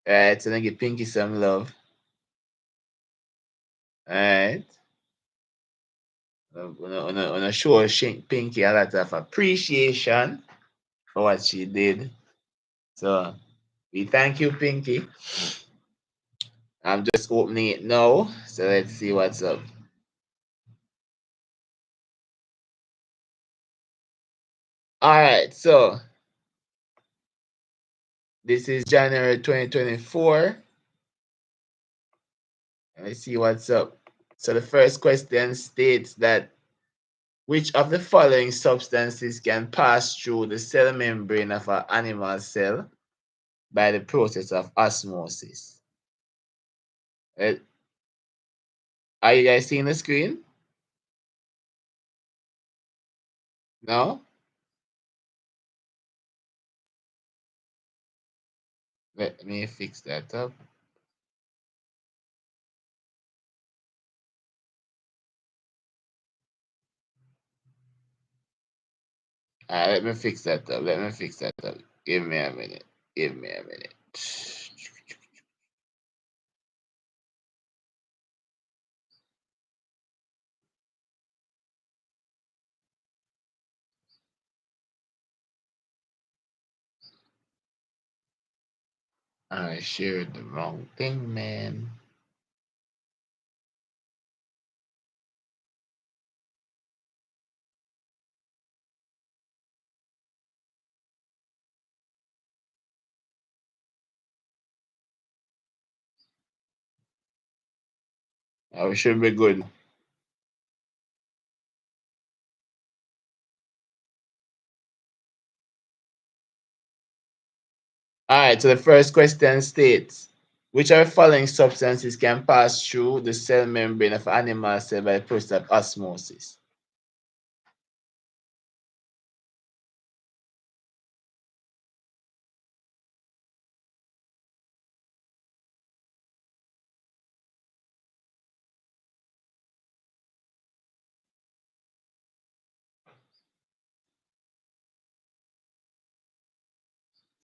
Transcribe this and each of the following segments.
Alright, so then give Pinky some love. Alright. On a show Pinky a lot of appreciation for what she did. So we thank you, Pinky. I'm just opening it now. So let's see what's up. Alright, so this is January 2024. Let's see what's up. So the first question states that which of the following substances can pass through the cell membrane of an animal cell by the process of osmosis? Are you guys seeing the screen? No? Let me fix that up. Let me fix that up. Let me fix that up. Give me a minute. Give me a minute. I shared the wrong thing, man. We should be good. All right, so the first question states, which of the following substances can pass through the cell membrane of animal cell by the process of osmosis?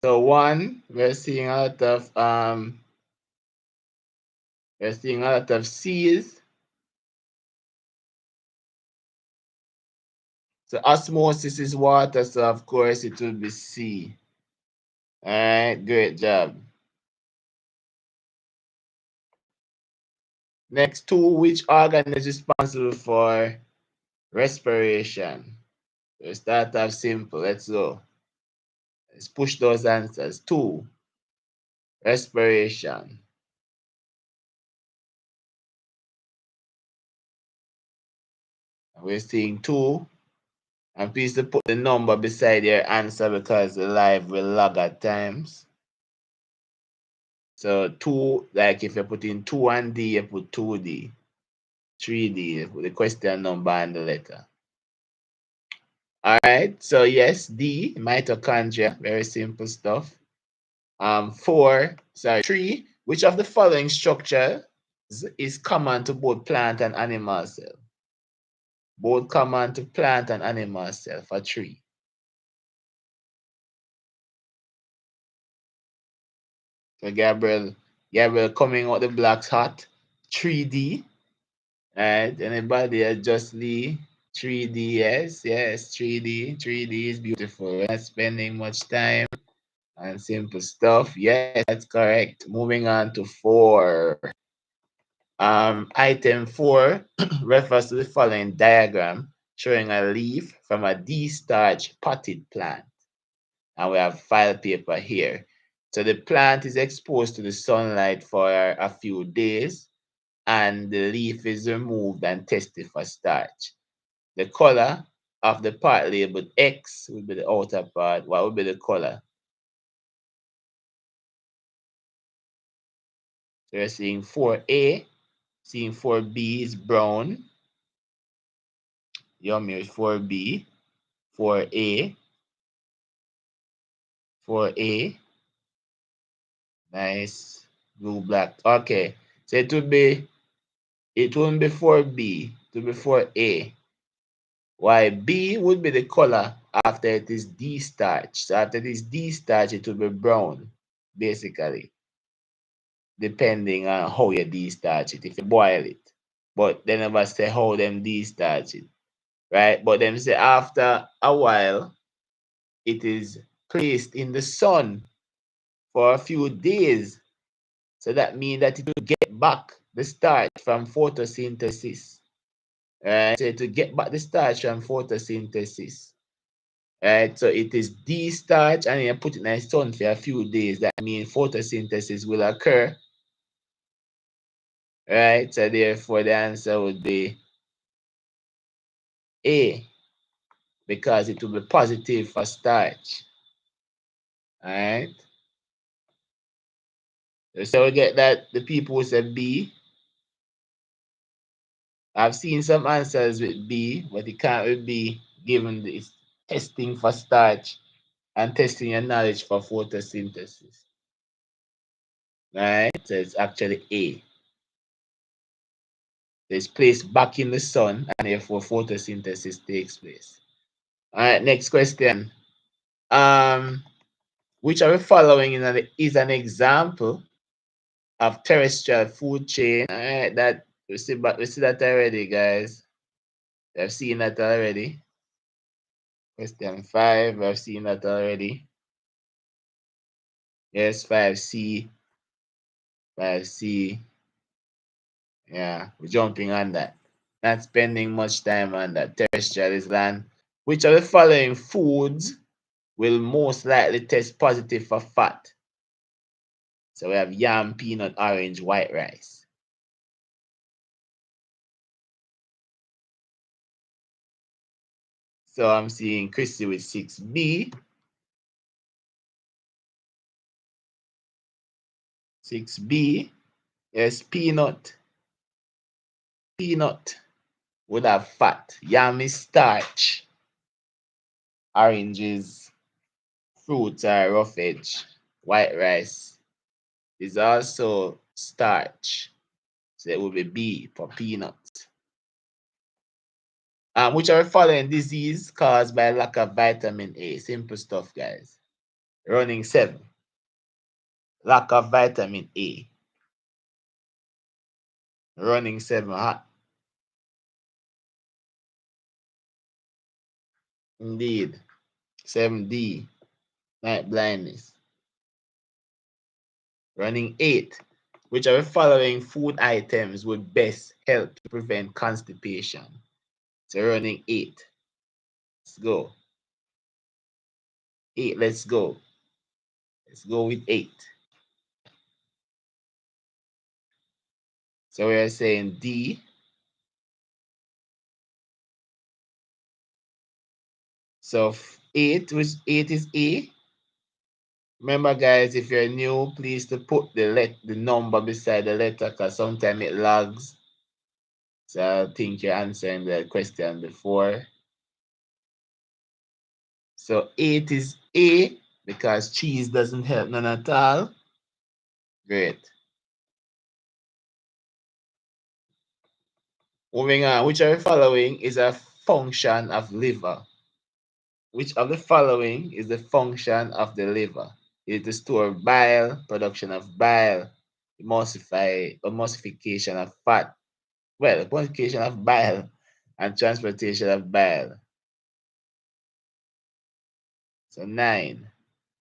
So one, we're seeing a lot of C's. So osmosis is water, so of course it will be C. All right, great job. Next two, which organ is responsible for respiration? So start off simple. Let's go. Let's push those answers. Two, respiration. We're seeing two. And please to put the number beside your answer because the live will lag at times. So two, like if you put in 2 and D, you put 2D. 3D, you put the question number and the letter. All right, so yes, D, mitochondria, very simple stuff. Three, which of the following structures is common to both plant and animal cell? Both common to plant and animal cell for 3. So Gabriel coming out the blocks hot. 3D. Right? Anybody just Lee? 3D, yes, 3D. 3D is beautiful. We're not spending much time on simple stuff. Yes, that's correct. Moving on to 4. Item 4 refers to the following diagram showing a leaf from a D-starch potted plant. And we have file paper here. So the plant is exposed to the sunlight for a few days and the leaf is removed and tested for starch. The color of the part labeled X will be the outer part. What would be the color? So you're seeing 4A, seeing 4B is brown. Yummy is 4B, 4A, 4A. Nice. Blue, black. Okay. So it won't be 4B, it will be 4A. Why B would be the color after it is D-starch. So after it is D-starch, it will be brown, basically. depending on how you destarch it, if you boil it. But they never say how them destarch it, right? But them say after a while, it is placed in the sun for a few days. So that means that it will get back the starch from photosynthesis. Right? So to get back the starch from photosynthesis. Right? So it is destarched and you put it in the sun for a few days. That means photosynthesis will occur. Right? So therefore the answer would be A, because it will be positive for starch. Alright. So we get that the people who say B. I've seen some answers with B, but it can't be given this testing for starch and testing your knowledge for photosynthesis. Right? So it's actually A. It's placed back in the sun and therefore photosynthesis takes place. Alright, next question. Which of the following is an example of terrestrial food chain? Alright, that we see that already, guys. We've seen that already. Question 5, I've seen that already. Yes, 5C. 5C. Yeah, we're jumping on that. Not spending much time on that. Terrestrial is land. Which of the following foods will most likely test positive for fat? So we have yam, peanut, orange, white rice. So I'm seeing Christy with 6B. 6B. Yes, peanut. Peanut would have fat. Yam is starch. Orange is fruits are roughage. White rice is also starch. So it will be B for peanut. Which are the following disease caused by lack of vitamin A? Simple stuff, guys. Running 7. Lack of vitamin A. Running 7 hot. Indeed. 7D. Night blindness. Running 8. Which of the following food items would best help to prevent constipation? So running 8. Let's go. 8, let's go. Let's go with 8. So we are saying D. So 8, which 8 is A. Remember, guys, if you're new, please to put the number beside the letter because sometimes it lags. So I think you're answering the question before. So 8 is A because cheese doesn't help none at all. Great. Moving on, which of the following is a function of liver? Which of the following is the function of the liver? Is it to store bile, production of bile, emulsification of fat, well, emulsification of bile, and transportation of bile? So 9.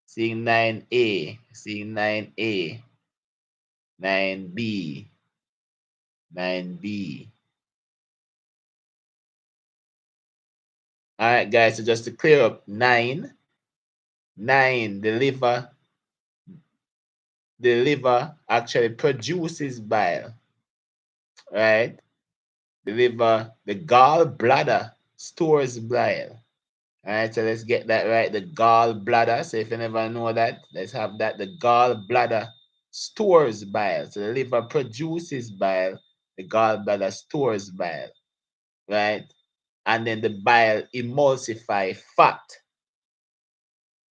Seeing 9A, seeing 9A, 9B, 9B. All right, guys, so just to clear up, 9, the liver actually produces bile, right? The liver, the gallbladder stores bile. All right, so let's get that right. The gallbladder. So if you never know that, let's have that. The gallbladder stores bile. So the liver produces bile. The gallbladder stores bile, right? And then the bile emulsify fat.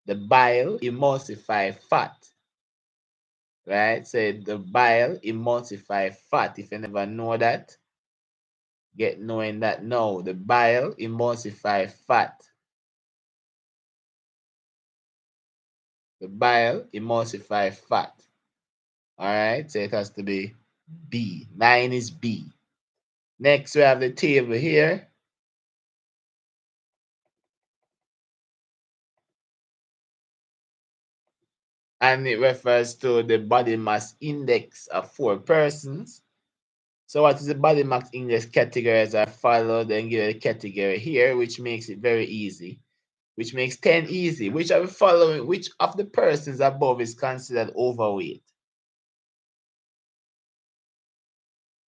The bile emulsify fat, right? So the bile emulsify fat. If you never know that, get knowing that now. The bile emulsify fat. The bile emulsify fat. All right, so it has to be B. 9 is B. Next, we have the table here. And it refers to the body mass index of 4 persons. So what is the body mass index category as I follow? Then give a category here, which makes it very easy. Which makes 10 easy. Which of the following, which of the persons above is considered overweight?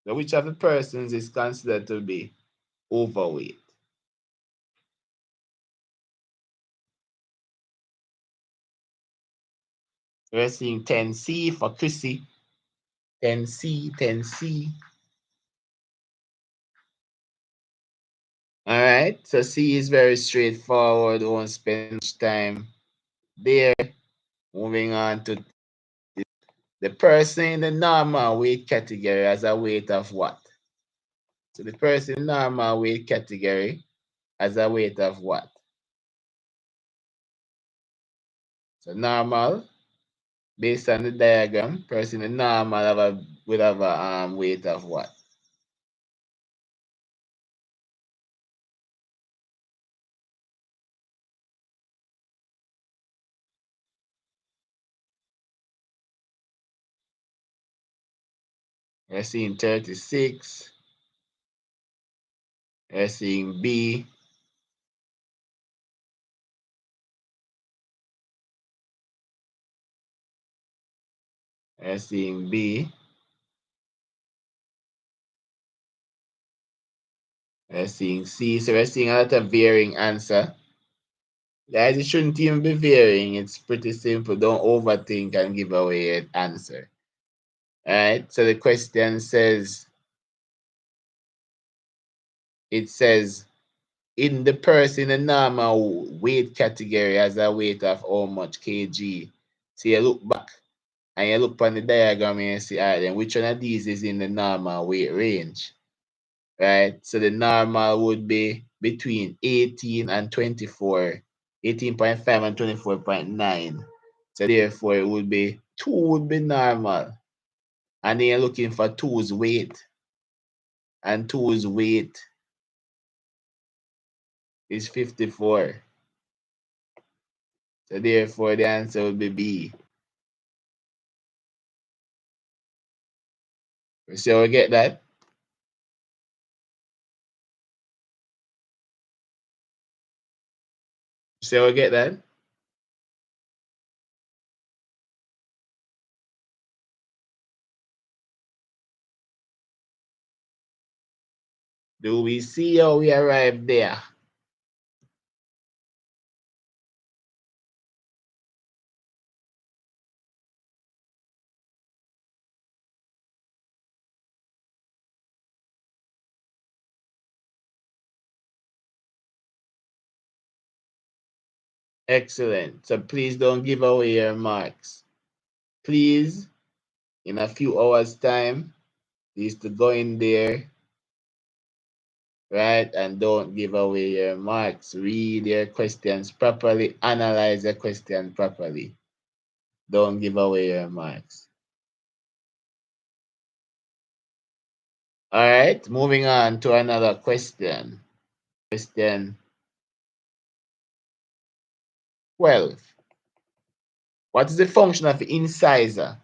So which of the persons is considered to be overweight? We're seeing 10C for Chrissy. 10C, 10C. All right, so C is very straightforward. Won't spend much time there. Moving on to the person in the normal weight category has a weight of what? So the person in normal weight category has a weight of what? So normal, based on the diagram, person in normal would have a weight of what? We're seeing 36. We're seeing B. We're seeing B. We're seeing C. So we're seeing a lot of varying answer. Guys, it shouldn't even be varying. It's pretty simple. Don't overthink and give away an answer. All right. So the question says, it says, in the person in the normal weight category has a weight of how much kg? So you look back and you look on the diagram and you see, all right, then which one of these is in the normal weight range? Right? So the normal would be between 18 and 24, 18.5 and 24.9. So therefore it would be 2 would be normal. And then you're looking for 2's weight. And 2's weight is 54. So therefore the answer would be B. So we get that? So we get that? Do we see how we arrived there? Excellent. So please don't give away your marks. Please, in a few hours' time, please to go in there, right? And don't give away your marks. Read your questions properly, analyze your question properly. Don't give away your marks. All right, moving on to another question. Question 12. What is the function of the incisor?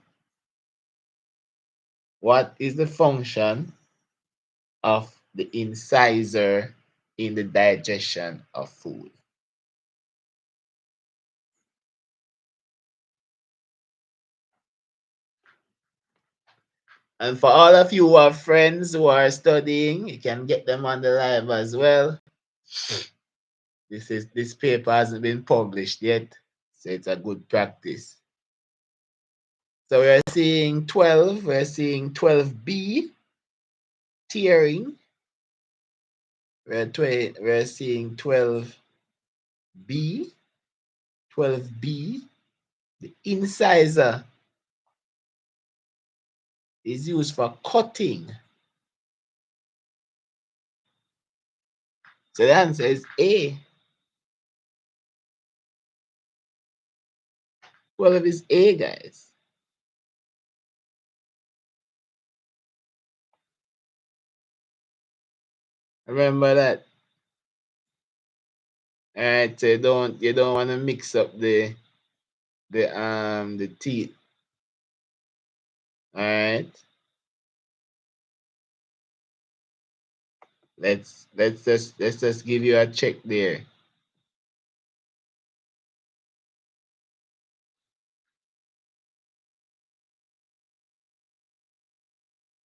What is the function of the incisor in the digestion of food? And for all of you who have friends who are studying, you can get them on the live as well. This paper hasn't been published yet, so it's a good practice. So we're seeing 12, we're seeing 12B, tearing. We're seeing 12B, 12B. The incisor is used for cutting. So the answer is A. 12 is A, guys. Remember that. All right, so you don't want to mix up the teeth. All right. Let's just give you a check there.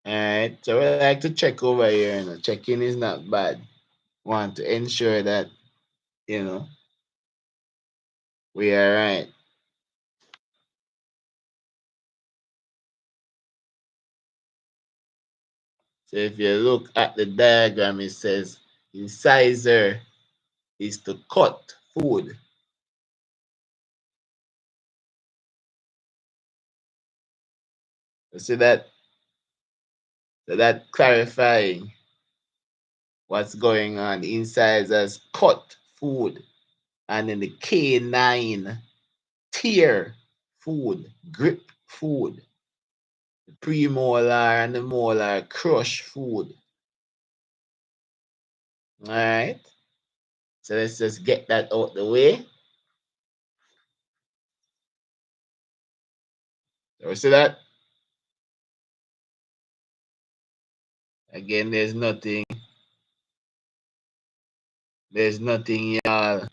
All right. So we like to check over here. Checking is not bad. Want to ensure that you know we are right. So if you look at the diagram, it says incisor is to cut food. You see that? So that clarifying what's going on. The incisors cut food, and then the canine tear food, grip food. The premolar and the molar crush food. All right. So let's just get that out the way. So we see that? Again, there's nothing. There's nothing, y'all.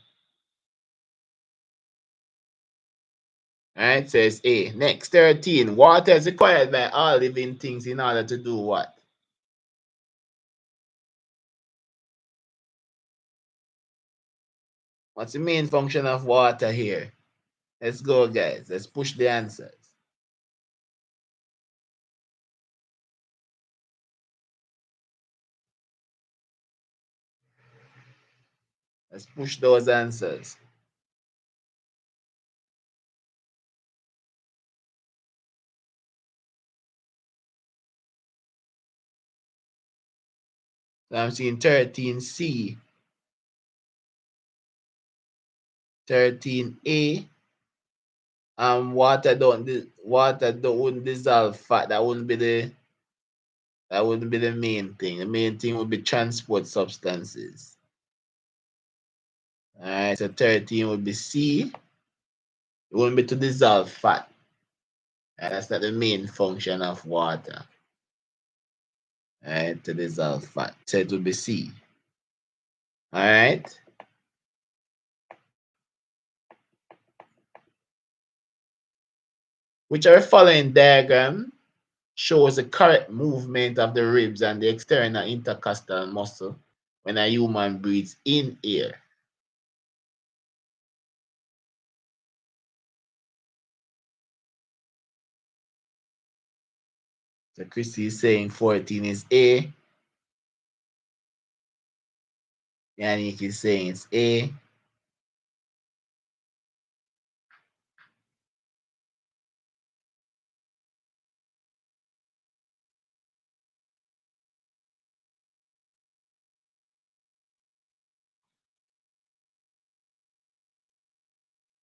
All right, says A. Next, 13. Water is required by all living things in order to do what? What's the main function of water here? Let's go, guys. Let's push the answers. Let's push those answers. So I'm seeing 13C, 13A. Wouldn't dissolve fat. That wouldn't be the main thing. The main thing would be transport substances. All right, so 13 would be C. It wouldn't be to dissolve fat. And that's not the main function of water. All right, to dissolve fat. So it would be C. All right. Which are the following diagram shows the correct movement of the ribs and the external intercostal muscle when a human breathes in air. So Christy is saying 14 is A. Yannick is saying it's A.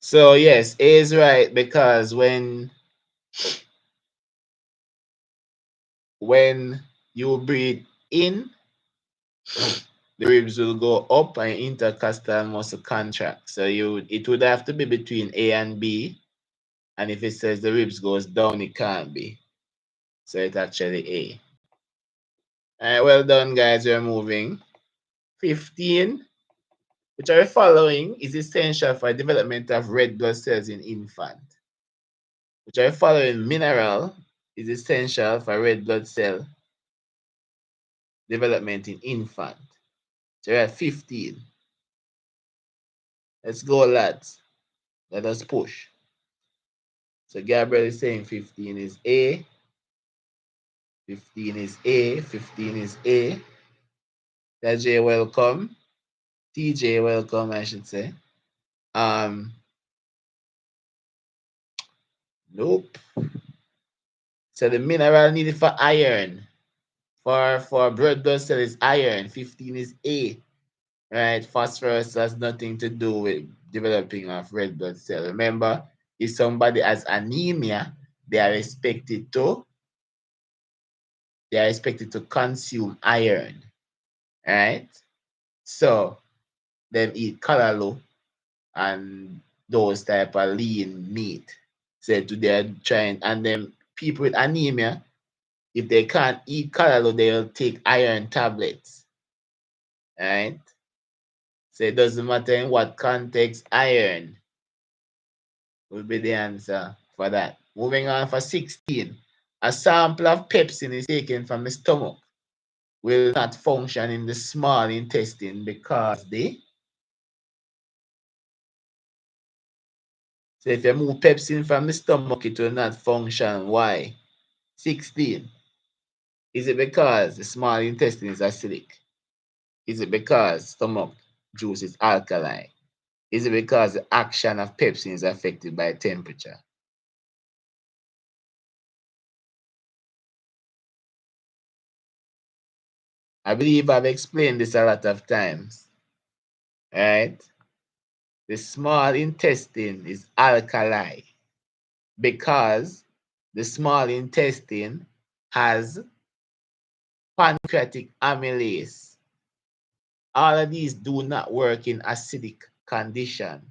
So yes, A is right because when you breathe in, the ribs will go up and intercostal muscle contract. So it would have to be between A and B. And if it says the ribs goes down, it can't be. So it's actually A. All right, well done, guys. We're moving. 15, which are the following, is essential for development of red blood cells in infant. Which are the following mineral is essential for red blood cell development in infant. So we're at 15. Let's go, lads. Let us push. So Gabriel is saying 15 is A. 15 is A. 15 is A. TJ, welcome. TJ, welcome, I should say. Nope. So the mineral needed for iron, for red blood cell is iron. 15 is A. Right? Phosphorus has nothing to do with developing of red blood cell. Remember, if somebody has anemia, they are expected to consume iron. right? So them eat callaloo and those type of lean meat. So to they're trying, and then people with anemia, if they can't eat callaloo, they'll take iron tablets, right? So it doesn't matter in what context, iron will be the answer for that. Moving on for 16. A sample of pepsin is taken from the stomach will not function in the small intestine because so if you move pepsin from the stomach, it will not function. Why? 16. Is it because the small intestine is acidic? Is it because stomach juice is alkaline? Is it because the action of pepsin is affected by temperature? I believe I've explained this a lot of times, right? The small intestine is alkali because the small intestine has pancreatic amylase. All of these do not work in acidic condition.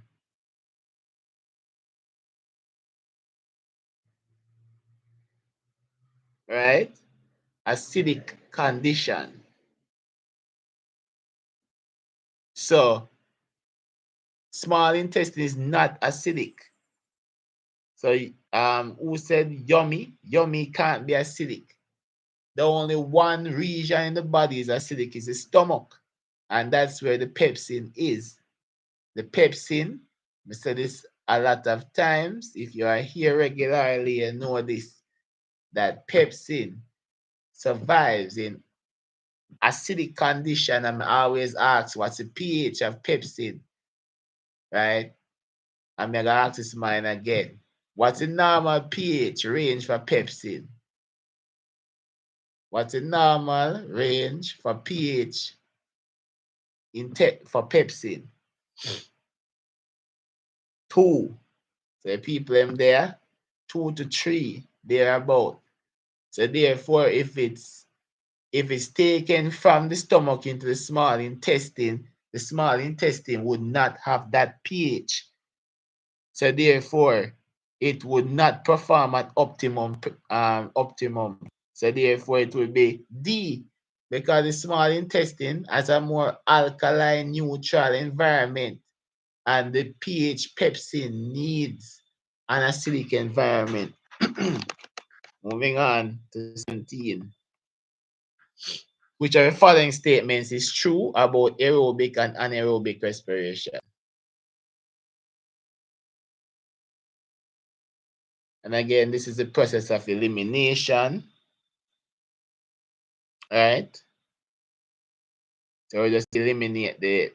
Right? Acidic condition. So small intestine is not acidic. So who said yummy? Yummy can't be acidic. The only one region in the body is acidic is the stomach. And that's where the pepsin is. The pepsin, we say this a lot of times. If you are here regularly, you know this, that pepsin survives in acidic condition. I'm always asked, what's the pH of pepsin, right? I'm going to ask this mine again. What's the normal pH range for pepsin? What's the normal range for pH for pepsin? 2. So the people in there, 2 to 3, thereabout. So therefore, if it's taken from the stomach into the small intestine would not have that pH. So therefore, it would not perform at optimum. So therefore, it will be D, because the small intestine has a more alkaline neutral environment, and the pH pepsin needs an acidic environment. Moving on to 17. Which of the following statements is true about aerobic and anaerobic respiration? And again, this is the process of elimination, right? So we just eliminate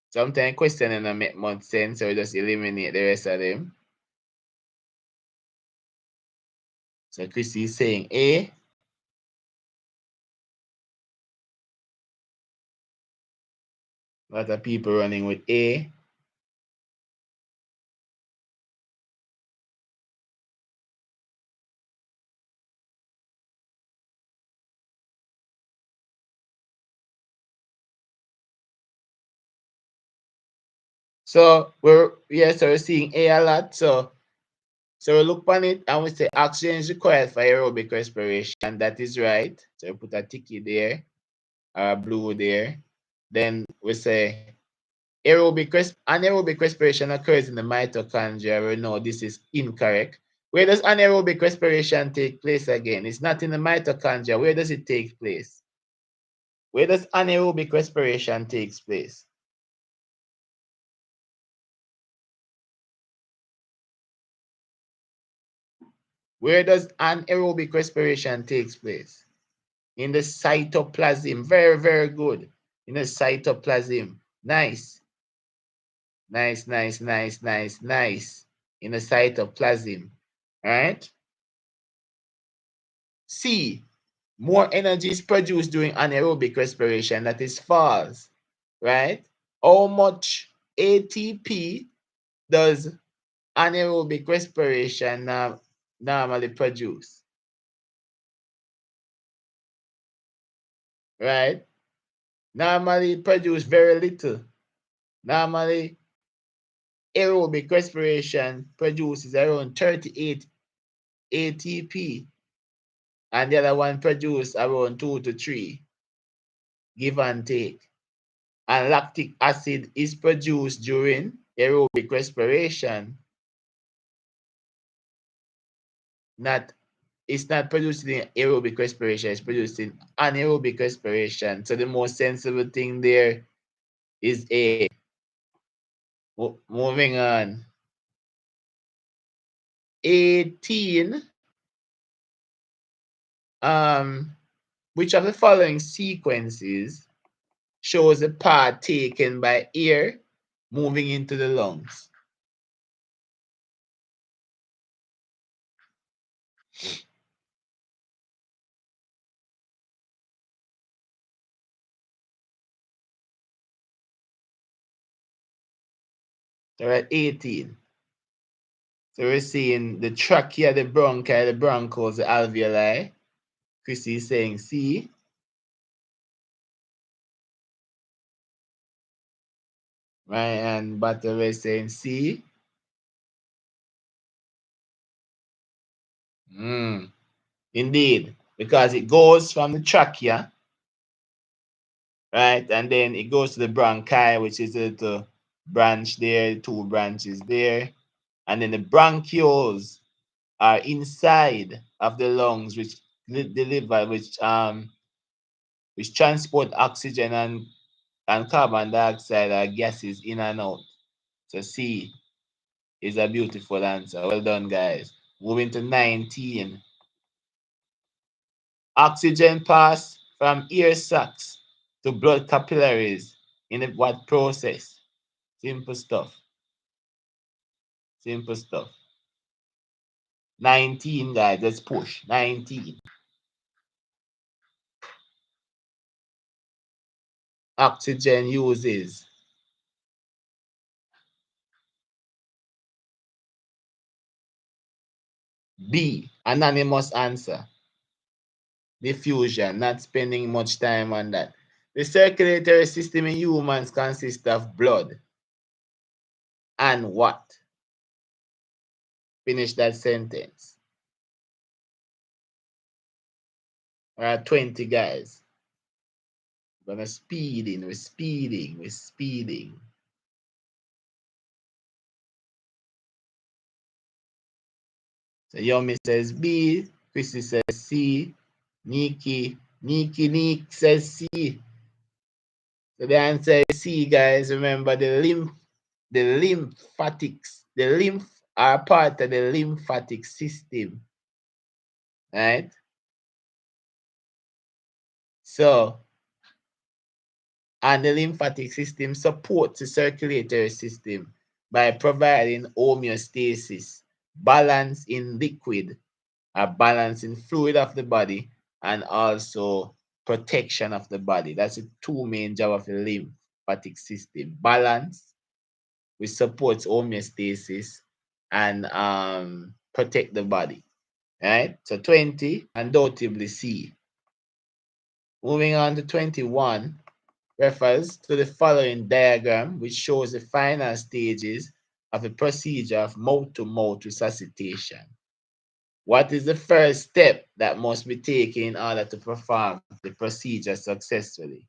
sometimes question and make much sense, so we just eliminate the rest of them. So Chrissy is saying A. A lot of people running with A. So we're seeing A a lot. So we look on it and we say oxygen is required for aerobic respiration. That is right. So we put a ticky there, or a blue there. Then we say anaerobic respiration occurs in the mitochondria. We know this is incorrect. Where does anaerobic respiration take place again? It's not in the mitochondria. Where does it take place? Where does anaerobic respiration take place? Where does anaerobic respiration take place? In the cytoplasm. Very, very good. In the cytoplasm. Nice. Nice, nice, nice, nice, nice. In the cytoplasm. All right? C. More energy is produced during anaerobic respiration. That is false. Right? How much ATP does anaerobic respiration normally produce? Right? Normally produce very little. Normally, aerobic respiration produces around 38 ATP, and the other one produce around 2 to 3, give and take. And lactic acid is produced during aerobic respiration. It's not produced in aerobic respiration, it's produced in anaerobic respiration. So the most sensible thing there is A. Moving on. 18. Which of the following sequences shows the part taken by air moving into the lungs? So we're at 18. So we're seeing the trachea, the bronchi, the bronchos, the alveoli. Chrissy is saying C. Right, and Butter is saying C. Indeed, because it goes from the trachea, right, and then it goes to the bronchi, which is a little branch there, 2 branches there, and then the bronchioles are inside of the lungs, which deliver, which transport oxygen and carbon dioxide or gases in and out. So C is a beautiful answer. Well done, guys. Moving to 19. Oxygen pass from ear sacs to blood capillaries in what process? Simple stuff. Simple stuff. 19, guys. Let's push. 19. Oxygen uses B. Anonymous answer. Diffusion. Not spending much time on that. The circulatory system in humans consists of blood and what? Finish that sentence. All right, 20, guys. We're gonna speed in. We're speeding. We're speeding. So Yomi says B. Chrissy says C. Nikki says C. So the answer is C, guys. Remember the lymphatics. The lymph are part of the lymphatic system. Right? So, and the lymphatic system supports the circulatory system by providing homeostasis, balance in liquid, a balance in fluid of the body, and also protection of the body. That's the 2 main job of the lymphatic system. Balance, which supports homeostasis, and protect the body. Right? So 20, undoubtedly C. Moving on to 21, refers to the following diagram, which shows the final stages of the procedure of mouth-to-mouth resuscitation. What is the first step that must be taken in order to perform the procedure successfully?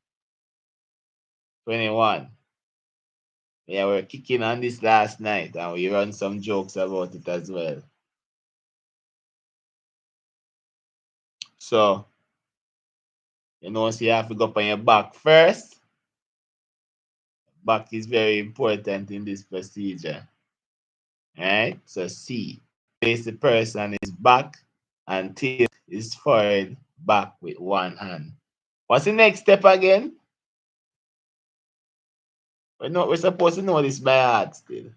21. Yeah, we're kicking on this last night and we run some jokes about it as well. So, so you have to go up on your back first. Back is very important in this procedure. Alright, so C. Place the person on his back and tilt his forehead back with one hand. What's the next step again? We're supposed to know this by heart still.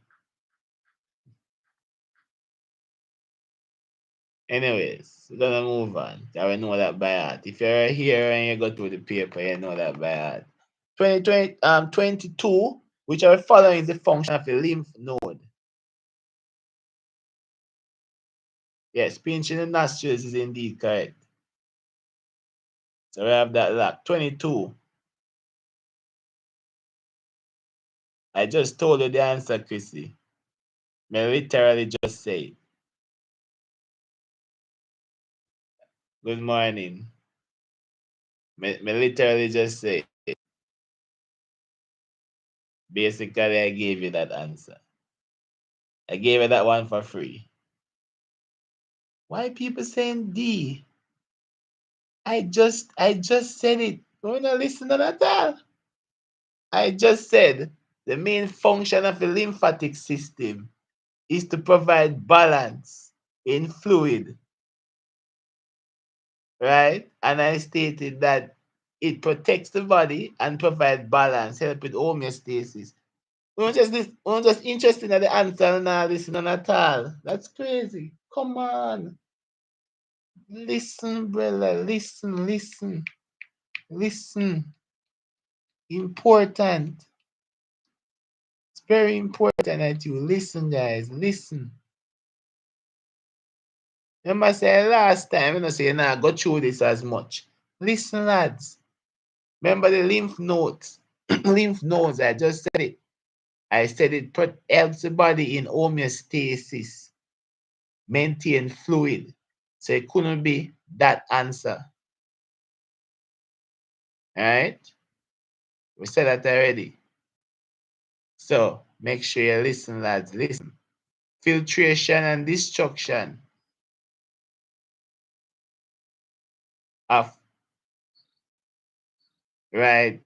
Anyways, we're gonna move on. I know that by heart. If you're here and you go through the paper, you know that by heart. 22, which are following the function of a lymph node. Yes, pinching the nostrils is indeed correct. So we have that lock. 22. I just told you the answer, Chrissy. Me literally just say it. Good morning. Me literally just say it. Basically, I gave you that answer. I gave you that one for free. Why people saying D? I just said it. Don't not listen at all. I just said the main function of the lymphatic system is to provide balance in fluid, right? And I stated that it protects the body and provides balance, help with homeostasis. We're just interested in the answer and not listening at all. That's crazy. Come on. Listen, brother. Listen. Important. It's very important that you listen, guys. Listen. Remember, I said last time, say, nah, go through this as much. Listen, lads. Remember the lymph nodes. Lymph nodes, I just said it. I said it helps the body in homeostasis, maintain fluid. So it couldn't be that answer. All right? We said that already. So make sure you listen, lads. Listen. Filtration and destruction of, right,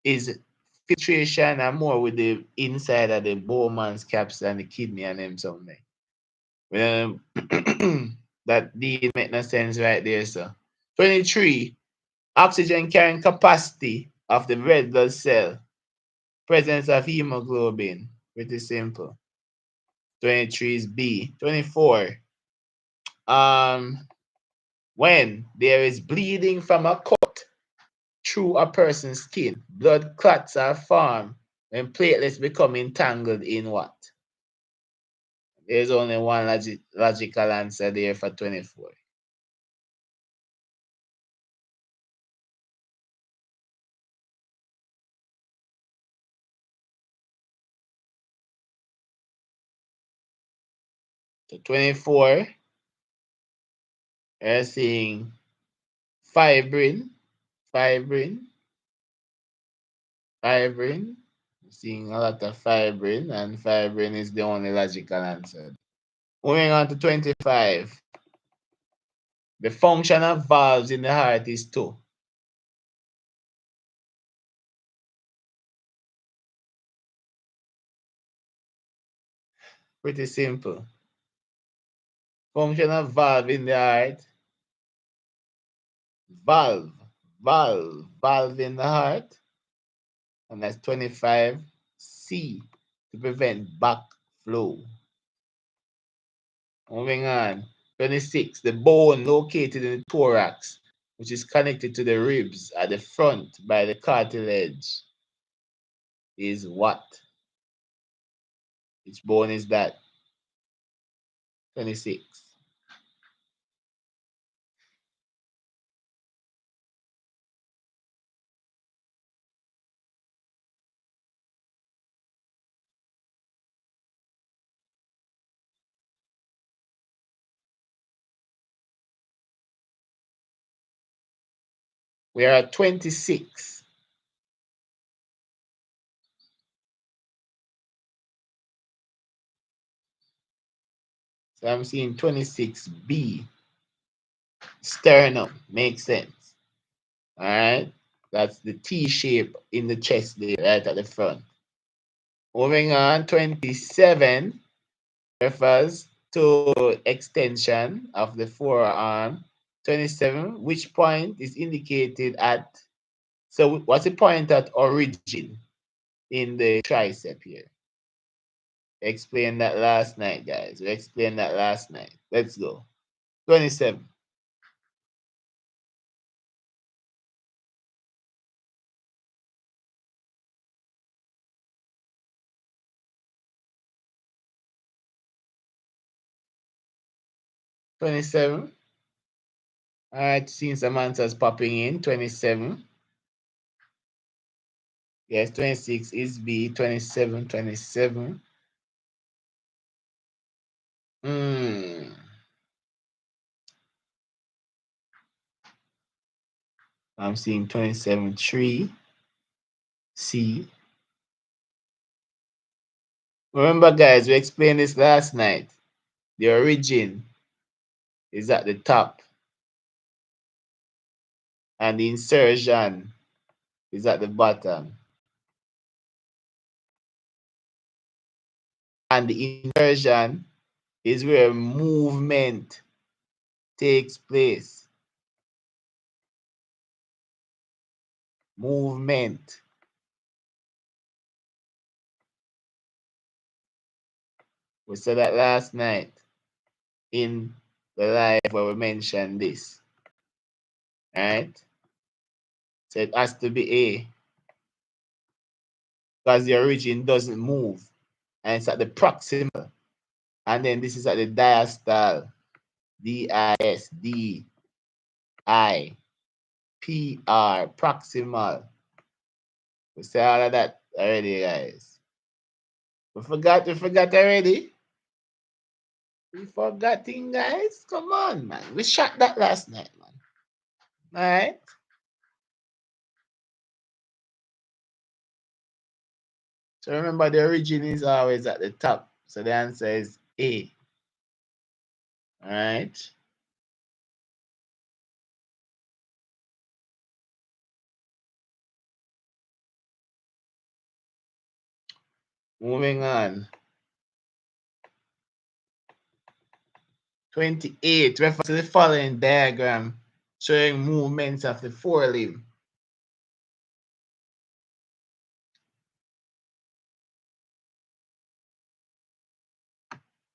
is filtration and more with the inside of the Bowman's capsule and the kidney and them something. That did make no sense right there, so. 23, oxygen carrying capacity of the red blood cell. Presence of hemoglobin. Pretty simple. 23 is B. 24. When there is bleeding from a cut through a person's skin, blood clots are formed when platelets become entangled in what? There's only one logical answer there for 24. So 24, you're seeing fibrin. You're seeing a lot of fibrin, and fibrin is the only logical answer. Moving on to 25. The function of valves in the heart is 2. Pretty simple. Function of valve in the heart. Valve in the heart. And that's 25C, to prevent backflow. Moving on. 26. The bone located in the thorax, which is connected to the ribs at the front by the cartilage, is what? Which bone is that? 26. We are at 26. So I'm seeing 26B. Sternum. Makes sense. All right. That's the T shape in the chest there, right at the front. Moving on, 27 refers to extension of the forearm. 27, which point is indicated at, so what's the point at origin in the tricep here? Explain that last night, guys. We explained that last night. Let's go. 27. All right, seeing some answers popping in. 27. Yes, 26 is B, 27, 27. I'm seeing 27, 3, C. Remember, guys, we explained this last night. The origin is at the top, and the insertion is at the bottom. And the insertion is where movement takes place. Movement. We said that last night in the live where we mentioned this. Right? So it has to be A because the origin doesn't move. And it's at the proximal. And then this is at the diastole. D-I-S-D-I-P-R, proximal. We say all of that already, guys. We forgot already. We forgetting, guys. Come on, man. We shot that last night, man. All right. So remember, the origin is always at the top. So the answer is A. All right. Moving on. 28. Refer to the following diagram showing movements of the forelimb.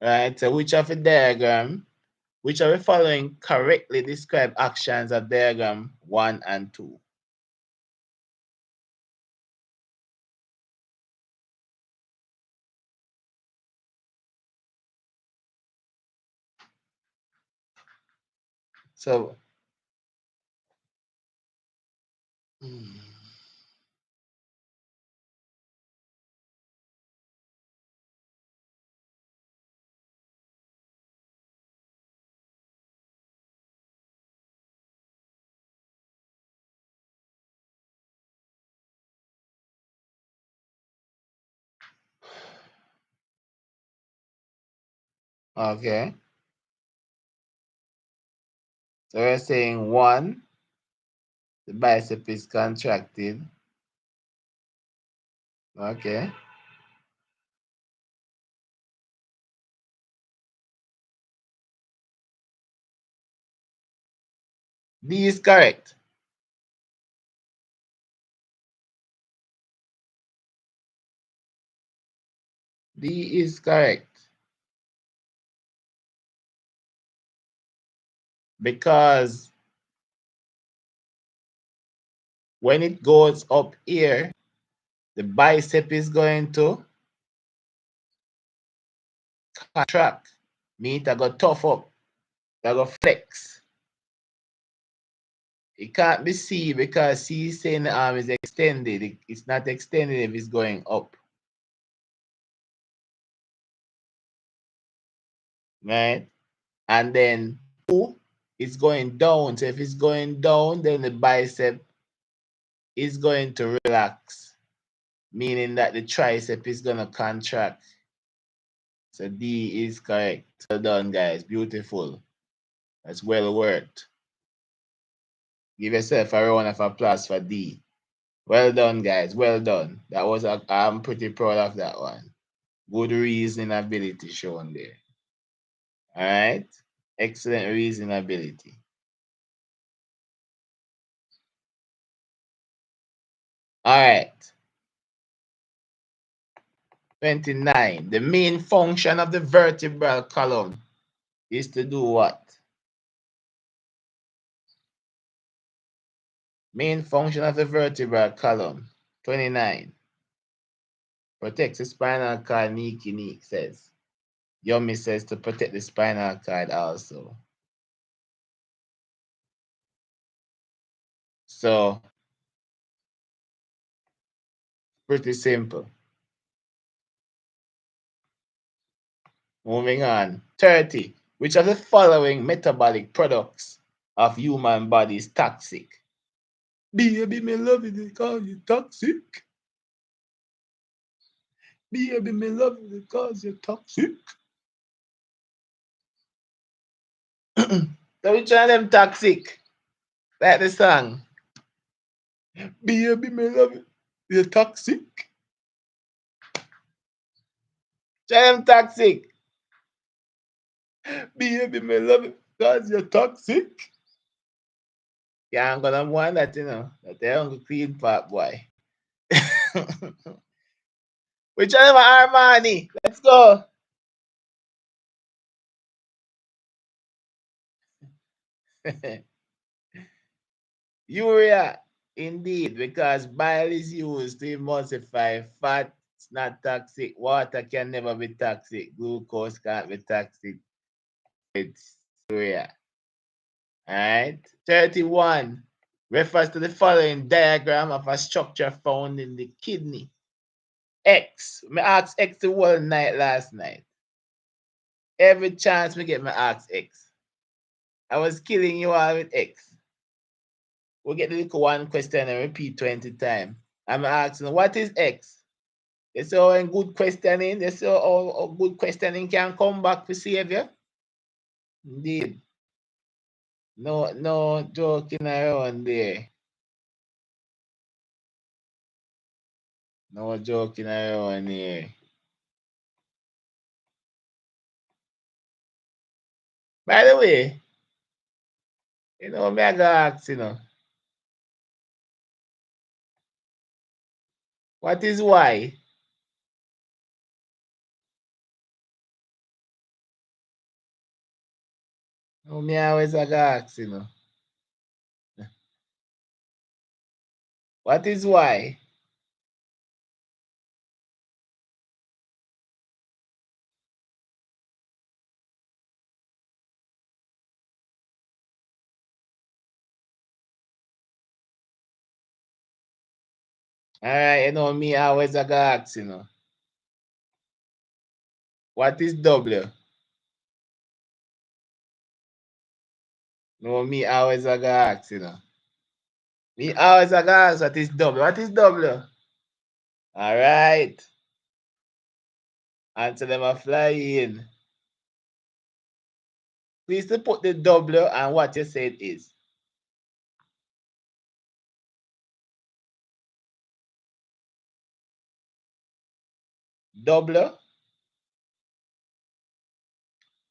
Right. So which of the following correctly describe actions of diagram 1 and 2? So okay. So we're saying 1, the bicep is contracted. Okay. D is correct. D is correct. Because when it goes up here, the bicep is going to contract. Mean it go tough up. That go flex. It can't be C because C is saying the arm is extended. It's not extended if it's going up. Right? And then 2 is going down. So if it's going down, then the bicep is going to relax, meaning that the tricep is going to contract. So D is correct. Well done, guys. Beautiful. That's well worked. Give yourself a round of applause for D. Well done, guys. Well done. I'm pretty proud of that one. Good reasoning ability shown there. All right. Excellent reasoning ability. All right. 29. The main function of the vertebral column is to do what? Main function of the vertebral column. 29. Protects the spinal cord, Niki says. Yomi says to protect the spinal cord also. So Pretty simple. Moving on. 30. Which of the following metabolic products of human body is toxic? Baby, me love it because you're toxic. Baby, me love it because you're toxic. So which one of them toxic? Like the song. Baby, me love it. You're toxic. Which one of them toxic? Baby, me love it because you're toxic. Yeah, I'm gonna want that, that they're on the clean part, boy. Which one of them Armani? Let's go. Urea, indeed, because bile is used to emulsify fat. It's not toxic. Water can never be toxic. Glucose can't be toxic. It's urea. All right. 31 refers to the following diagram of a structure found in the kidney. X. Me asked X the whole night last night. Every chance me get me ask X. I was killing you all with X. We'll get the little one question and repeat 20 times. I'm asking, what is X? They say, oh, in good questioning, they say, oh, good questioning can come back to save you. Indeed. No joking around there. No joking around here. By the way, me I go ask, what is Y? Me always I go ask, what is Y? All right, me always I go ask, what is W? No, me always I go ask, Me always I go ask, what is W? What is W? All right. Answer them a fly in. Please to put the W and what you said is. W.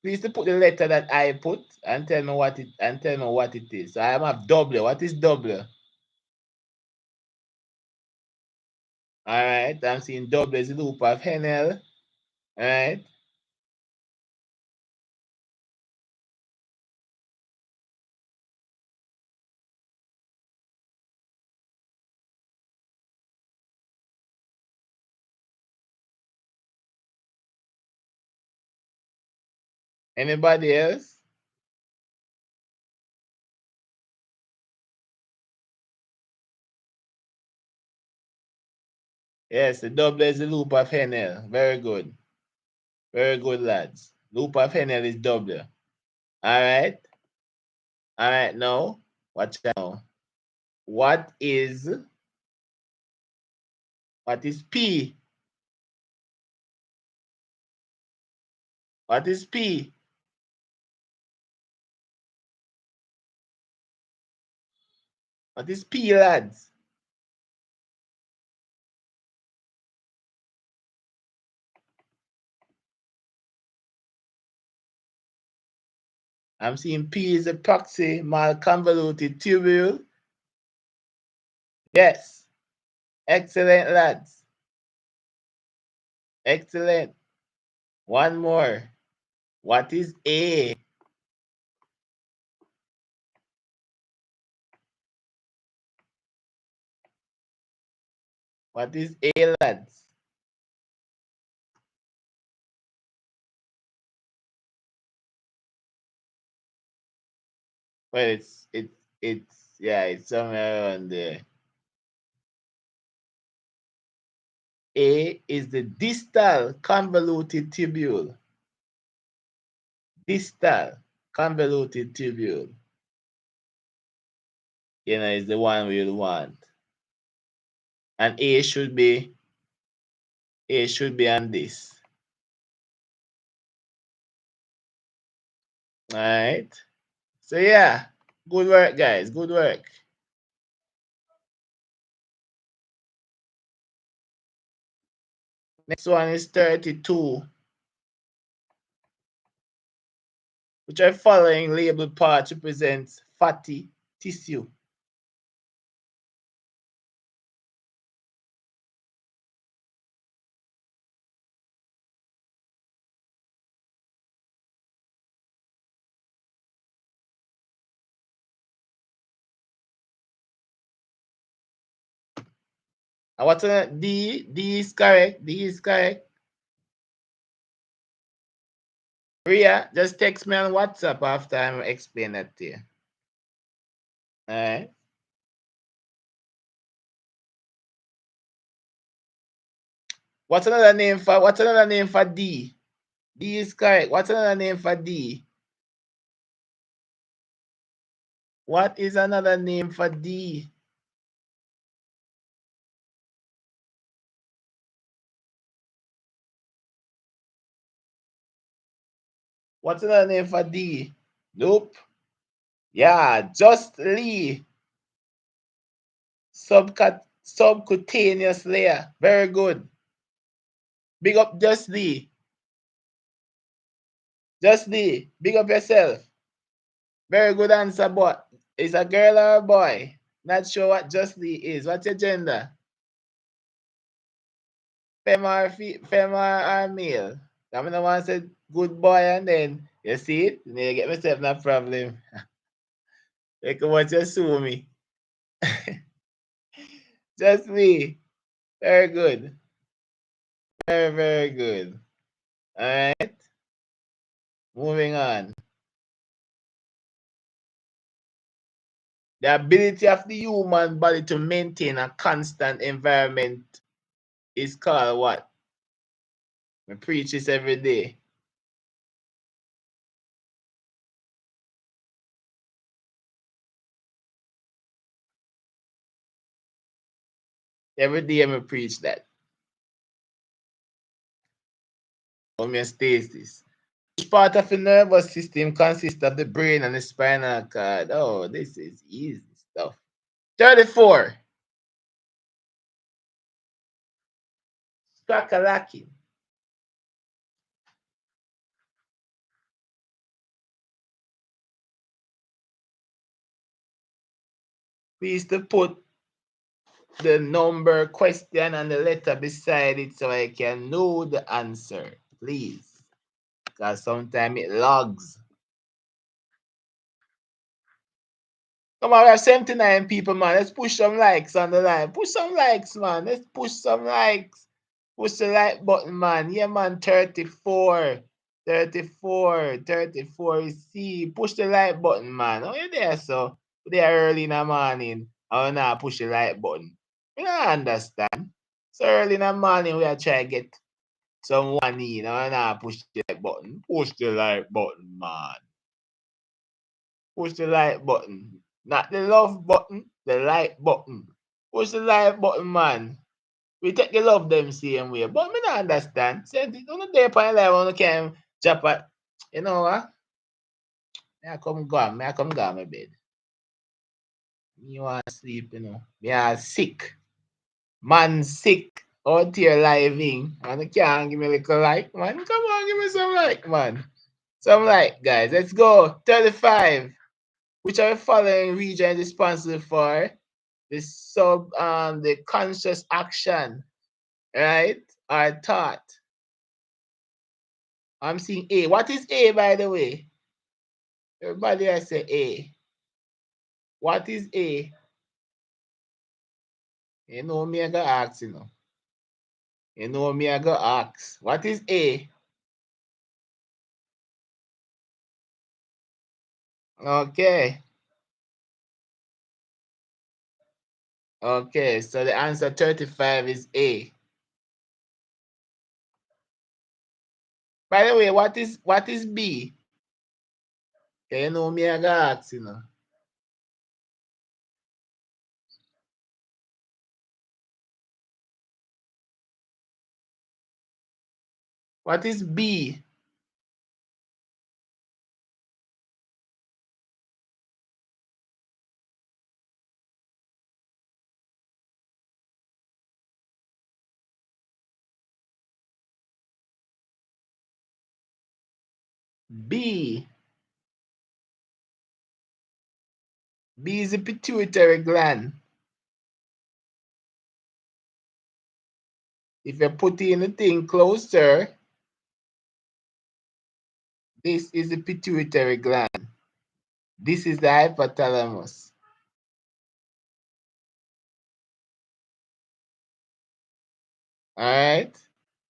Please to put the letter that I put and tell me what it is. So I have W. What is W? All right. I'm seeing W is the loop of Henel. All right. Anybody else? Yes, the W is the loop of Henel. Very good. Very good, lads. Loop of Henel is W. All right. All right. Now, watch out. What is P? What is P? What is P, lads? I'm seeing P is a proximal convoluted tubule. Yes. Excellent, lads. Excellent. One more. What is A? What is A, lads? Well, it's somewhere around there. A is the distal convoluted tubule. Distal convoluted tubule. You know, is the one we'll want. And A should be on this. All right. So yeah, good work, guys. Good work. Next one is 32. Which are following labeled parts represents fatty tissue? And what's D? D is correct. D is correct. Ria, just text me on WhatsApp after I explain that to you. All right. What's another name for D? D is correct. What's another name for D? What is another name for D? What's another name for D? Nope. Yeah, just Lee. Subcutaneous layer. Very good. Big up Just Lee. Just Lee. Big up yourself. Very good answer, but is a girl or a boy? Not sure what Just Lee is. What's your gender? Femme or male? I'm the one said good boy and then you see it? You get myself no problem. You can watch you sue me. Just me. Very good. Very, very good. All right. Moving on. The ability of the human body to maintain a constant environment is called what? I preach this every day. Every day I preach that. Homeostasis. Which part of the nervous system consists of the brain and the spinal cord? Oh, this is easy stuff. 34. Skakalaki. Please to put the number, question, and the letter beside it so I can know the answer. Please. Because sometimes it logs. Come on, we have 79 people, man. Let's push some likes on the line. Push some likes, man. Let's push some likes. Push the like button, man. Yeah, man. 34. 34. 34 is C. Push the like button, man. Oh, you there, so? We there early in the morning. Oh, now push the like button. You don't understand. So early in the morning, we are trying to get someone in. Oh, now push the like button. Push the like button, man. Push the like button. Not the love button, the like button. Push the like button, man. We take the love them same way. But me not understand. Send it on the day upon life on the can drop it. You know what? I come go on. I come go on my bed. You want to sleep, you know. Me are sick. Man sick. Out here living. And you can't give me a little like, man. Come on, give me some like, man. Some like, guys. Let's go. 35. Which are the following regions responsible for the conscious action, right? Or thought. I'm seeing A. What is A, by the way? Everybody I say A. What is A? You know me, I go ask, you know. You know me, I go ask. What is A? Okay. Okay, so the answer 35 is A. By the way, what is B? Okay, you know me, I got ask, you know. What is B? B. B is the pituitary gland. If you put in the thing closer, this is the pituitary gland. This is the hypothalamus. All right.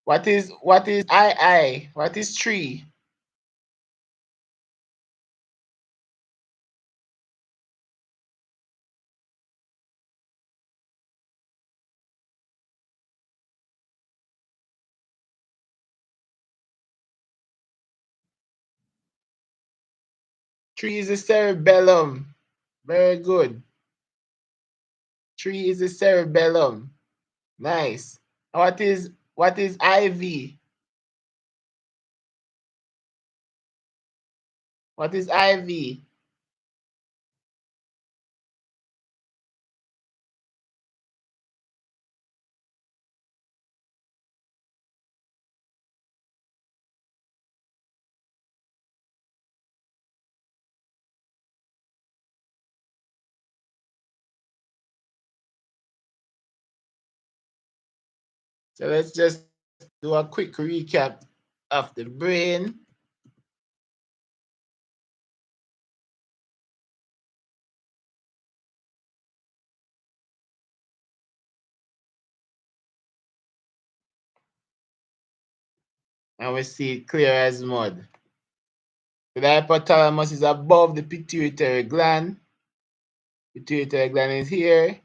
What is II? What is tree? Tree is the cerebellum. Very good. Tree is the cerebellum. Nice. What is IV? What is IV? So let's just do a quick recap of the brain. And we see it clear as mud. So the hypothalamus is above the pituitary gland. Pituitary gland is here.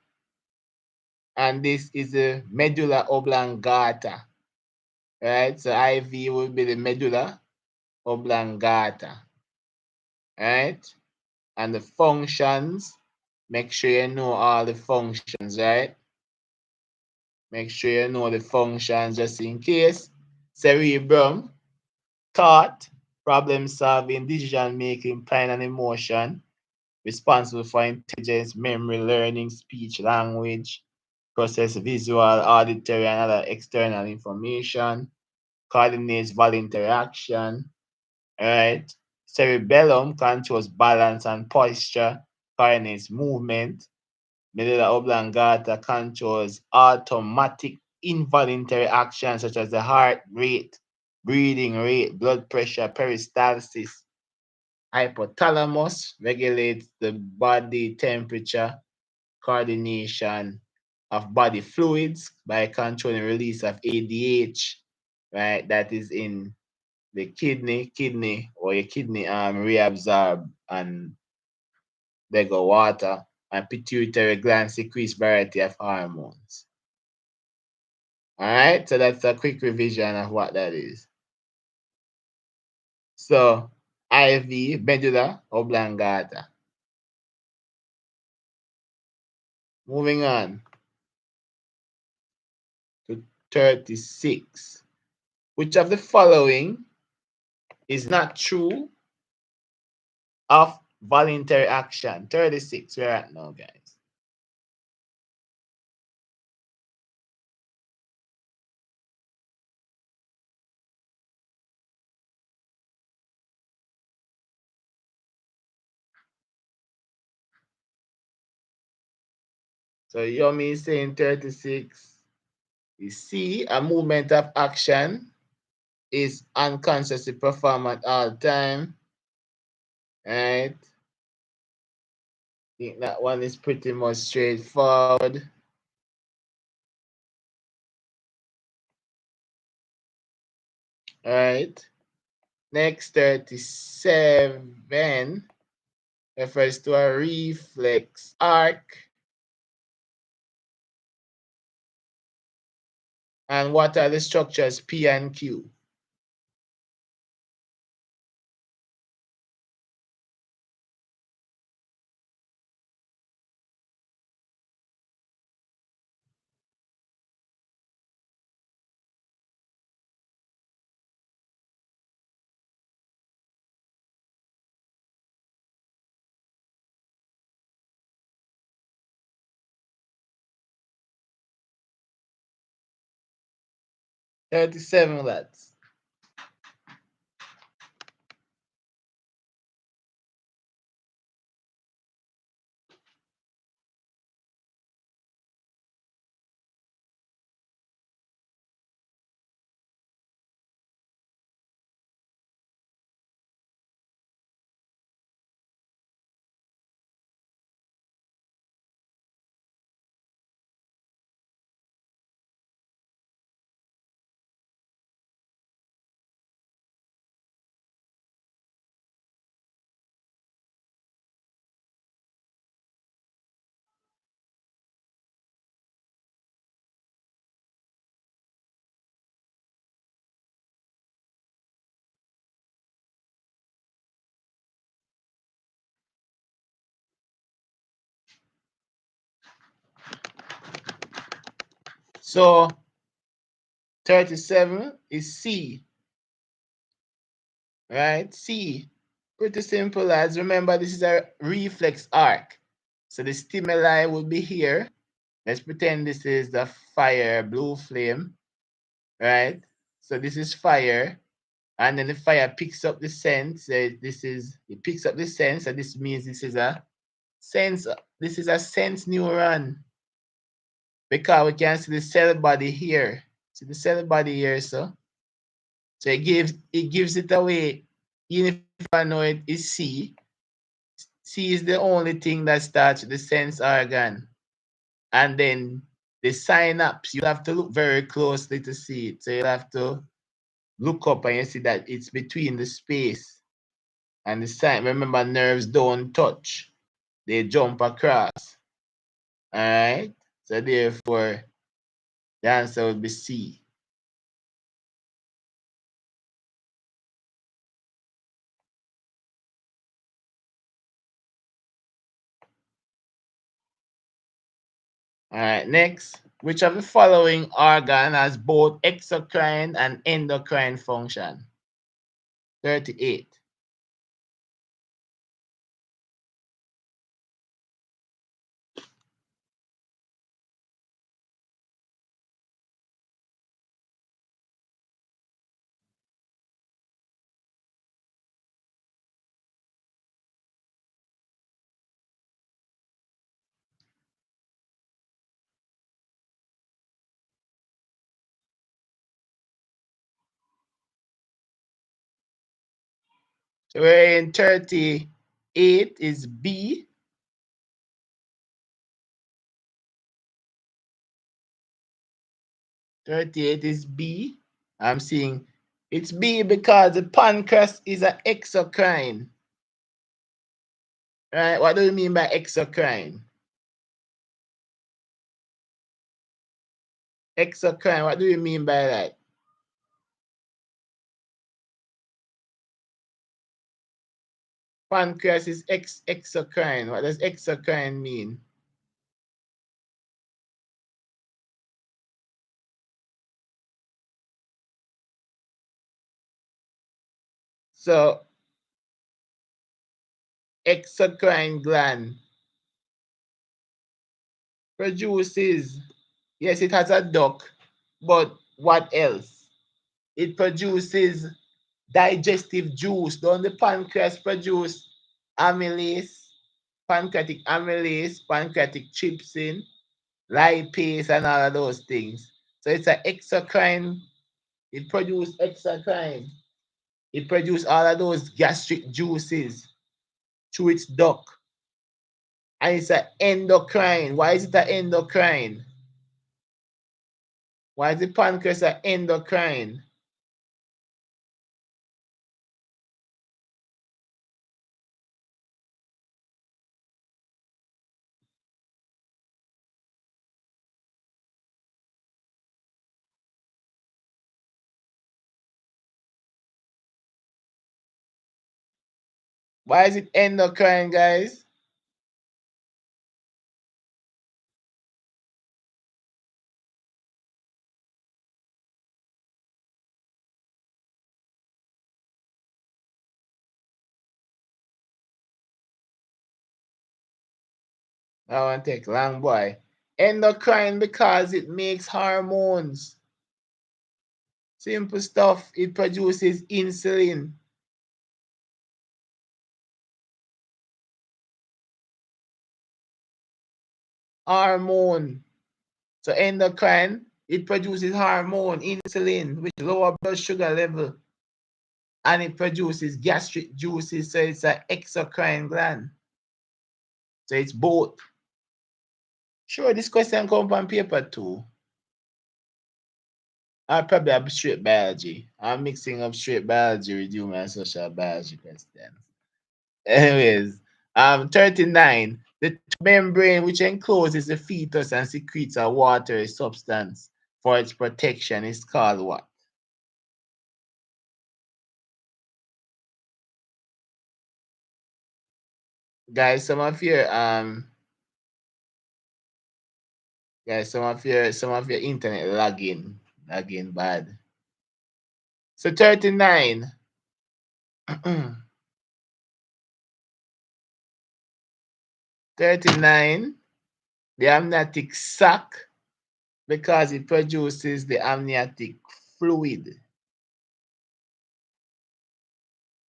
And this is the medulla oblongata. Right? So IV will be the medulla oblongata. Right? And the functions, make sure you know all the functions, right? Make sure you know the functions just in case. Cerebrum, thought, problem solving, decision making, plan and emotion, responsible for intelligence, memory, learning, speech, language, process visual, auditory, and other external information, coordinates voluntary action, right? Cerebellum controls balance and posture, coordinates movement. Medulla oblongata controls automatic involuntary actions such as the heart rate, breathing rate, blood pressure, peristalsis. Hypothalamus regulates the body temperature, coordination of body fluids by controlling release of ADH, right? That is in the kidney or your kidney reabsorb and they go water, and pituitary gland secretes variety of hormones. All right, so that's a quick revision of what that is. So IV, medulla oblongata. Moving on to 36. Which of the following is not true of voluntary action? 36, we're at now, guys. So Yomi is saying 36. You see, a movement of action is unconsciously performed at all time. Right? I think that one is pretty much straightforward. All right. Next, 37 refers to a reflex arc. And what are the structures P and Q? 37, lads. So 37 is C, right? C. Pretty simple, lads. Remember, this is a reflex arc. So the stimuli will be here. Let's pretend this is the fire, blue flame, right? So this is fire. And then the fire picks up the sense. It picks up the sense, and this means this is a sense neuron, because we can see the cell body here. See the cell body here, so it gives it away. Even if I know it is C, C is the only thing that starts with the sense organ. And then the synapse, you have to look very closely to see it. So you have to look up and you see that it's between the space and the sign. Remember, nerves don't touch, they jump across. All right. So therefore, the answer would be C. All right. Next, which of the following organ has both exocrine and endocrine function? 38. So we're in 38 is B. 38 is B. I'm seeing it's B because the pancreas is an exocrine. Right? What do you mean by exocrine? Exocrine, what do you mean by that? Pancreas is exocrine. What does exocrine mean? So exocrine gland produces, yes, it has a duct, but what else? It produces digestive juice. Don't the pancreas produce amylase, pancreatic amylase, pancreatic trypsin, lipase, and all of those things? So it's an exocrine. It produces exocrine. It produces all of those gastric juices through its duct. And it's an endocrine. Why is it an endocrine? Why is the pancreas an endocrine? Why is it endocrine, guys? I want to take long boy. Endocrine because it makes hormones. Simple stuff. It produces insulin. Hormone. So endocrine, it produces hormone, insulin, which lower blood sugar level. And it produces gastric juices, so it's an exocrine gland. So it's both. Sure, this question comes on paper too. I probably have straight biology. I'm mixing up straight biology with human and social biology questions. Anyways, 39. The membrane which encloses the fetus and secretes a watery substance for its protection is called what? Guys, some of your internet lagging bad. So 39. 39, the amniotic sac, because it produces the amniotic fluid.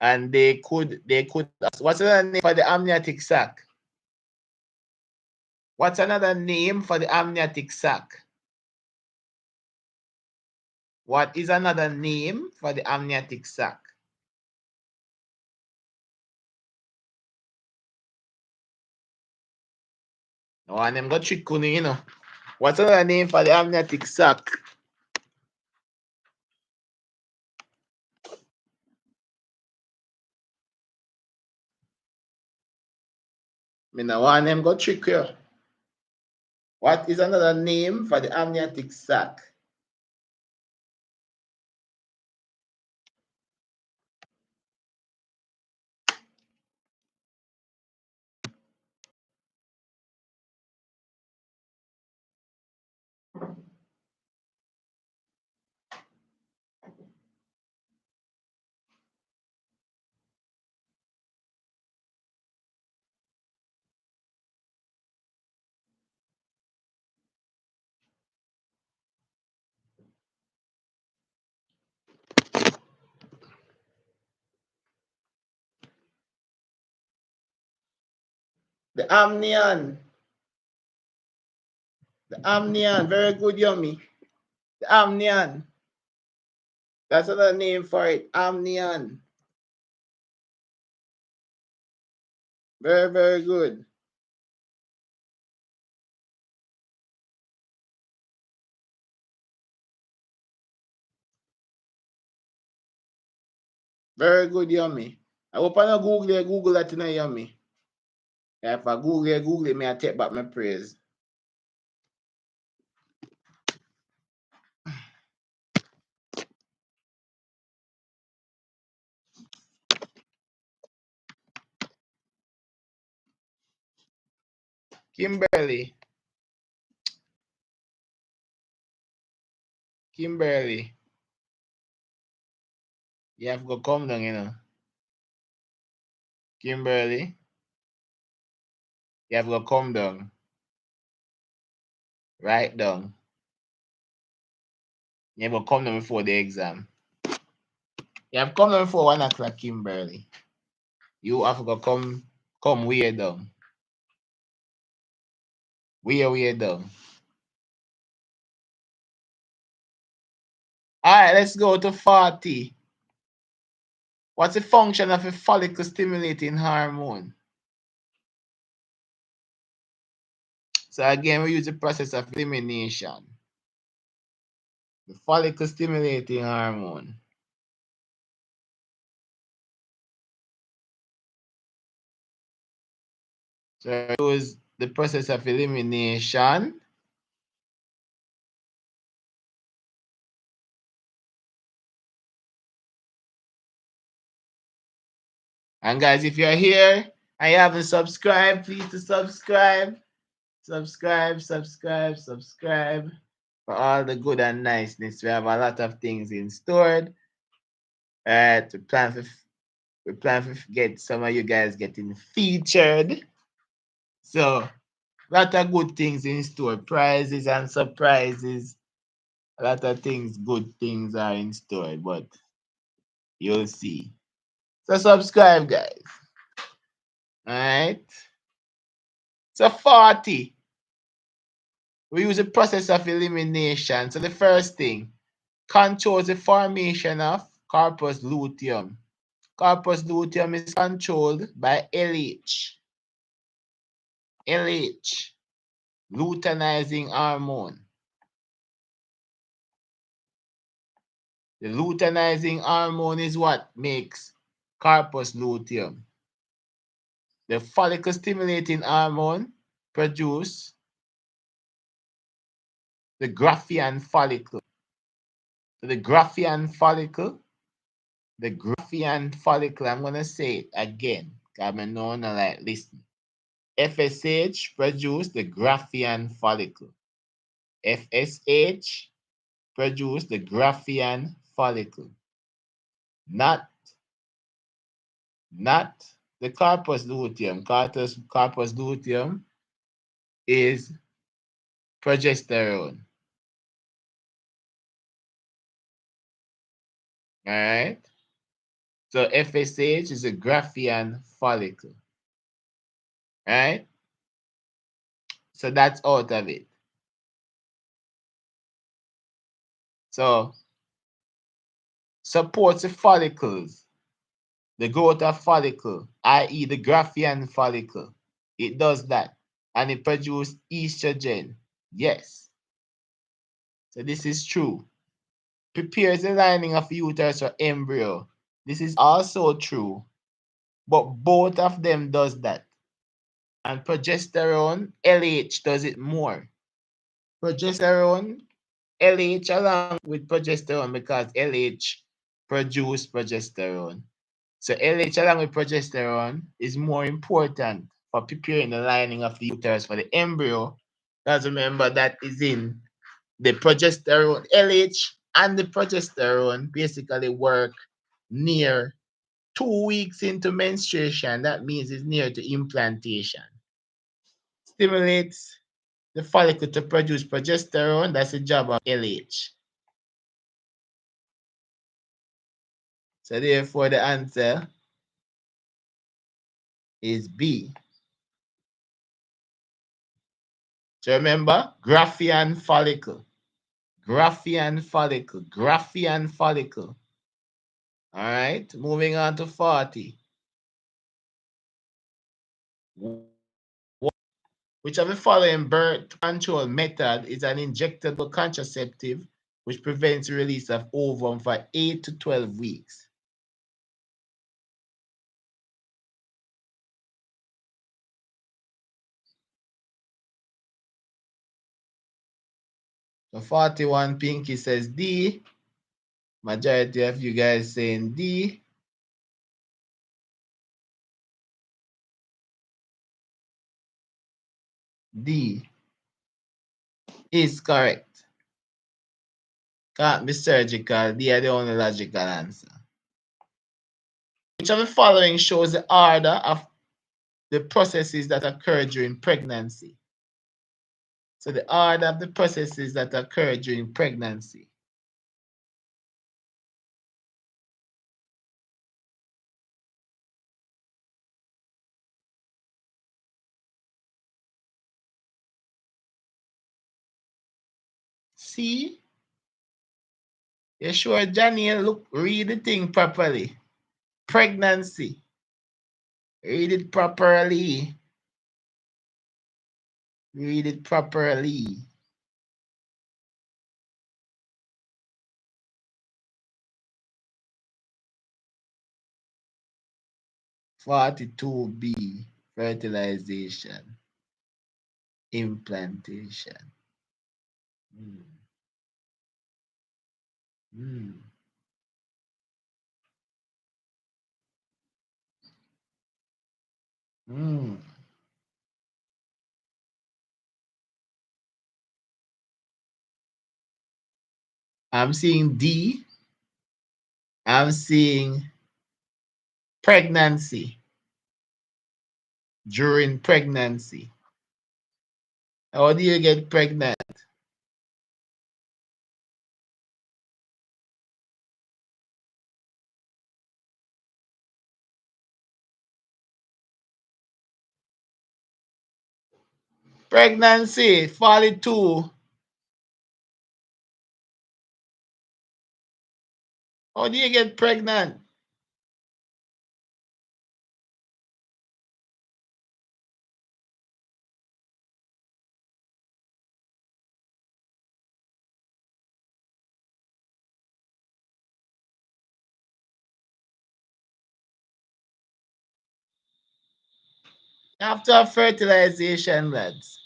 And they could what's another name for the amniotic sac? What's another name for the amniotic sac? What is another name for the amniotic sac? No one them got trick you know. What's another name for the amniotic sac? Me no one them got trick you. What is another name for the amniotic sac? The amnion. The amnion. Very good, yummy. The amnion. That's another name for it. Amnion. Very, very good. Very good, yummy. I hope I not Google that in a yummy. If I Google it, may I take back my praise. Kimberly. You have to come down, you know. Kimberly. You have to come down. Write down. You have to come down before the exam. You have to come down before 1 o'clock, Kimberly. You have to come way down. Way down. Alright, let's go to 40. What's the function of a follicle stimulating hormone? So again, we use the process of elimination. The follicle stimulating hormone. So it was the process of elimination. And guys, if you're here and you haven't subscribed, please to subscribe. Subscribe for all the good and niceness. We have a lot of things in store. We plan to get some of you guys getting featured. So, lot of good things in store, prizes and surprises. A lot of things, good things are in store, but you'll see. So subscribe, guys. Alright. So 40. We use the process of elimination. So the first thing controls the formation of corpus luteum. Corpus luteum is controlled by LH. LH, luteinizing hormone. The luteinizing hormone is what makes corpus luteum. The follicle stimulating hormone produce the Graafian follicle. So the Graafian follicle, I'm going to say it again because I know I like listen. FSH produce the Graafian follicle. FSH produce the Graafian follicle. Not the corpus luteum. Corpus luteum is progesterone. All right. So FSH is a Graafian follicle. All right. So that's out of it. So supports the follicles, the growth of follicle, i.e. the Graafian follicle. It does that. And it produces estrogen. Yes. So this is true. Prepares the lining of uterus or embryo. This is also true. But both of them does that. And progesterone, LH does it more. Progesterone, LH along with progesterone because LH produce progesterone. So LH along with progesterone is more important for preparing the lining of the uterus for the embryo. Because remember that is in the progesterone, LH and the progesterone basically work near 2 weeks into menstruation. That means it's near to implantation. Stimulates the follicle to produce progesterone. That's the job of LH. So therefore the answer is B. So remember, Graafian follicle. Graafian follicle. Graafian follicle. All right, moving on to 40. Which of the following birth control method is an injectable contraceptive which prevents the release of ovum for 8 to 12 weeks? So 41 Pinky says D. Majority of you guys saying D. D is correct. Can't be surgical. D are the only logical answer. Which of the following shows the order of the processes that occur during pregnancy? So the order of the processes that occur during pregnancy. See? You sure, Johnny? Look, read the thing properly. Pregnancy. Read it properly. Read it properly. (42) B. Fertilization. Implantation. Hmm. Hmm. Hmm. I'm seeing D. I'm seeing pregnancy. During pregnancy. How do you get pregnant? Pregnancy, 42. How do you get pregnant? After fertilization, lads.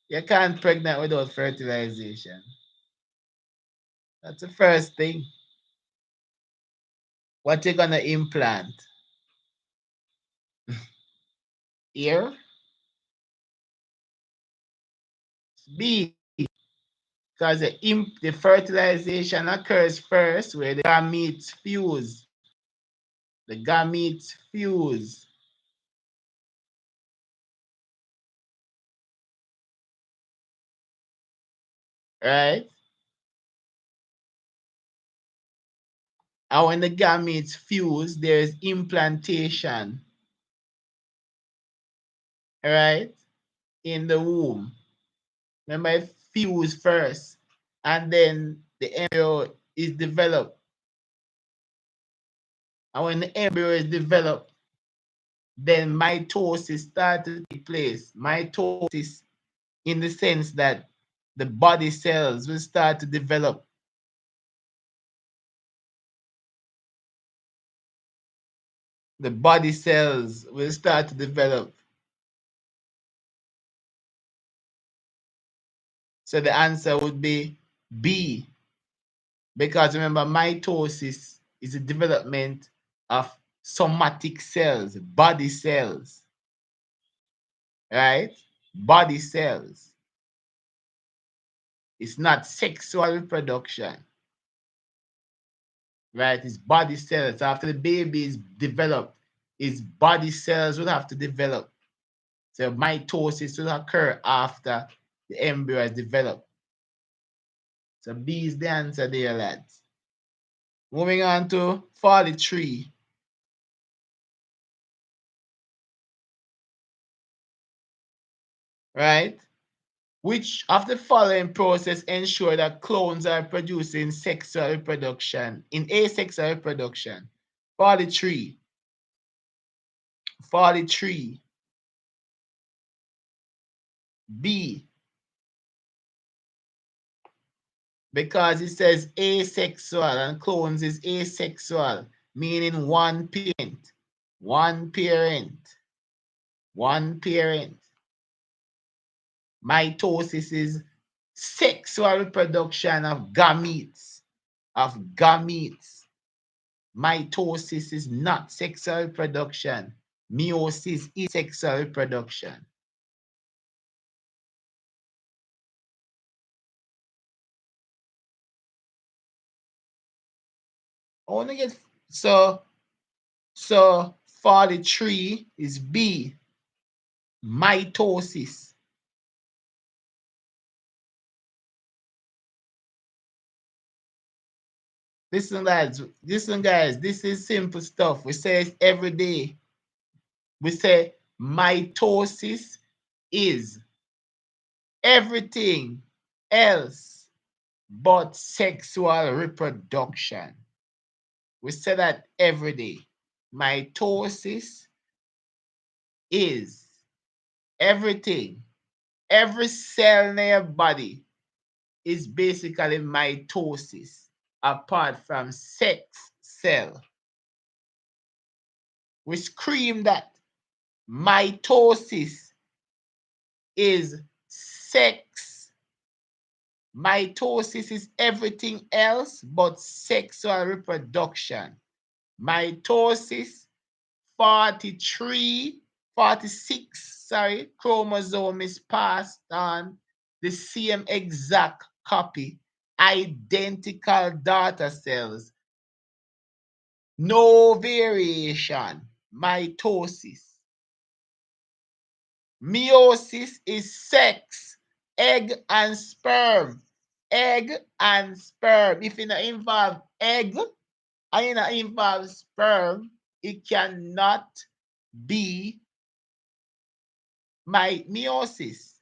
You can't pregnant without fertilization. That's the first thing. What you gonna implant? Ear? B. Because the fertilization occurs first where the gametes fuse. The gametes fuse. Right? And when the gametes fuse, there is implantation. Right? In the womb. Remember, it fuse first. And then the embryo is developed. And when the embryo is developed, then mitosis starts to take place. Mitosis in the sense that the body cells will start to develop. The body cells will start to develop. So the answer would be B. Because remember, mitosis is the development of somatic cells, body cells. Right? Body cells. It's not sexual reproduction. Right? It's body cells. After the baby is developed, its body cells will have to develop. So mitosis will occur after the embryo is developed. So B is the answer there, lads. Moving on to 43. Right? Which of the following process ensure that clones are producing sexual reproduction in asexual reproduction? 43. 43. B. Because it says asexual and clones is asexual, meaning one parent. One parent. One parent. Mitosis is sexual reproduction of gametes. Of gametes. Mitosis is not sexual reproduction. Meiosis is sexual reproduction. I want to get so 43 is B. Mitosis. Listen, lads. Listen, guys. This is simple stuff. We say it every day. We say mitosis is everything else but sexual reproduction. We say that every day. Mitosis is everything. Every cell in your body is basically mitosis apart from sex cell. We scream that mitosis is sex. Mitosis is everything else but sexual reproduction. Mitosis 46 chromosome is passed on the same exact copy, identical data cells, no variation. Mitosis. Meiosis is sex, egg and sperm. Egg and sperm. If you not involve egg and you not involve sperm, it cannot be meiosis.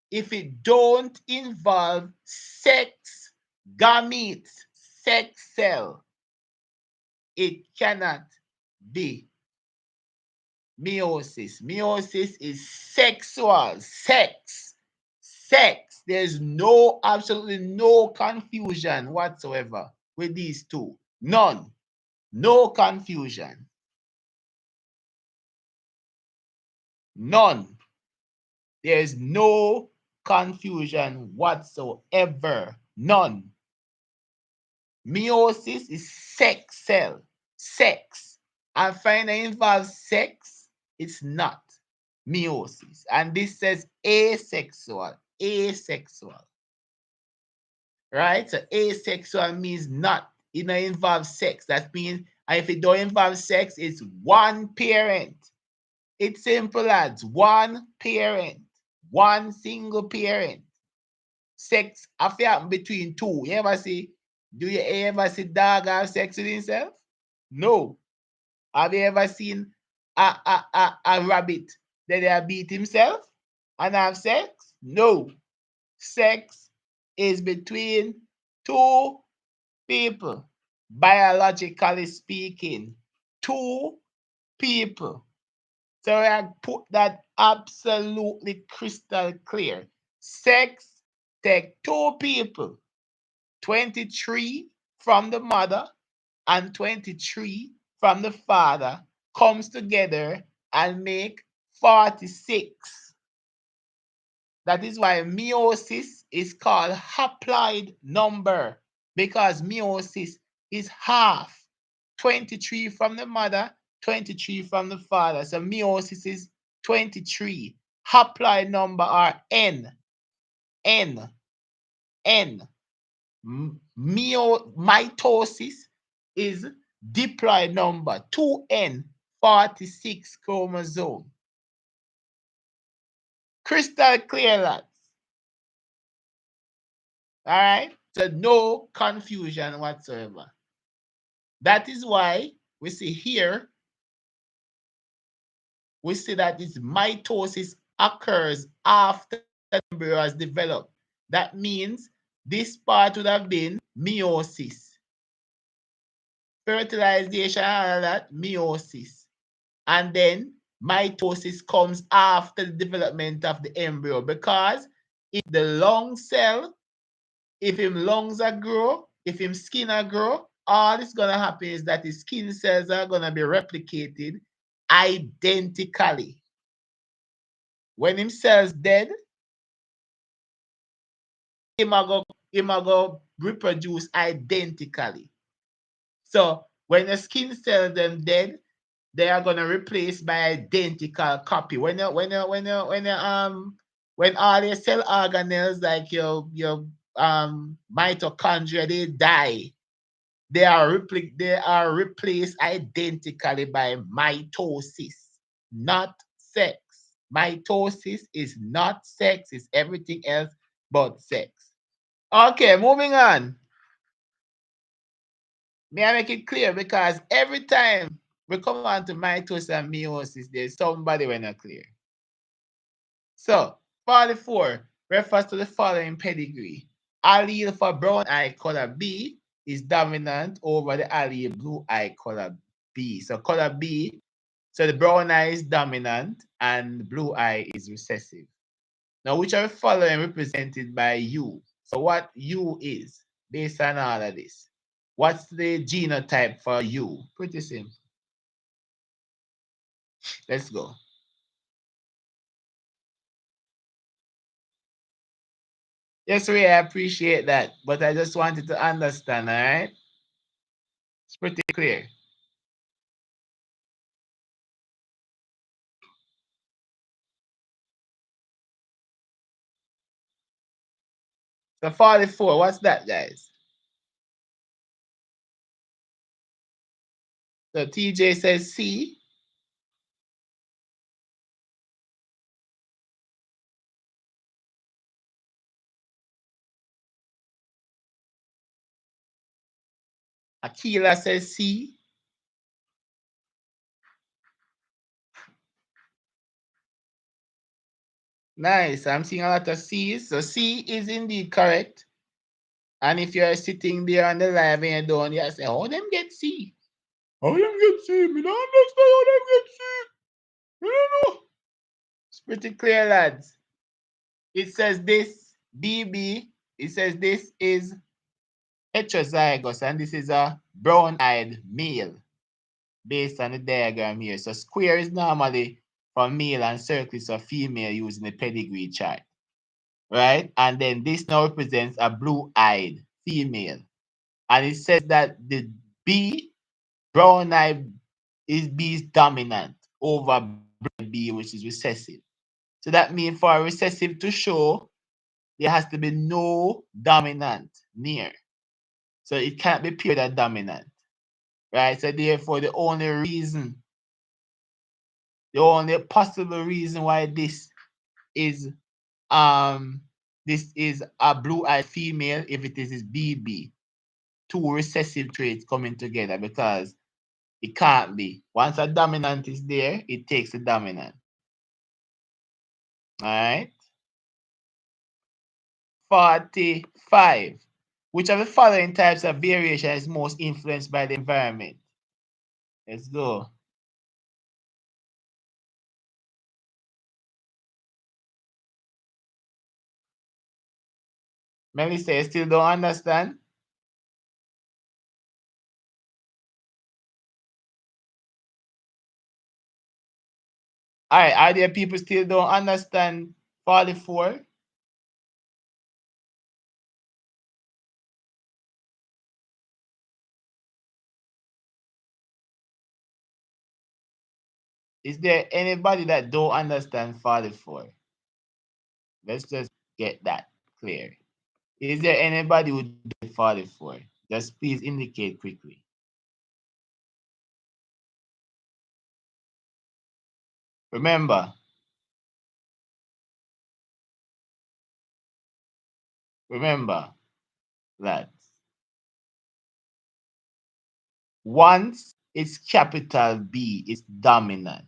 if it don't involve sex gametes, sex cell, it cannot be meiosis. Meiosis is sexual, sex. There's absolutely no confusion whatsoever with these two. None. No confusion. None. There's no confusion whatsoever. None. Meiosis is sex cell. Sex. And find it involves sex, it's not meiosis. And this says asexual. Asexual. Right? So asexual means not. It don't involve sex. That means if it don't involve sex, it's one parent. It's simple, lads. One parent. One single parent. Sex affair between two. You ever see? Do you ever see dog have sex with himself? No. Have you ever seen a rabbit that they beat himself and have sex? No. Sex is between two people, biologically speaking. Two people. So I put that absolutely crystal clear. Sex take two people, 23 from the mother and 23 from the father, comes together and make 46. That is why meiosis is called haploid number, because meiosis is half. 23 from the mother, 23 from the father. So meiosis is 23. Haploid number are N. N. N. Mitosis is diploid number 2N, 46 chromosome. Crystal clear, lads. All right? So no confusion whatsoever. That is why we see here, we see that this mitosis occurs after the embryo has developed. That means this part would have been meiosis. Fertilization and all that, meiosis. And then mitosis comes after the development of the embryo, because if the lung cell, if him lungs are grow, if him skin are grow, all that's gonna happen is that his skin cells are gonna be replicated identically. When him cells dead, him a go reproduce identically. So when the skin cells them dead, they are gonna replace by identical copy. When all your cell organelles like your mitochondria they die, they are replaced identically by mitosis, not sex. Mitosis is not sex, it's everything else but sex. Okay, moving on. May I make it clear? Because every time we come on to mitosis and meiosis, there's somebody when not clear. So, 44 refers to the following pedigree. Allele for brown eye color B is dominant over the allele blue eye color B. So color B, so the brown eye is dominant and blue eye is recessive. Now, which are the following represented by U? So what U is, based on all of this? What's the genotype for U? Pretty simple. Let's go. Yes, Ray, I appreciate that. But I just wanted to understand, all right? It's pretty clear. So 44, what's that, guys? So TJ says C. Akila says C. Nice. I'm seeing a lot of C's. So C is indeed correct. And if you're sitting there on the live and you don't, you say, how them get C? How them get C? Me don't understand how them get C. I don't know. It's pretty clear, lads. It says this, BB, it says this is heterozygous and this is a brown-eyed male based on the diagram here. So square is normally for male and circle is for female using the pedigree chart, right? And then this now represents a blue-eyed female. And it says that the B, brown-eyed, is B is dominant over B, which is recessive. So that means for a recessive to show, there has to be no dominant near. So it can't be pure that dominant, right? So therefore, the only possible reason why is this is a blue-eyed female if it is BB, two recessive traits coming together because it can't be. Once a dominant is there, it takes a dominant. All right. 45. Which of the following types of variation is most influenced by the environment? Let's go. Melissa, you still don't understand? All right, are there people still don't understand 44? Is there anybody that don't understand 44? Let's just get that clear. Is there anybody who does 44? Just please indicate quickly. Remember, that once it's capital B, it's dominant.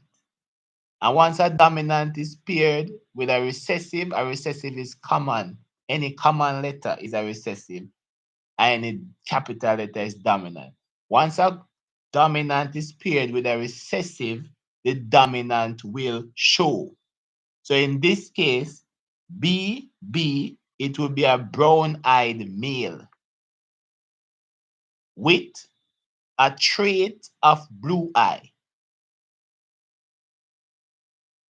And once a dominant is paired with a recessive is common. Any common letter is a recessive, and any capital letter is dominant. Once a dominant is paired with a recessive, the dominant will show. So in this case, BB, it will be a brown-eyed male with a trait of blue eye,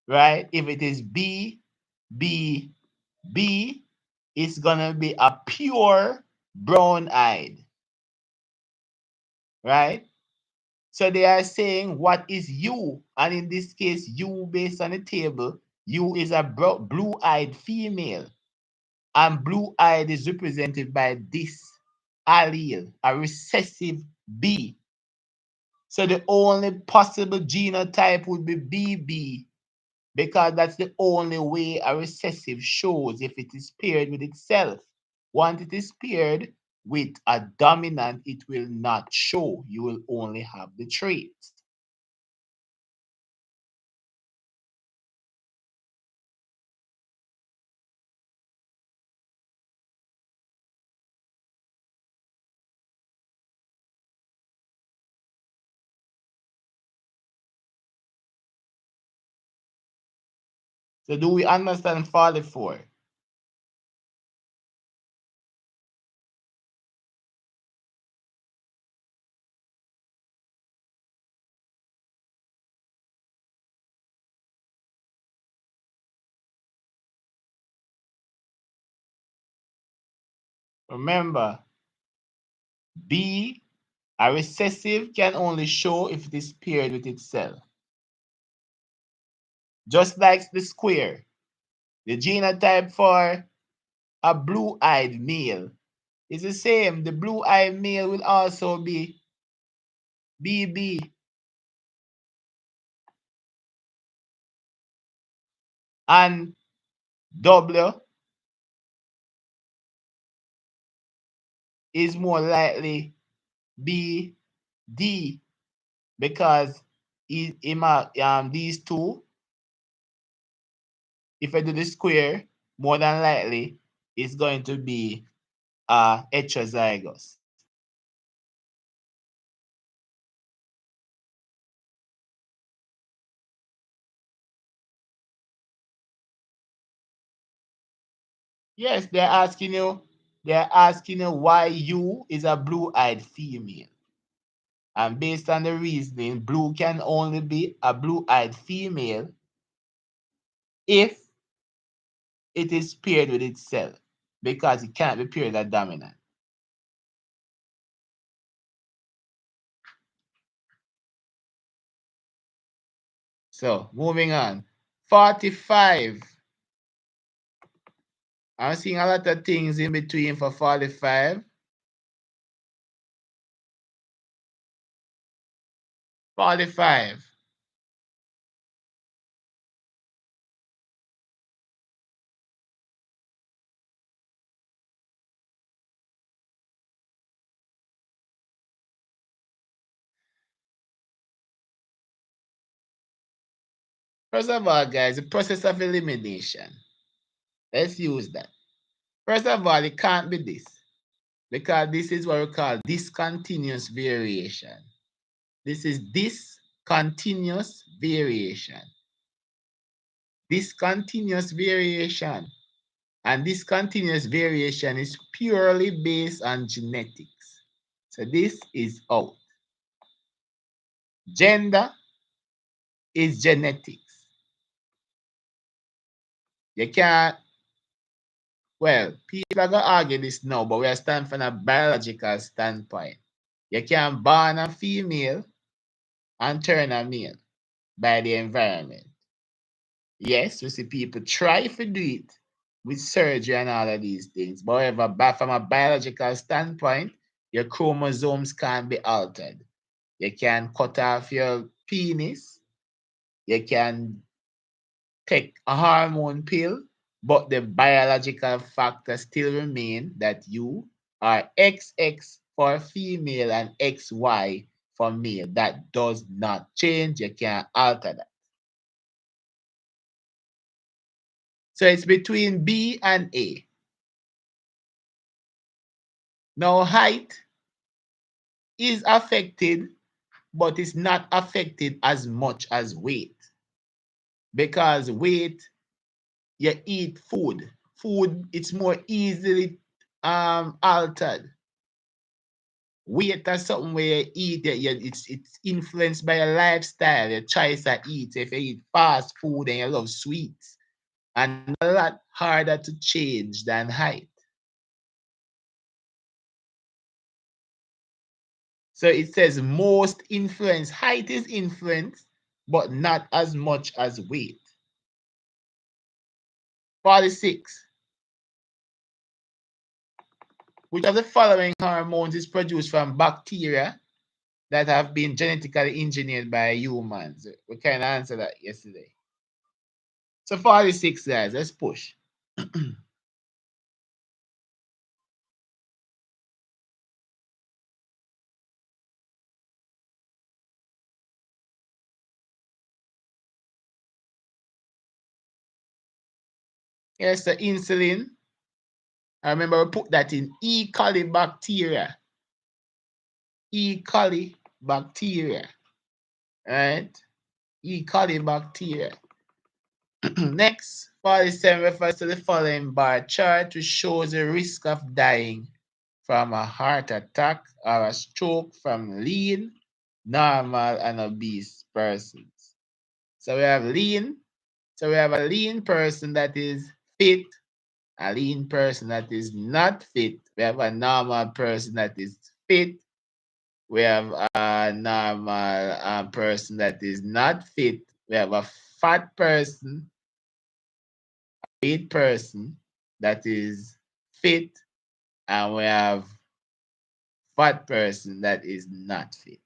right? If it is B, B, B, it's gonna be a pure brown-eyed, right? So they are saying, what is U? And in this case, U based on the table, U is a blue-eyed female. And blue-eyed is represented by this allele, a recessive B. So the only possible genotype would be BB because that's the only way a recessive shows if it is paired with itself. Once it is paired with a dominant, it will not show. You will only have the traits. So do we understand 44? Remember, B, a recessive can only show if it is paired with itself. Just like the square, the genotype for a blue-eyed male is the same. The blue-eyed male will also be BB. And W is more likely BD because these two if I do the square, more than likely it's going to be heterozygous. Yes, they're asking you why you is a blue-eyed female. And based on the reasoning, blue can only be a blue-eyed female if it is paired with itself, because it can't be paired with a dominant. So moving on. 45. I'm seeing a lot of things in between for 45. 45. First of all, guys, the process of elimination. Let's use that. First of all, it can't be this, because this is what we call discontinuous variation. This is discontinuous variation. Discontinuous variation. And discontinuous variation is purely based on genetics. So this is out. Gender is genetics. You can't, well, people are going to argue this now, but we are standing from a biological standpoint. You can born a female and turn a male by the environment. Yes, we see people try to do it with surgery and all of these things. But however, from a biological standpoint, your chromosomes can't be altered. You can cut off your penis. You can take a hormone pill, but the biological factors still remain that you are XX for female and XY for male. That does not change. You can't alter that. So it's between B and A. Now, height is affected, but it's not affected as much as weight. Because weight, you eat food. Food, it's more easily altered. Weight is something where you eat, it's influenced by your lifestyle, your choice of eat. If you eat fast food and you love sweets, and a lot harder to change than height. So it says most influence. Height is influenced, but not as much as weight. 46. Which of the following hormones is produced from bacteria that have been genetically engineered by humans? We kind of answered that yesterday. So 46, guys, let's push. Yes, the insulin. I remember we put that in E. coli bacteria. E. coli bacteria. Right? E. coli bacteria. Next, 47 refers to the following bar chart, which shows the risk of dying from a heart attack or a stroke from lean, normal, and obese persons. So we have lean. So we have a lean person that is fit, a lean person that is not fit. We have a normal person that is fit. We have a normal person that is not fit. We have a fat person, fit person that is fit, and we have fat person that is not fit.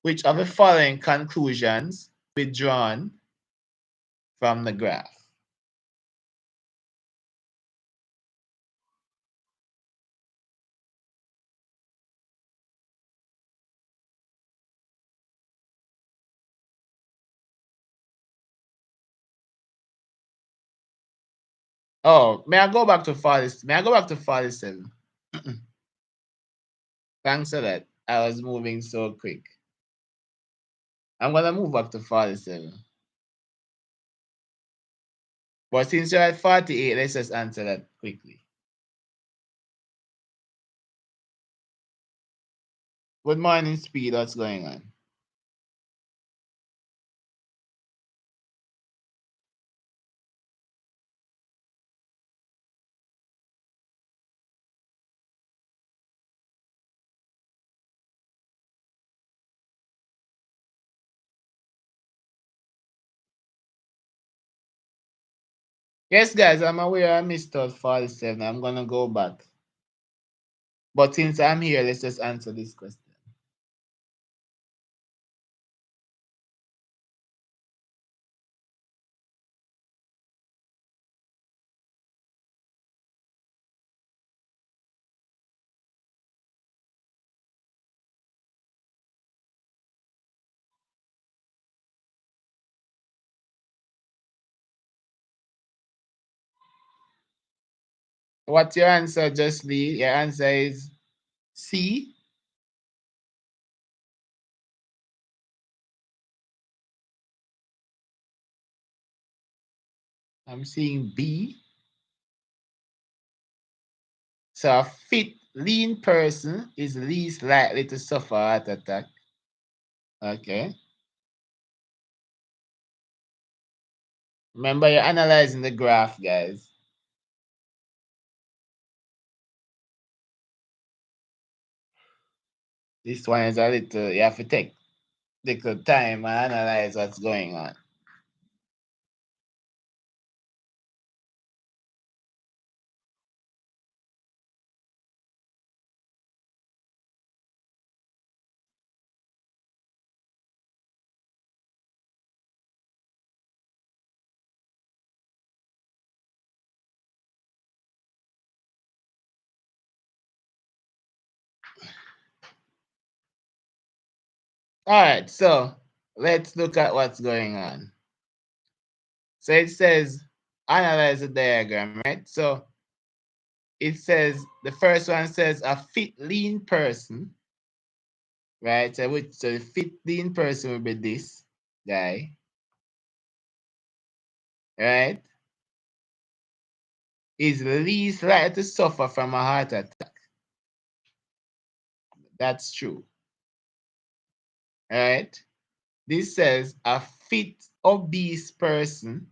Which of the following conclusions withdrawn from the graph? Oh, may I go back to 40? May I go back to 47? Thanks for that. I was moving so quick. I'm gonna move back to 47. But since you're at 48, let's just answer that quickly. Good morning, Speed. What's going on? Yes, guys, I'm aware I missed out 47. I'm gonna go back. But since I'm here, let's just answer this question. What's your answer, Just Lee? Your answer is C. I'm seeing B. So a fit, lean person is least likely to suffer heart attack. Okay. Remember, you're analyzing the graph, guys. This one is a little, you have to take little time and analyze what's going on. All right, so let's look at what's going on. So it says analyze the diagram, right? So it says the first one says a fit lean person, right? So the fit lean person will be this guy, right? Is least likely to suffer from a heart attack. That's true, right? This says a fit obese person,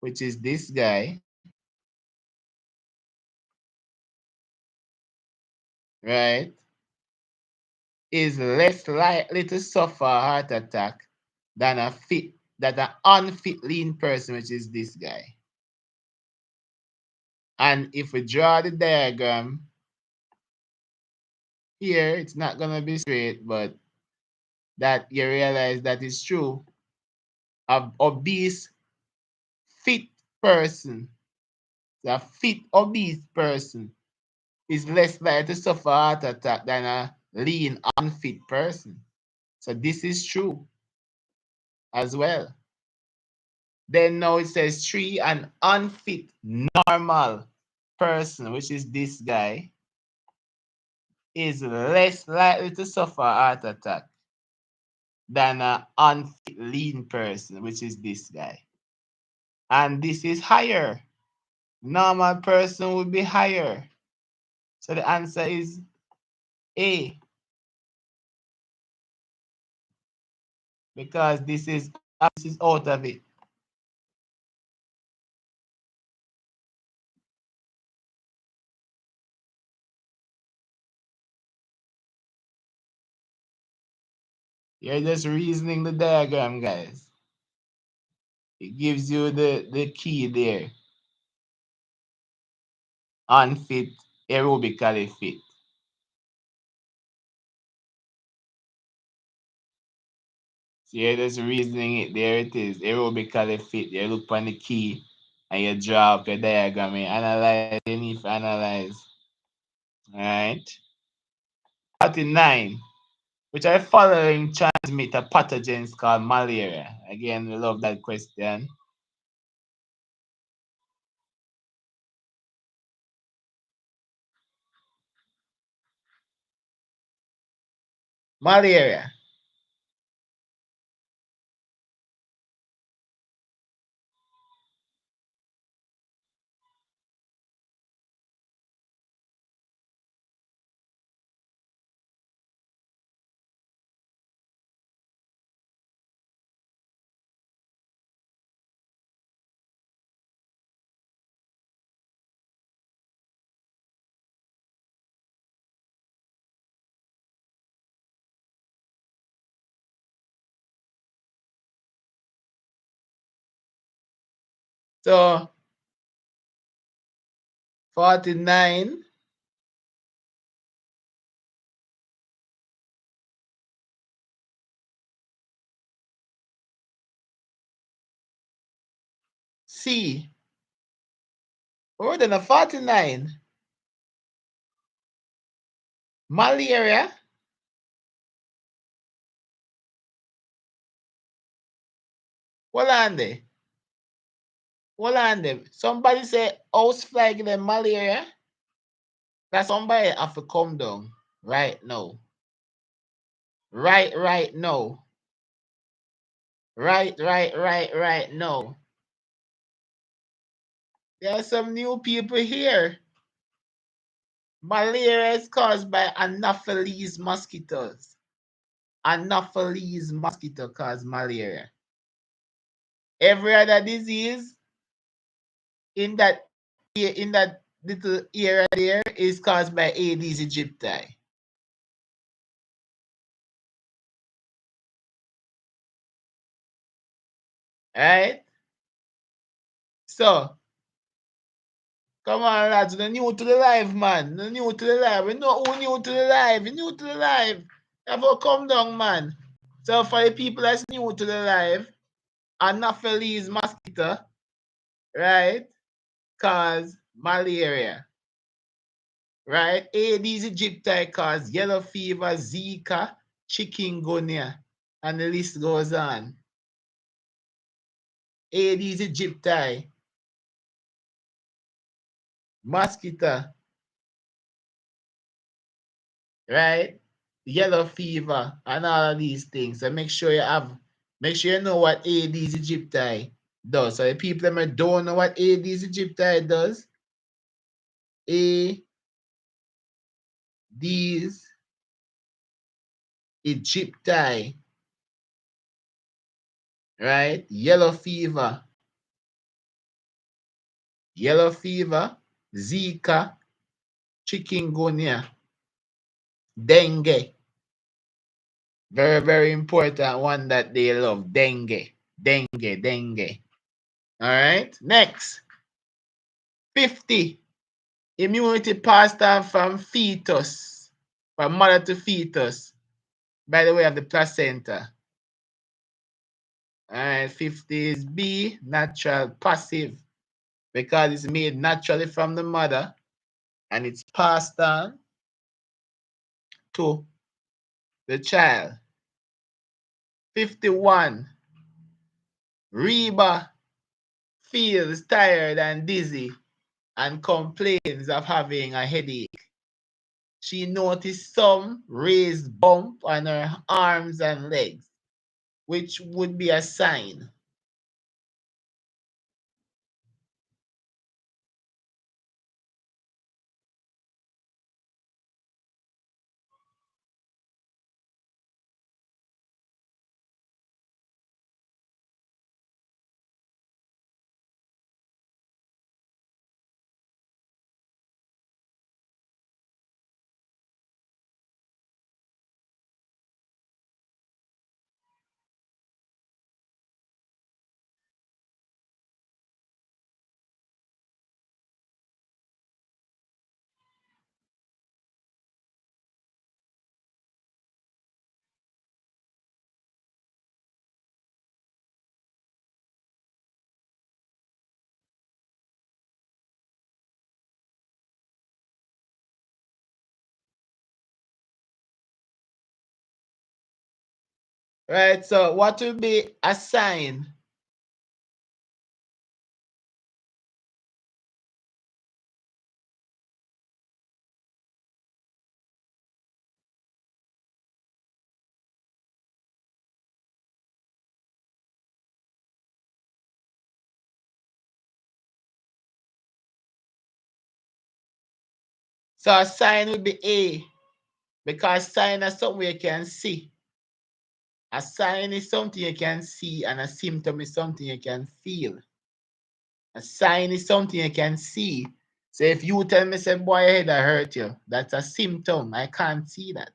which is this guy, right, is less likely to suffer a heart attack than an unfit lean person, which is this guy. And if we draw the diagram here, it's not gonna be straight, but that you realize that is true. A obese fit person, a fit obese person is less likely to suffer a heart attack than a lean unfit person. So this is true as well. Then now it says 3, an unfit normal person, which is this guy, is less likely to suffer a heart attack than an unfit lean person, which is this guy. And this is higher. Normal person would be higher. So the answer is A. Because this is out of it. You're just reasoning the diagram, guys. It gives you the key there. Unfit, aerobically fit. So you're just reasoning it. There it is. Aerobically fit. You look on the key and you draw up your diagram. You analyze, you need to analyze. Alright. 39. Which are following transmitter pathogens called malaria? Again, we love that question. Malaria. So 49. C. More than a 49. Malaria. Hold on there. Hold on there. Somebody say house fly give them malaria. That somebody have to come down right now. Right now. Right now. There are some new people here. Malaria is caused by Anopheles mosquitoes. Anopheles mosquito cause malaria. Every other disease in that little area there is caused by Aedes aegypti. Right? So, come on, lads. We're new to the live, man. We're new to the live. We know who new to the live. We're new to the live. Have to come down, man. So, for the people that's new to the live, Anopheles mosquito, right, cause malaria. Right? Aedes aegypti cause yellow fever, Zika, chikungunya, and the list goes on. Aedes aegypti, mosquito, right? Yellow fever, and all of these things. So make sure you know what Aedes aegypti does. So the people that don't know what Aedes aegypti does, Aedes aegypti, right? Yellow fever, Zika, chikungunya, dengue. Very, very important one that they love. Dengue. All right. Next. 50. Immunity passed on from fetus, from mother to fetus, by the way of the placenta. All right. 50 is B, natural passive, because it's made naturally from the mother and it's passed on to the child. 51. Reba feels tired and dizzy and complains of having a headache. She noticed some raised bump on her arms and legs, which would be a sign. Right? So what will be a sign? So a sign would be A, because sign is something you can see. A sign is something you can see, and a symptom is something you can feel. A sign is something you can see. So if you tell me, say, boy, your head I hurt you, that's a symptom. I can't see that.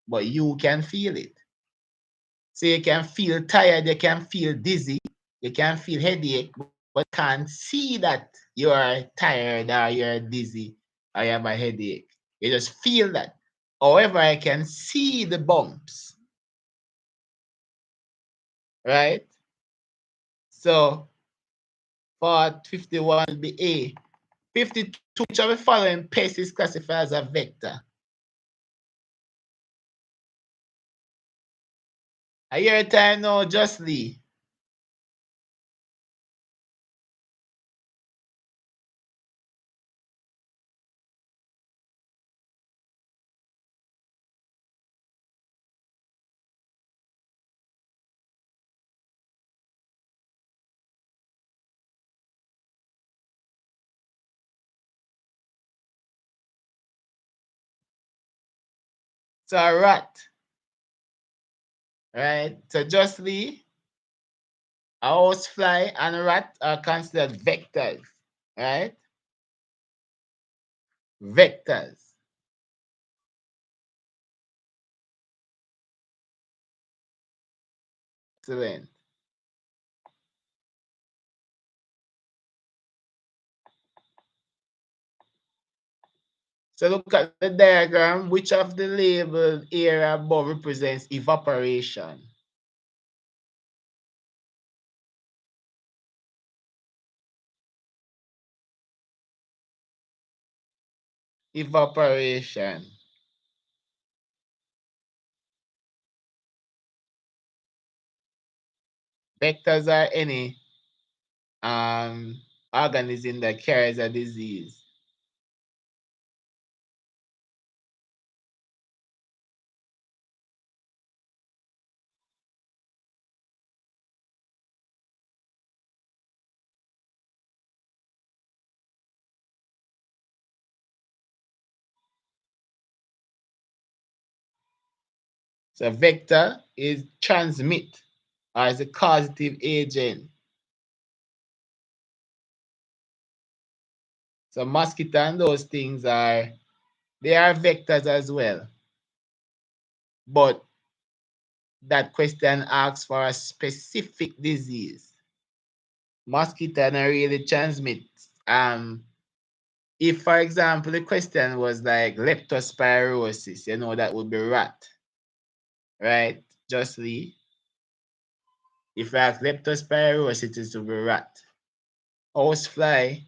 But you can feel it. So you can feel tired, you can feel dizzy, you can feel headache, but can't see that you are tired or you're dizzy or you have a headache. You just feel that. However, I can see the bumps, right? So part 51 will be A. 52, which of the following pests is classified as a vector? A year time now, justly. So a rat, right? So justly, a housefly and a rat are considered vectors, right? Vectors. Excellent. So look at the diagram. Which of the labeled area above represents evaporation? Evaporation. Vectors are any organism that carries a disease. So vector is transmit or is a causative agent. So mosquito and those things they are vectors as well. But that question asks for a specific disease. Mosquito don't really transmit. If, for example, the question was like leptospirosis, that would be rat, right? Justly, if I ask leptospirosis, it would be rat. Housefly,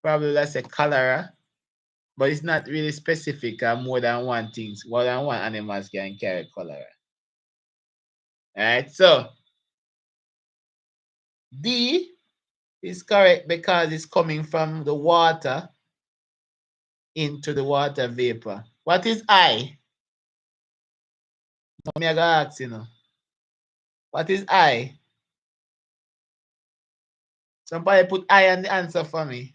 probably let's say cholera, but it's not really specific. More than one things, more than one animals can carry cholera. All right, so D is correct because it's coming from the water into the water vapor. What is I? Me I gotta ask, What is I? Somebody put I on the answer for me.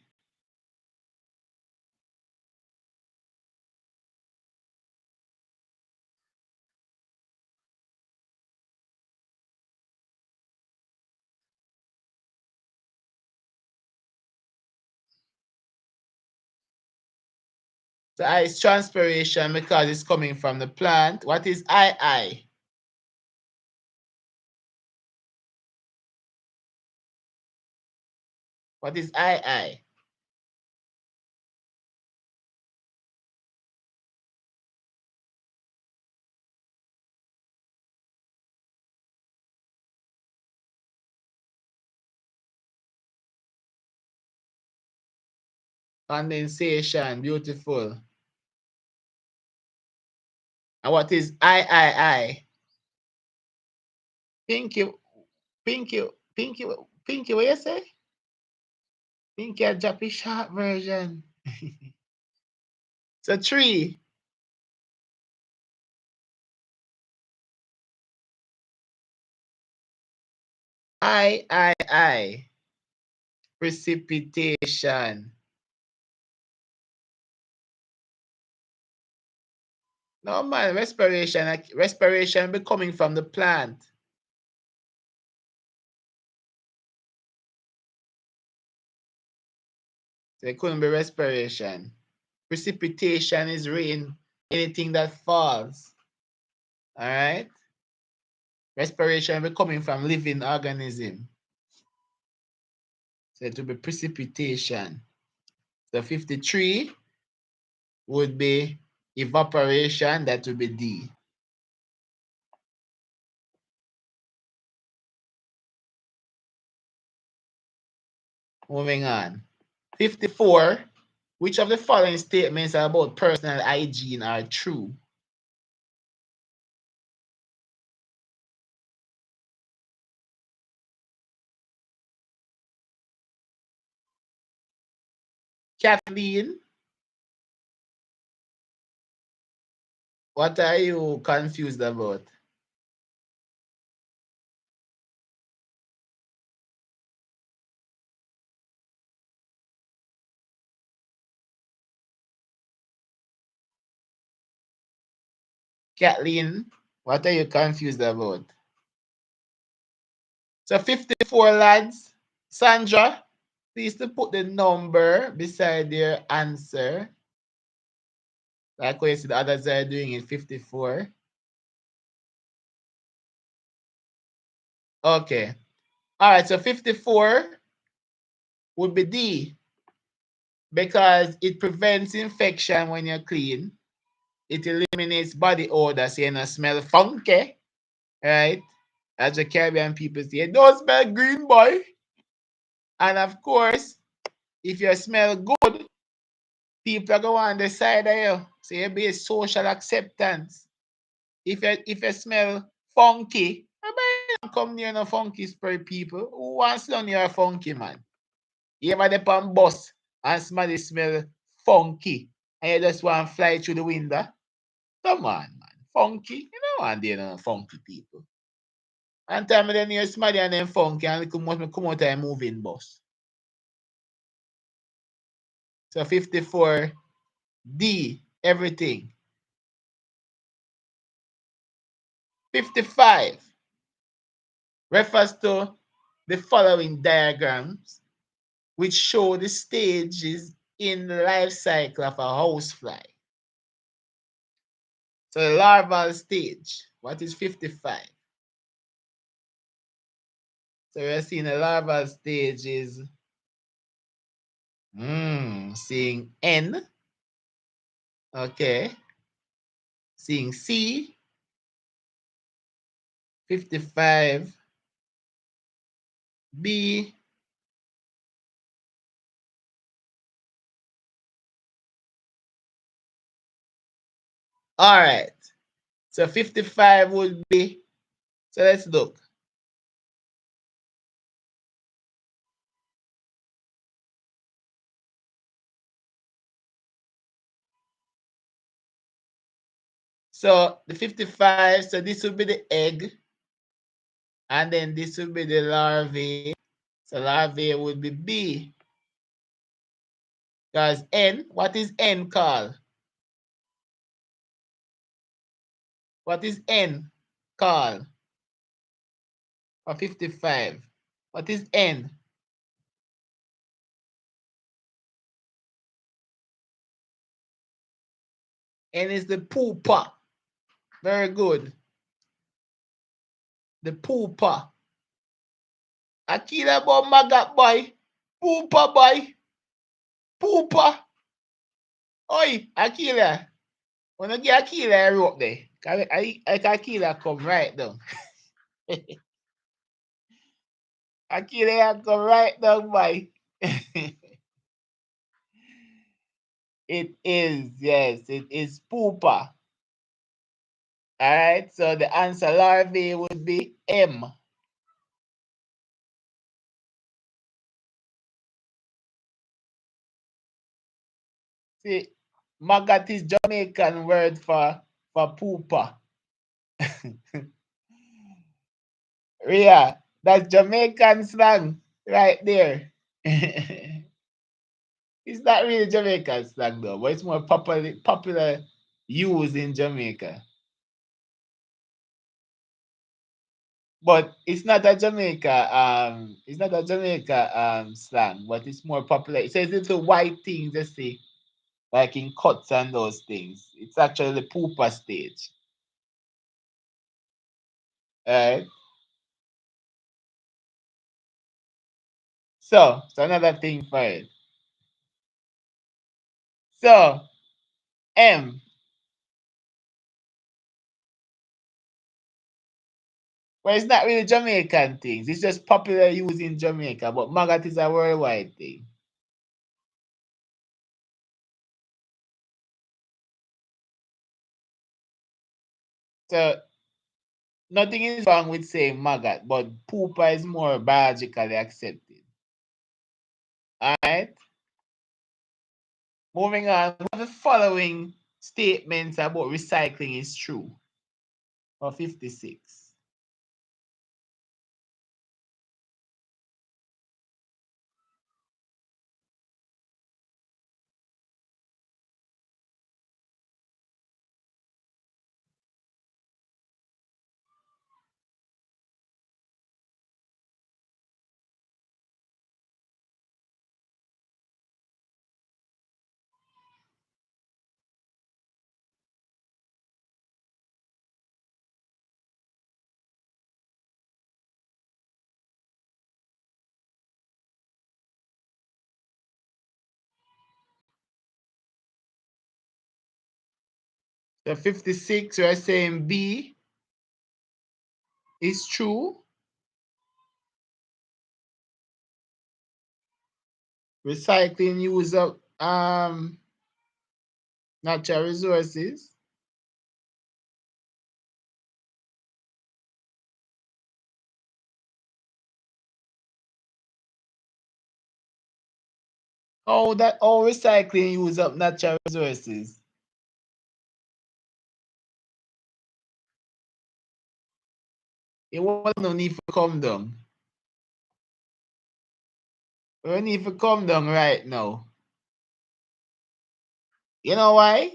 So I is transpiration because it's coming from the plant. What is I? What is I? Condensation, beautiful. And what is I? Pinky, Pinky, what you say? Pinky, a drop short version. So tree, I. Precipitation. No, man, respiration be coming from the plant. So it couldn't be respiration. Precipitation is rain, anything that falls. All right? Respiration be coming from living organism. So it will be precipitation. So 53 would be evaporation, that would be D. Moving on. 54, which of the following statements about personal hygiene are true? Kathleen, what are you confused about? Kathleen, what are you confused about? So 54, lads. Sandra, please to put the number beside your answer. Like what you see the others are doing in 54. Okay. All right, so 54 would be D because it prevents infection when you're clean. It eliminates body odor, so you don't smell funky, right? As the Caribbean people say, don't smell green, boy. And of course, if you smell good, people are going on the side of you. So you be social acceptance. If you smell funky, don't come near no funky spray people. Who wants to know you're funky, man? You ever dey on bus and somebody smell funky and you just want to fly through the window? Come on, man. Funky? You don't want there no funky people. And time then you somebody and then funky and come out of a moving bus. So 54 D, everything. 55 refers to the following diagrams which show the stages in the life cycle of a housefly. So the larval stage, what is 55? So we're seeing the larval stage is seeing N, okay, seeing C, 55, B, all right. So 55 would be, so let's look. So the 55, so this would be the egg, and then this would be the larvae. So larvae would be B. Because N, what is N called? What is N called for 55? What is N? N is the pupa. Very good. The pupa. Akila boy, magat boy. Pupa boy. Pupa. Oi, Akila. When I get Akila, I wrote there. I Akila come right down. Akila come right down, boy. It is, yes, it is pupa. All right, so the answer larvae would be M. See, maggot is Jamaican word for pupa. Yeah, that's Jamaican slang right there. It's not really Jamaican slang though, but it's more popular used in Jamaica. But it's not a Jamaica slang, but it's more popular. It says little white things, let's see, like in cuts and those things. It's actually the pooper stage. Alright. So another thing for it. So M. Well, it's not really Jamaican things. It's just popular use in Jamaica, but maggot is a worldwide thing. So nothing is wrong with saying maggot, but pooper is more biologically accepted. Alright? Moving on, what the following statements about recycling is true? For 56. So 56, we're saying B is true. Recycling use of natural resources. All recycling use up natural resources. It won't no need for come down. We don't need to come down right now. You know why?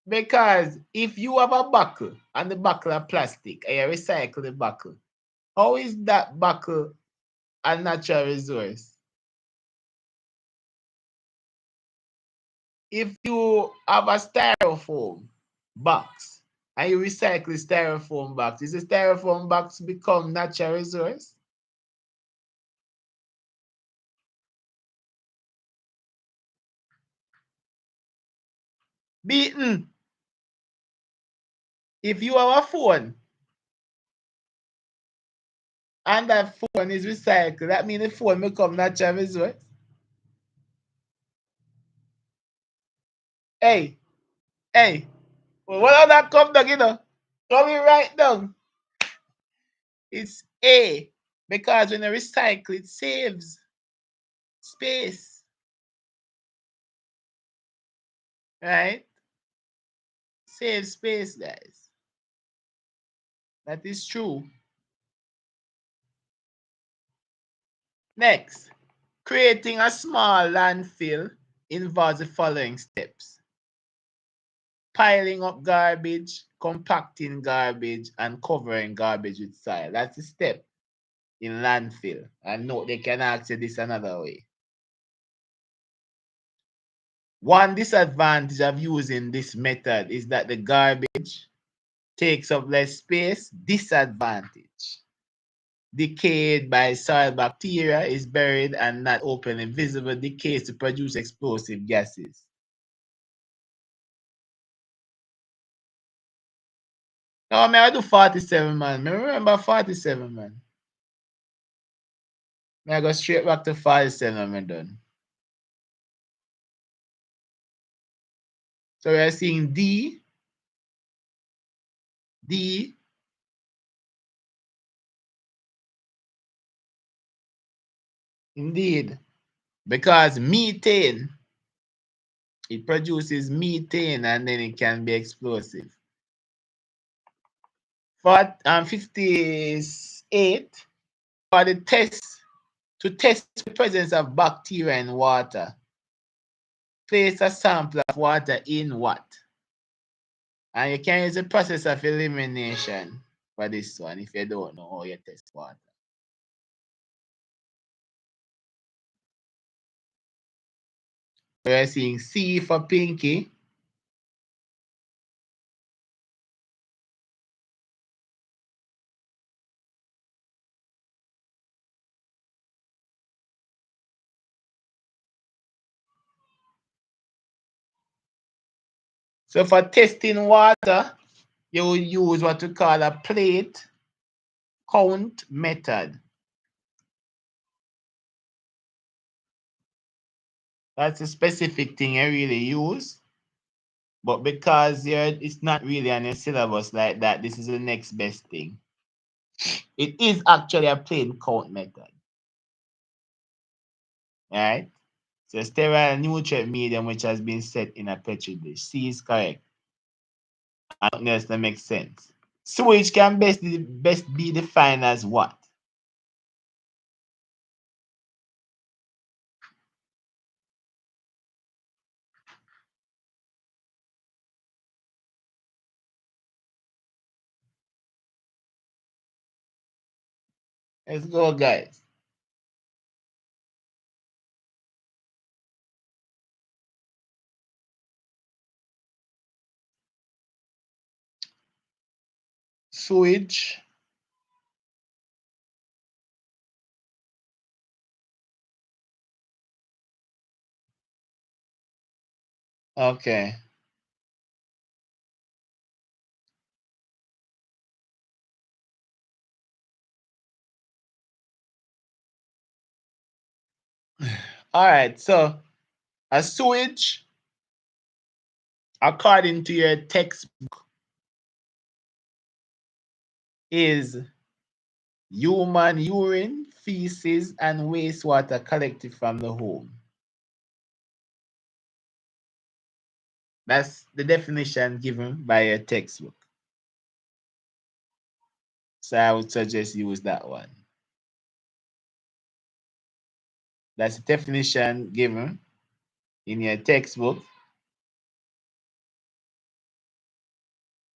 Because if you have a buckle and the buckle of plastic and you recycle the buckle, how is that buckle a natural resource? If you have a styrofoam box and you recycle the styrofoam box, is the styrofoam box become natural resource? Beaten. If you have a phone and that phone is recycled, that means the phone become natural resource. Hey, hey, well, what all that come down, you know? Coming right down. It's A. Because when you recycle, it saves space. Right? Save space, guys. That is true. Next, creating a small landfill involves the following steps: piling up garbage, compacting garbage, and covering garbage with soil. That's the step in landfill. And note they can ask you this another way. One disadvantage of using this method is that the garbage takes up less space. Disadvantage: decayed by soil bacteria, is buried and not openly visible, decays to produce explosive gases. No, man, I do 47, man. Me remember 47, man. I go straight back to 47, I'm done. So we are seeing D, D, indeed, because methane, it produces methane and then it can be explosive. For 58, for the test, to test the presence of bacteria in water, place a sample of water in what? And you can use the process of elimination for this one if you don't know how you test water. We're seeing C for pinky. So for testing water, you will use what we call a plate count method. That's a specific thing I really use. But because it's not really on your syllabus like that, this is the next best thing. It is actually a plain count method. Alright? So sterile nutrient medium which has been set in a petri dish. C is correct. Nothing else that makes sense. Sewage can best be defined as what? Let's go, guys. Sewage okay. All right, so a sewage, according to your textbook, is human urine, feces, and wastewater collected from the home. That's the definition given by your textbook. So I would suggest use that one. That's the definition given in your textbook.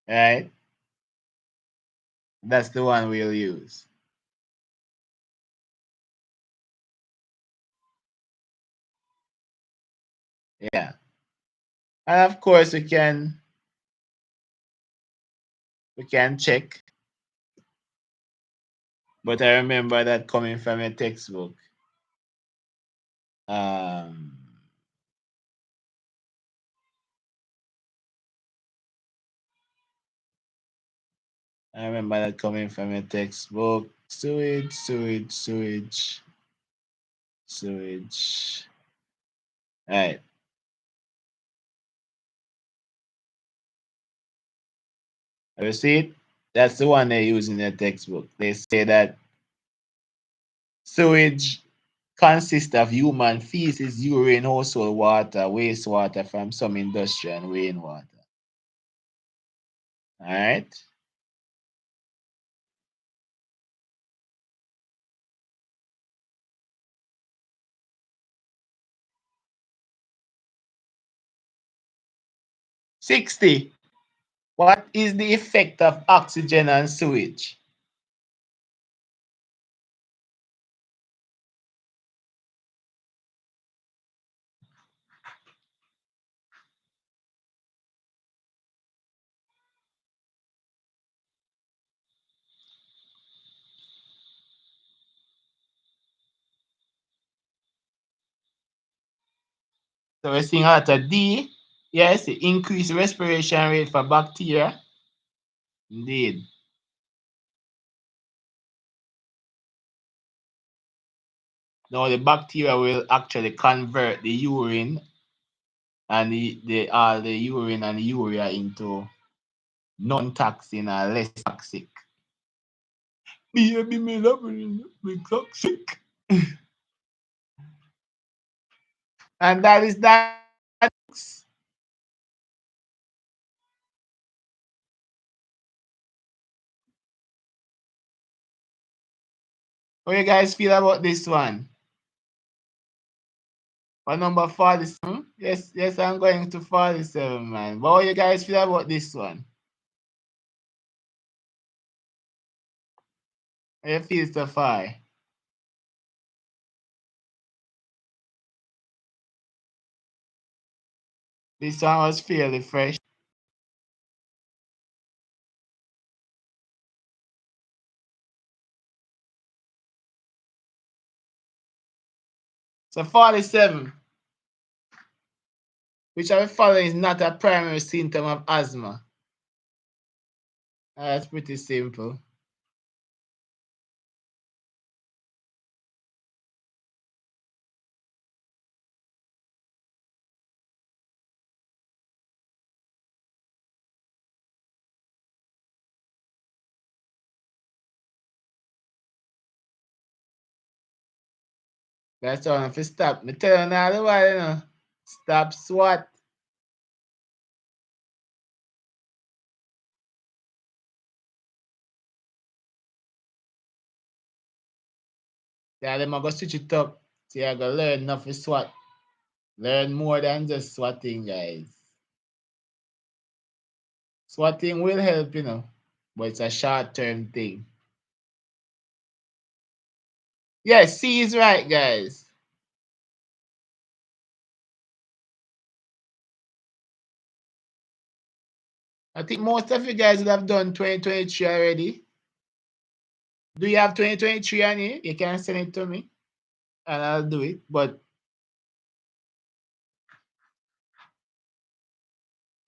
Right? That's the one we'll use. Yeah. And of course we can check. But I remember that coming from your textbook. Um, I remember that coming from your textbook. Sewage, sewage, sewage, sewage. All right. You see it? That's the one they use in their textbook. They say that sewage consists of human feces, urine, household water, wastewater from some industry, and rainwater. All right. $60. What is the effect of oxygen on sewage? So we're seeing out of D. Yes, it increased respiration rate for bacteria. Indeed. Now the bacteria will actually convert the urine and the urine and urea into non-toxin or less toxic. Baby, me love it, toxic. And that is that. How you guys feel about this one? For number 47? Yes, I'm going to 47, man. But how you guys feel about this one? How you feel so far? This one was fairly fresh. So 47. Which of the following is not a primary symptom of asthma? That's pretty simple. That's all. If you stop, me tell you now the while, you know. Stop swat. Yeah, them are going to switch it up. So you're going to learn enough to swat. Learn more than just swatting, guys. Swatting will help, you know, but it's a short-term thing. Yes, C is right, guys. I think most of you guys would have done 2023 already. Do you have 2023 on you? You can send it to me and I'll do it. But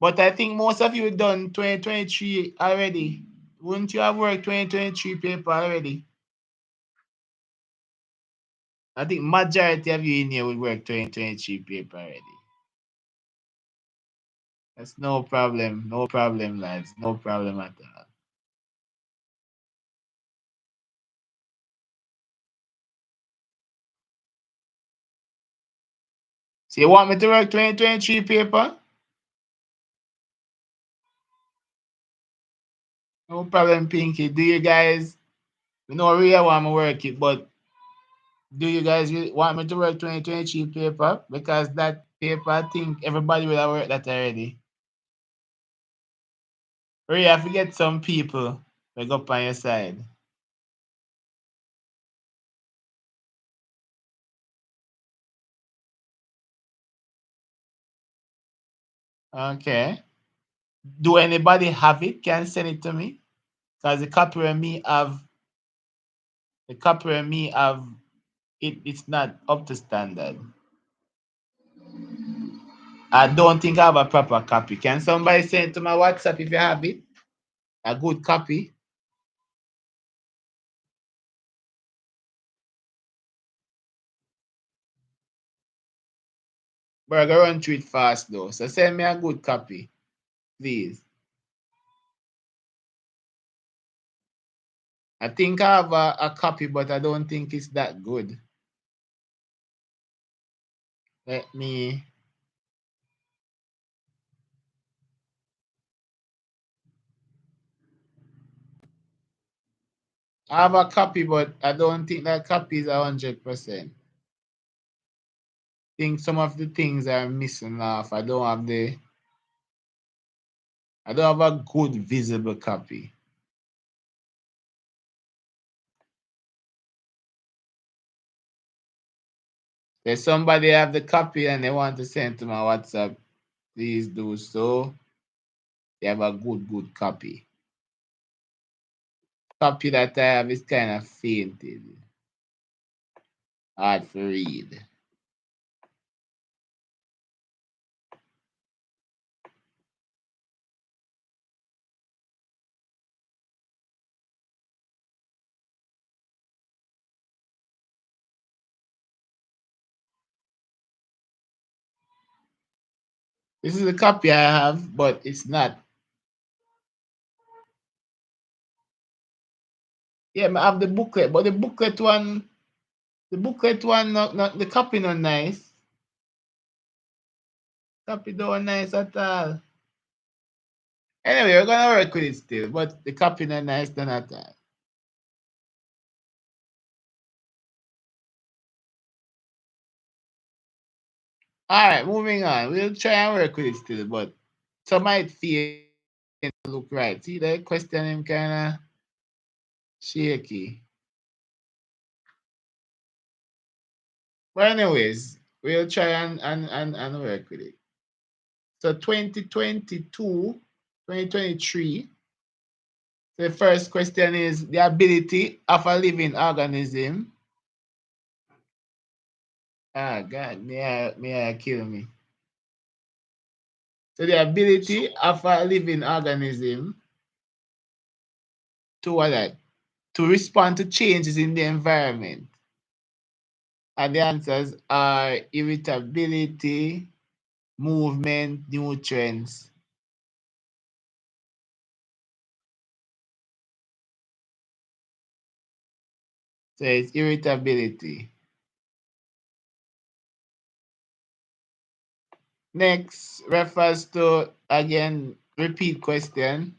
I think most of you done 2023 already. Wouldn't you have worked 2023 paper already? I think majority of you in here would work 2023 paper already. That's no problem. No problem, lads. No problem at all. So you want me to work 2023 paper? No problem, Pinky. Do you guys, we know really want me to work it, but do you guys really want me to work 2023 paper? Because that paper, I think everybody will have worked that already. Or you have to get some people like up on your side. Okay. Do anybody have it? Can send it to me? Because the copy and me have it's not up to standard. I don't think I have a proper copy. Can somebody send it to my WhatsApp if you have it? A good copy? But I gotta run through it fast though. So send me a good copy, please. I think I have a copy, but I don't think it's that good. Let me. I have a copy, but I don't think that copy is 100%. Think some of the things are missing off. I don't have a good visible copy. There's somebody have the copy and they want to send to my WhatsApp. Please do so. They have a good copy. Copy that I have is kind of fainted. Hard to read. This is the copy I have, but it's not. Yeah, I have the booklet, but the booklet one, not the copy not nice. Copy don't nice at all. Anyway, we're gonna work with it still, but the copy not nice done at all. All right, moving on. We'll try and work with it still, but some might feel it look right. See, the question him kind of shaky. But anyways, we'll try and work with it. So 2022, 2023. The first question is the ability of a living organism. Ah, God, may I kill me. So the ability of a living organism to what that? To respond to changes in the environment. And the answers are irritability, movement, nutrients. So it's irritability. Next refers to, again, repeat question.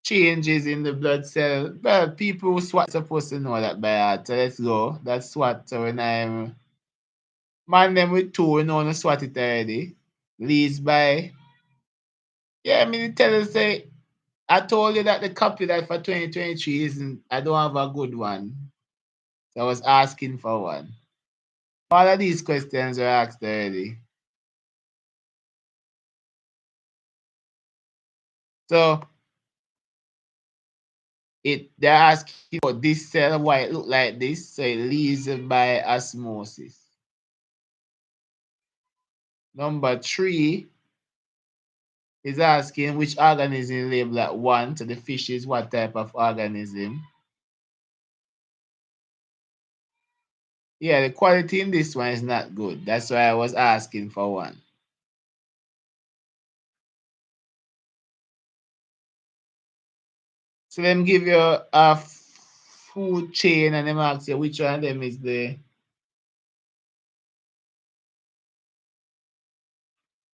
Changes in the blood cell. Well, people who SWAT supposed to know that by heart. So let's go. That's SWAT. So when I'm man them with two, we know the SWAT it already. Leads by. Yeah, I mean tell us say I told you that the copy that for 2023 isn't, I don't have a good one. So I was asking for one. All of these questions were asked already. So they're asking about this cell, why it look like this. So it leads by osmosis. Number 3 is asking which organism labeled at 1. So the fish is what type of organism. Yeah, the quality in this one is not good. That's why I was asking for one. So them give you a food chain and them ask you which one of them is the.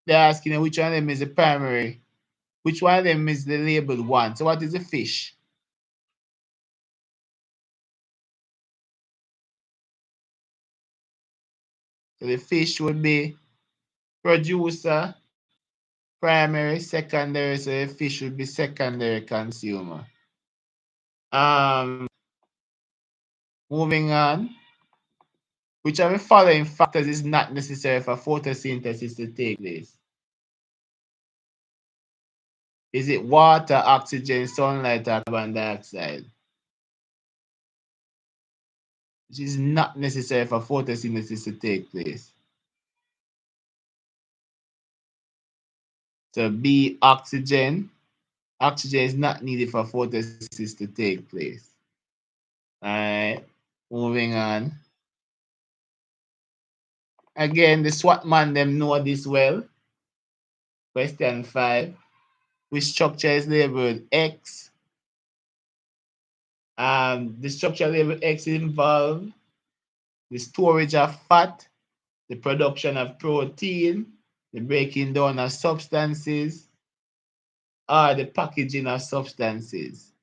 They're asking you which one of them is the primary. Which one of them is the labeled 1. So what is the fish? So the fish would be producer, primary, secondary. So the fish would be secondary consumer. Moving on. Which of the following factors is not necessary for photosynthesis to take place? Is it water, oxygen, sunlight, or carbon dioxide? Which is not necessary for photosynthesis to take place. So B, oxygen. Oxygen is not needed for photosynthesis to take place. All right, moving on. Again, the SWAT man them know this well. Question 5. Which structure is labeled X? The structure labeled X involves the storage of fat, the production of protein, the breaking down of substances, or the packaging of substances.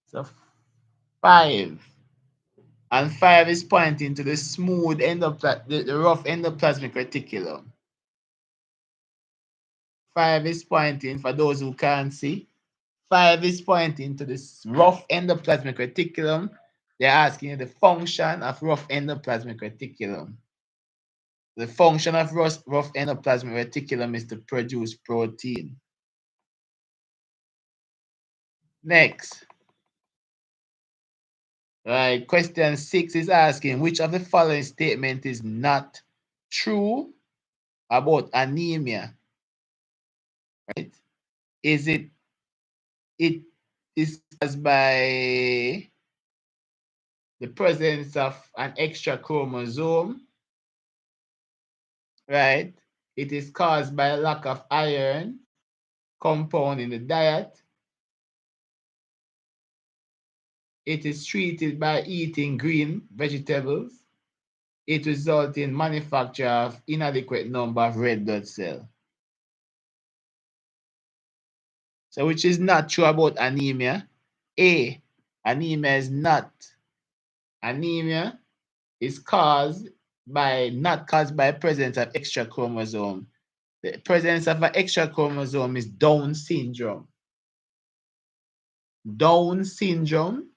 So 5. And 5 is pointing to the smooth the rough endoplasmic reticulum. 5 is pointing, for those who can't see, 5 is pointing to this rough endoplasmic reticulum. They're asking you the function of rough endoplasmic reticulum. The function of rough endoplasmic reticulum is to produce protein. Next. Right, question 6 is asking which of the following statement is not true about anemia? Right? Is it is caused by the presence of an extra chromosome? Right? It is caused by a lack of iron compound in the diet. It is treated by eating green vegetables. It results in manufacture of inadequate number of red blood cells. So which is not true about anemia? A, anemia is not. Anemia is not caused by presence of extra chromosome. The presence of an extra chromosome is Down syndrome. Down syndrome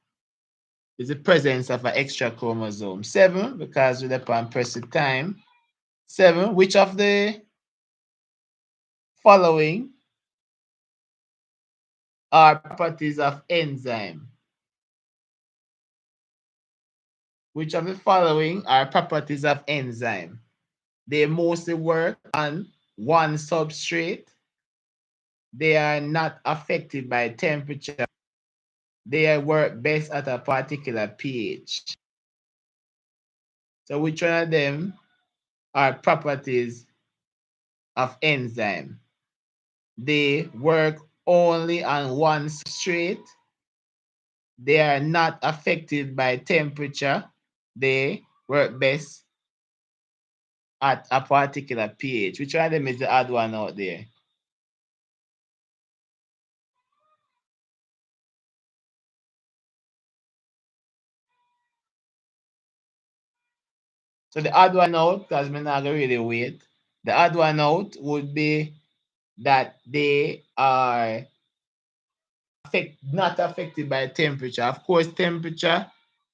is the presence of an extra chromosome. 7, because we're upon pressed time. 7, which of the following are properties of enzyme? Which of the following are properties of enzyme? They mostly work on one substrate. They are not affected by temperature. They work best at a particular pH. So which one of them are properties of enzyme? They work only on one substrate. They are not affected by temperature. They work best at a particular pH. Which one of them is the odd one out there? So the odd one out, because we're not going to really wait, the odd one out would be that they are not affected by temperature. Of course, temperature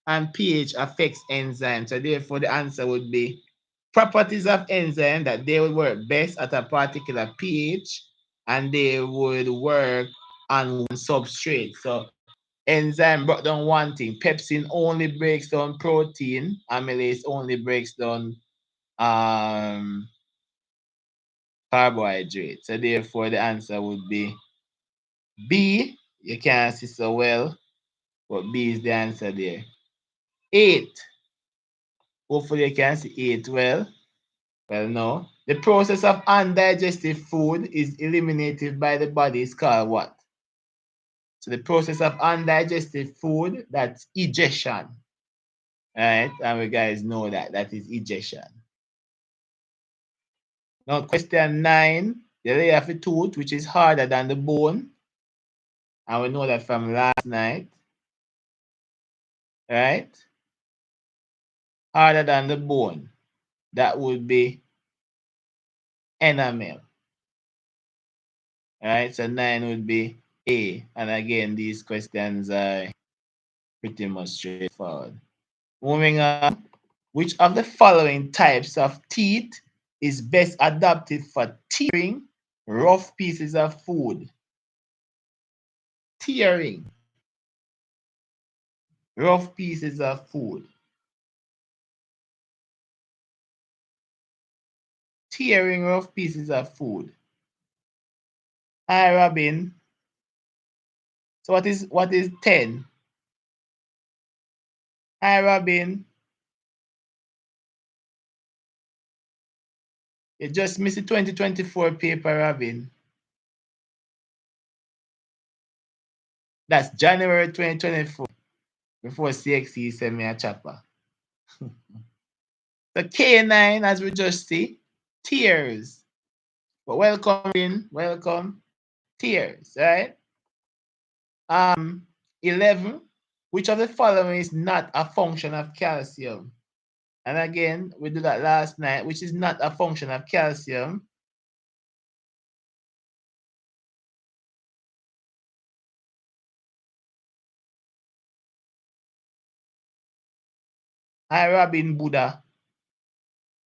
and pH affects enzymes. So therefore, the answer would be properties of enzyme, that they would work best at a particular pH and they would work on one substrate. So enzyme broke down one thing. Pepsin only breaks down protein. Amylase only breaks down carbohydrate. So therefore, the answer would be B. You can't see so well, but B is the answer there. 8. Hopefully you can see 8 well. Well, no. The process of undigested food is eliminated by the body is called what? So the process of undigested food, that's egestion. Right? And we guys know that. That is egestion. Now, question 9. The layer of the tooth, which is harder than the bone. And we know that from last night. Right? Harder than the bone. That would be enamel. Right? So 9 would be A. And again, these questions are pretty much straightforward. Moving on. Which of the following types of teeth is best adapted for tearing rough pieces of food? Tearing rough pieces of food. Tearing rough pieces of food. Hi, Robin. So what is 10? Hi, Robin. You just missed the 2024 paper, Robin. That's January 2024. Before CXC sent me a chopper. The K9, as we just see, tears. But welcome in, welcome. Tears, right? 11. Which of the following is not a function of calcium? And again, we did that last night, which is not a function of calcium. Hi, Robin Buddha.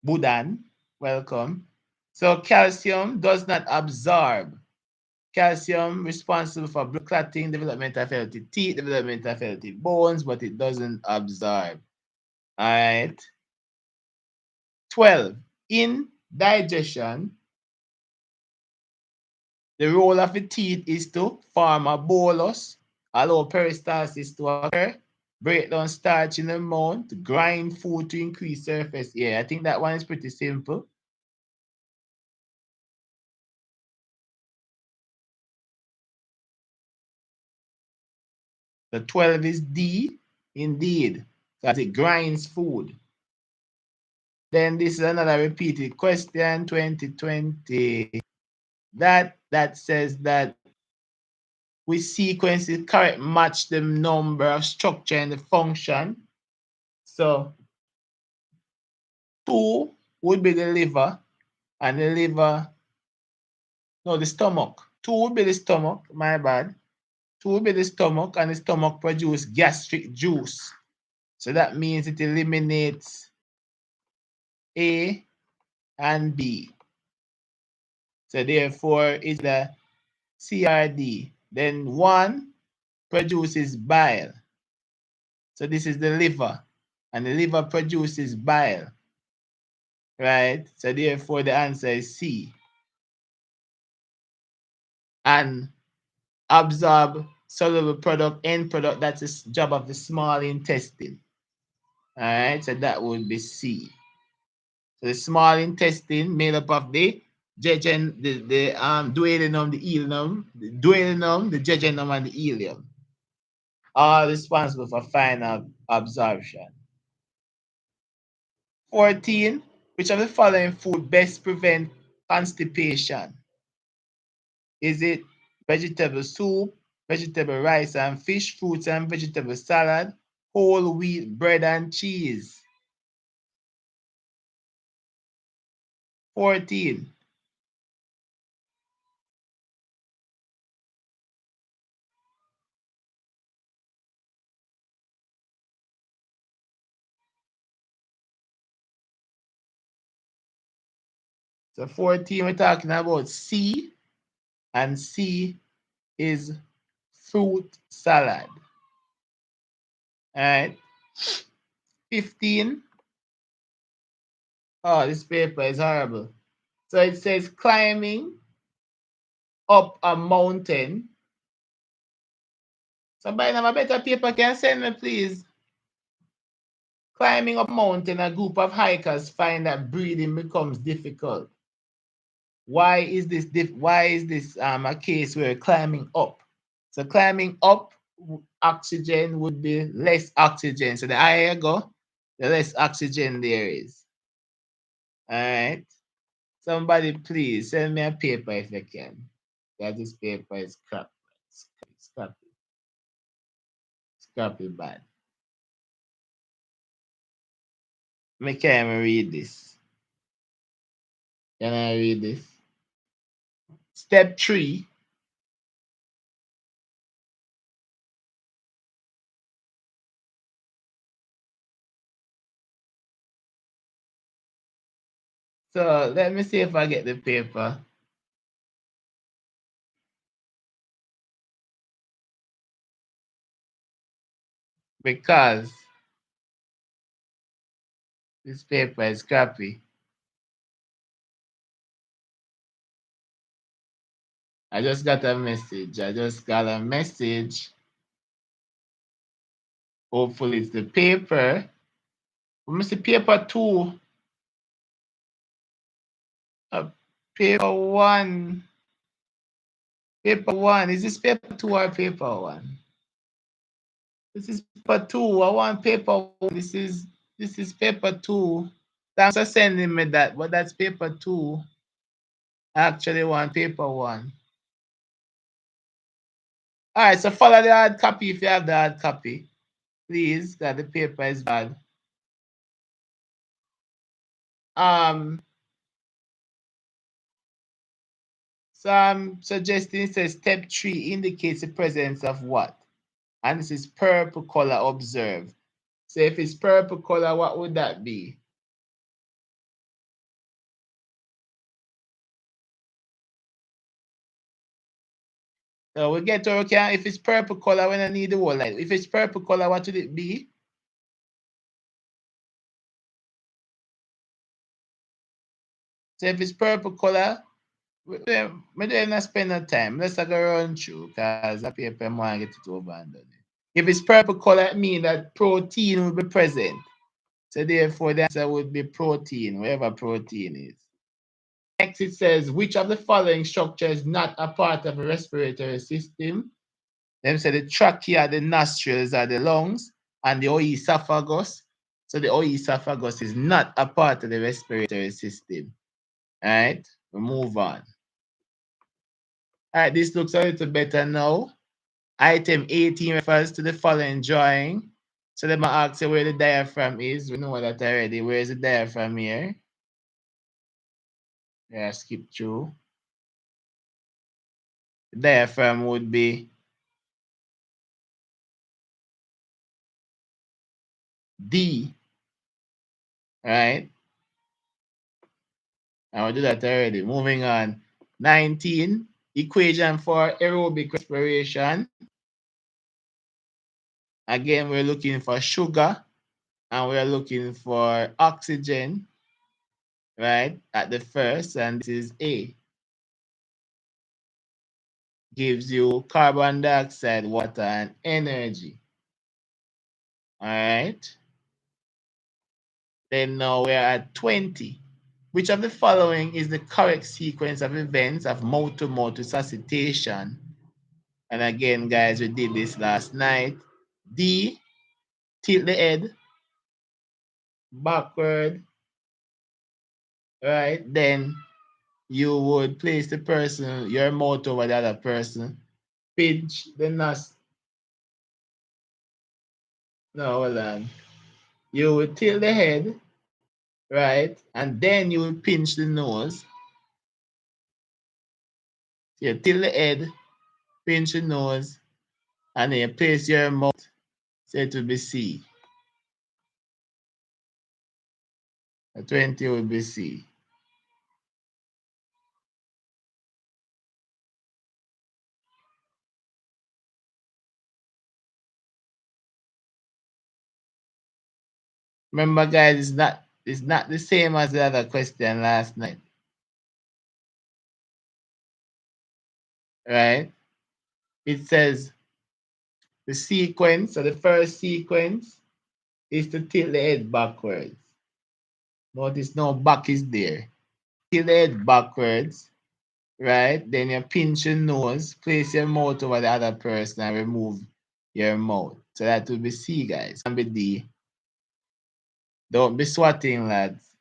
Budan, welcome. So calcium does not absorb. Calcium responsible for blood clotting, development of healthy teeth, development of healthy bones, but it doesn't absorb. All right. 12. In digestion, the role of the teeth is to form a bolus, allow peristalsis to occur, break down starch in the mouth, grind food to increase surface area. I think that one is pretty simple. The 12 is D, indeed, because it grinds food. Then this is another repeated question, 2020. That says that we sequences correct match the number of structure and the function. So 2 would be the liver, and the liver, no, the stomach. 2 would be the stomach, my bad. 2 will be the stomach, and the stomach produce gastric juice. So that means it eliminates A and B. So therefore, it's the CRD. Then 1 produces bile. So this is the liver, and the liver produces bile, right? So therefore, the answer is C. And absorb soluble product, end product, that's the job of the small intestine. All right, so that would be C. So the small intestine made up of the duodenum, the ileum, the duodenum, the jejunum, and the ileum, all responsible for final absorption. 14, which of the following food best prevent constipation? Is it vegetable soup, vegetable rice and fish, fruits and vegetable salad, whole wheat bread and cheese? 14. So 14, we're talking about C, and C is fruit salad. All right. 15. Oh, this paper is horrible. So it says climbing up a mountain. Somebody have a better paper can send me, please. Climbing up a mountain, a group of hikers find that breathing becomes difficult. Why is this a case where climbing up? So climbing up, oxygen would be less oxygen. So the higher you go, the less oxygen there is. All right. Somebody please send me a paper if you can. That this paper is crap. Scrappy bad. Me can't even read this. Can I read this? Step 3. So let me see if I get the paper. Because this paper is crappy. I just got a message. Hopefully it's the paper. We must see paper 2. Paper 1. Paper 1. Is this paper 2 or paper 1? This is paper 2. I want paper 1. This is paper 2. Thanks for sending me that, but that's paper 2. I actually want paper 1. All right, so follow the hard copy if you have the hard copy. Please, that the paper is bad. So I'm suggesting it says step 3 indicates the presence of what? And this is purple color observed. So if it's purple color, what would that be? So we get to okay, if it's purple color, we don't need the whole light. If it's purple color, what would it be? So if it's purple color, we don't even spend no time. Let's go run through because that paper I want to get it over and done. If it's purple color, it means that protein will be present. So therefore, the answer would be protein, wherever protein is. Next, it says, which of the following structure is not a part of the respiratory system? Them say the trachea, the nostrils are the lungs, and the oesophagus. So the oesophagus is not a part of the respiratory system. All right, we move on. All right, this looks a little better now. Item 18 refers to the following drawing. So let me ask you where the diaphragm is. We know that already. Where is the diaphragm here? Yeah, skip through. The diaphragm would be D, right? And we do that already. Moving on. 19, equation for aerobic respiration. Again, we're looking for sugar and we're looking for oxygen, right, at the first, and this is A. Gives you carbon dioxide, water, and energy. All right. Then now we're at 20. Which of the following is the correct sequence of events of mouth-to-mouth resuscitation? And again, guys, we did this last night. D, tilt the head backward, right? Then you would place the person, your mouth over the other person, pinch the nose. No, hold on. You would tilt the head, right? And then you will pinch the nose. So you tilt the head, pinch the nose, and then you place your mouth, so it will be C. A 20 will be C. Remember, guys, it's not the same as the other question last night. Right? It says the sequence, so the first sequence is to tilt the head backwards. Notice no back is there. Tilt the head backwards, right? Then you pinch your nose, place your mouth over the other person and remove your mouth. So that will be C, guys. And be D. Don't be swatting, lads.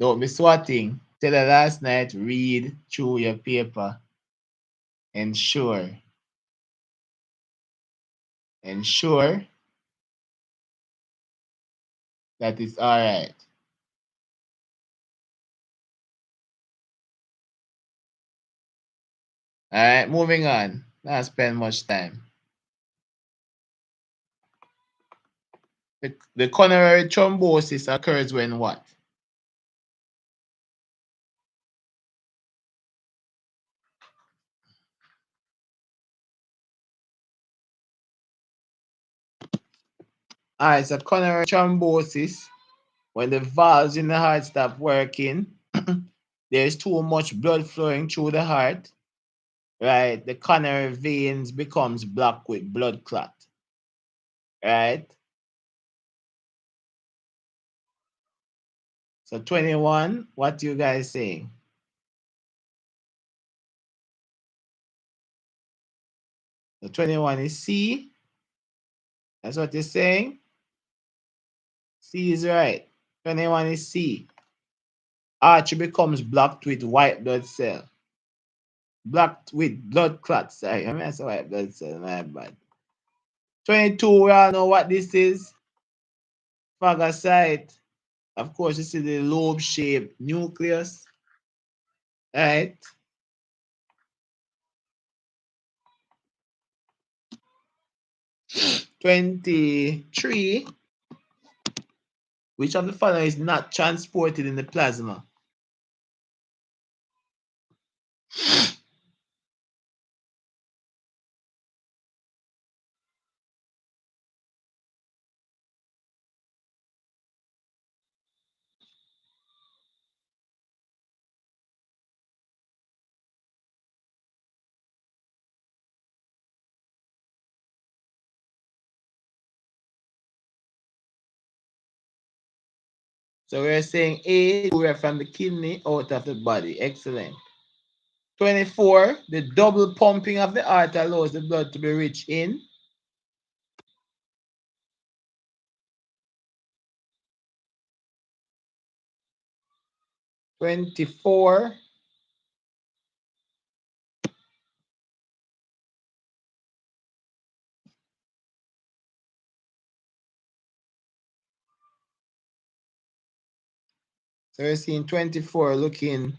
Don't be swatting. Tell her last night, read through your paper. Ensure that it's all right. All right, moving on. Not spend much time. The coronary thrombosis occurs when what? All right, so coronary thrombosis, when the valves in the heart stop working, there's too much blood flowing through the heart, right? The coronary veins becomes blocked with blood clot, right? So 21, what you guys saying? The 21 is C. That's what you're saying? C is right. 21 is C. Artery becomes blocked with white blood cell. Blocked with blood clots. Sorry, I mean, I said white blood cell. My bad. 22, we all know what this is. Phagocyte. Of course, this is the lobe-shaped nucleus. Right? 23. Which of the following is not transported in the plasma? So we're saying A, we're from the kidney out of the body. Excellent. 24, the double pumping of the heart allows the blood to be rich in. '24. So we're seeing 24 looking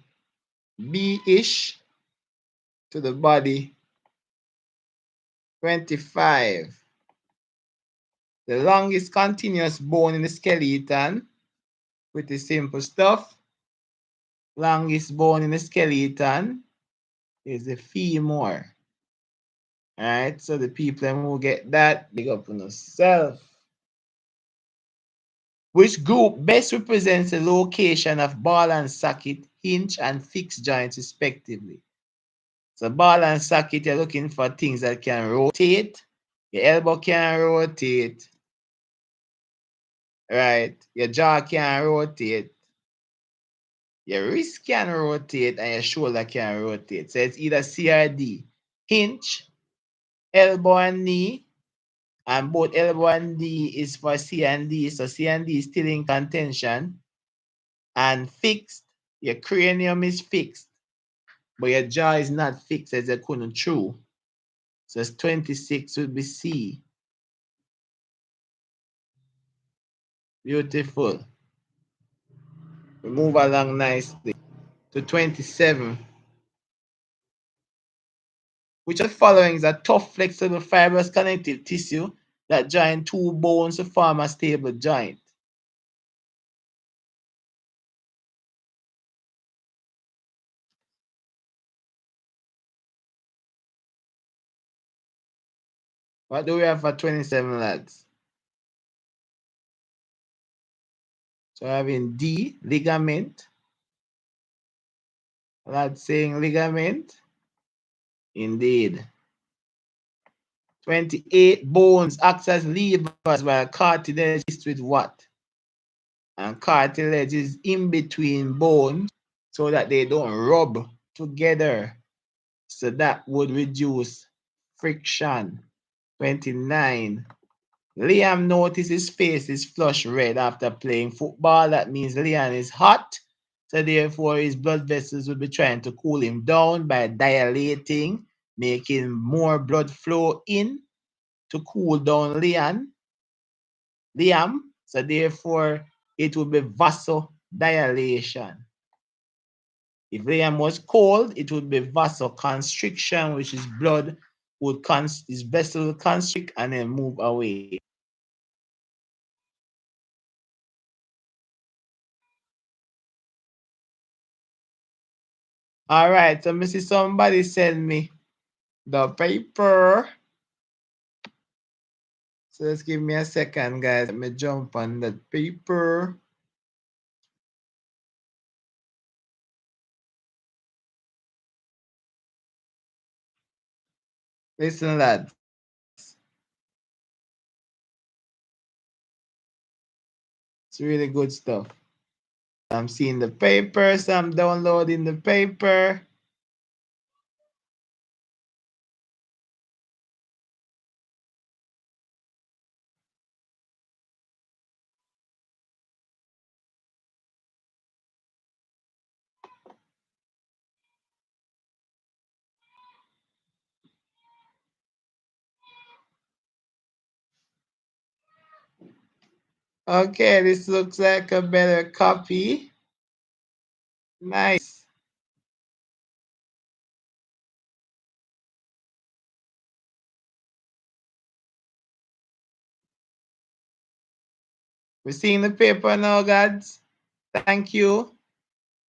B-ish to the body. 25. The longest continuous bone in the skeleton, pretty simple stuff. Longest bone in the skeleton is the femur. All right, so the people who get that, big up on yourself. Which group best represents the location of ball and socket, hinge, and fixed joints, respectively? So, ball and socket, you're looking for things that can rotate. Your elbow can rotate, right? Your jaw can rotate. Your wrist can rotate, and your shoulder can rotate. So, it's either C or D. Hinge, elbow, and knee. And both elbow and D is for C and D. So, C and D is still in contention. And fixed, your cranium is fixed, but your jaw is not fixed as a couldn't chew. So it's 26 would be C. Beautiful. We move along nicely to 27. Which of the following is a tough, flexible, fibrous connective tissue that join two bones to form a stable joint? What do we have for 27, lads? So having D, ligament. Lads saying ligament. Indeed. 28, bones acts as levers while cartilage is with what? And cartilage is in between bones so that they don't rub together. So that would reduce friction. 29. Liam noticed his face is flush red after playing football. That means Liam is hot. So therefore his blood vessels will be trying to cool him down by dilating, making more blood flow in to cool down Liam. So therefore it will be vasodilation. If Liam was cold, it would be vasoconstriction, which is blood would his vessel will constrict and then move away. All right, so I see somebody send me the paper. So just give me a second, guys. Let me jump on that paper. Listen, lads. It's really good stuff. I'm seeing the paper, so I'm downloading the paper. Okay, this looks like a better copy. Nice. We're seeing the paper now, guys. Thank you.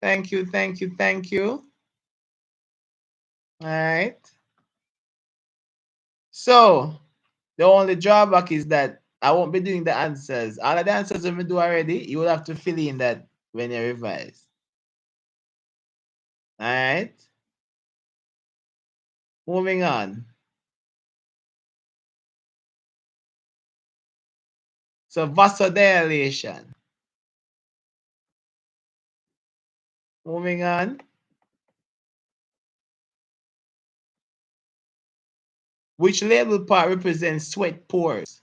Thank you, thank you, thank you. All right. So, the only drawback is that I won't be doing the answers. All of the answers we do already, you will have to fill in that when you revise. All right. Moving on. So, vasodilation. Moving on. Which label part represents sweat pores?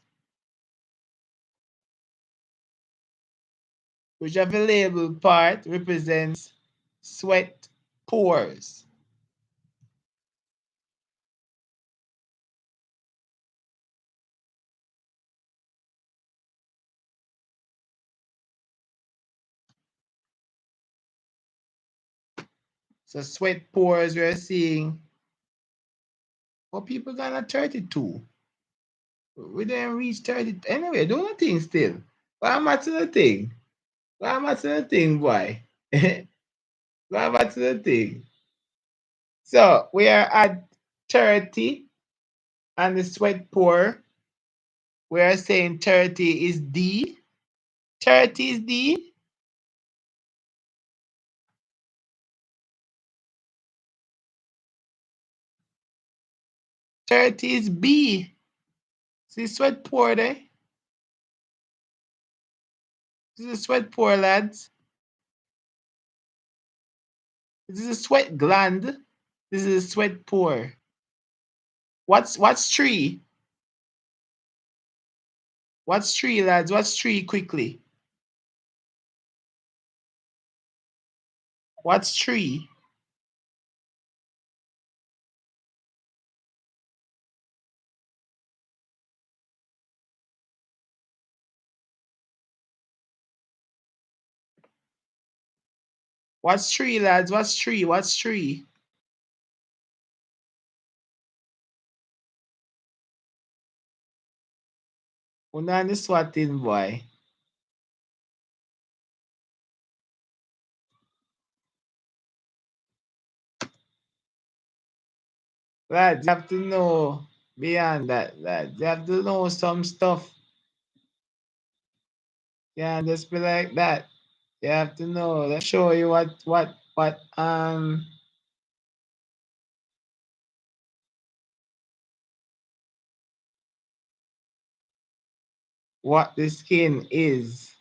Which of the label part represents sweat pores? So sweat pores we're seeing. Well, people got a 32. We didn't reach 30. Anyway, do nothing still. Why am I to the thing? Why am I to the thing, boy? Why am I to the thing? So we are at 30 and the sweat pour. We are saying 30 is D. 30 is D. 30 is B. See sweat pour there? This is a sweat pour, lads. This is a sweat gland. This is a sweat pour. What's tree? What's tree, lads? What's tree quickly? What's tree? What's tree, lads? What's tree? What's tree? Unani swatting, boy. Lads, you have to know beyond that, lads. You have to know some stuff. You can't just be like that. You have to know. Let's show you what the skin is.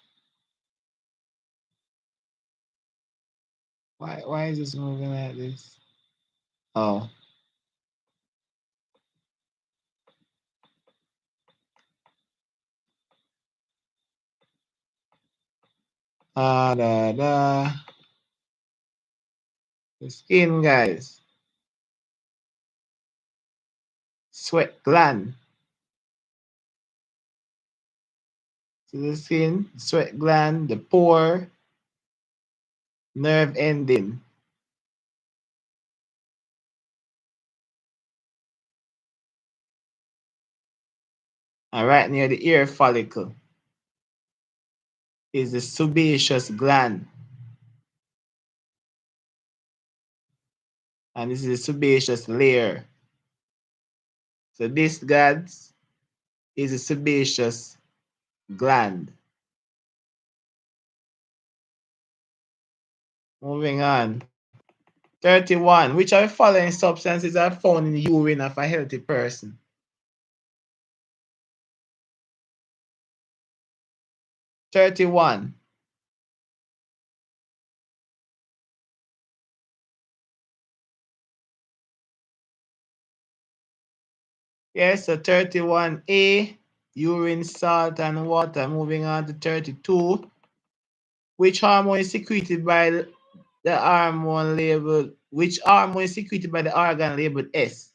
Why is this moving like this? Oh. Da. The skin, guys. Sweat gland. So the skin, sweat gland, the pore, nerve ending. And right near the ear follicle is the sebaceous gland. And this is the sebaceous layer. So this, guys, is the sebaceous gland. Moving on. 31. Which of the following substances are found in the urine of a healthy person? $31. Yes, so 31A, urine, salt, and water. Moving on to 32. Which hormone is secreted by the hormone labeled, which hormone is secreted by the organ labeled S?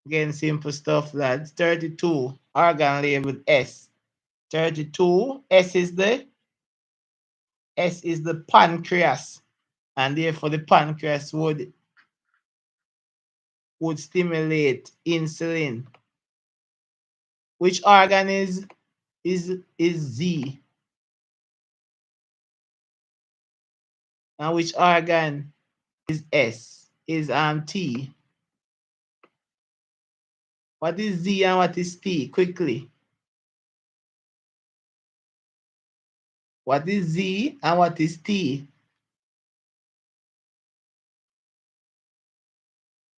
Again, simple stuff, lads. 32, organ labeled S. 32, S is the pancreas, and therefore the pancreas would stimulate insulin. Which organ is Z? And which organ is S? Is T. What is Z and what is T? Quickly. What is Z and what is T?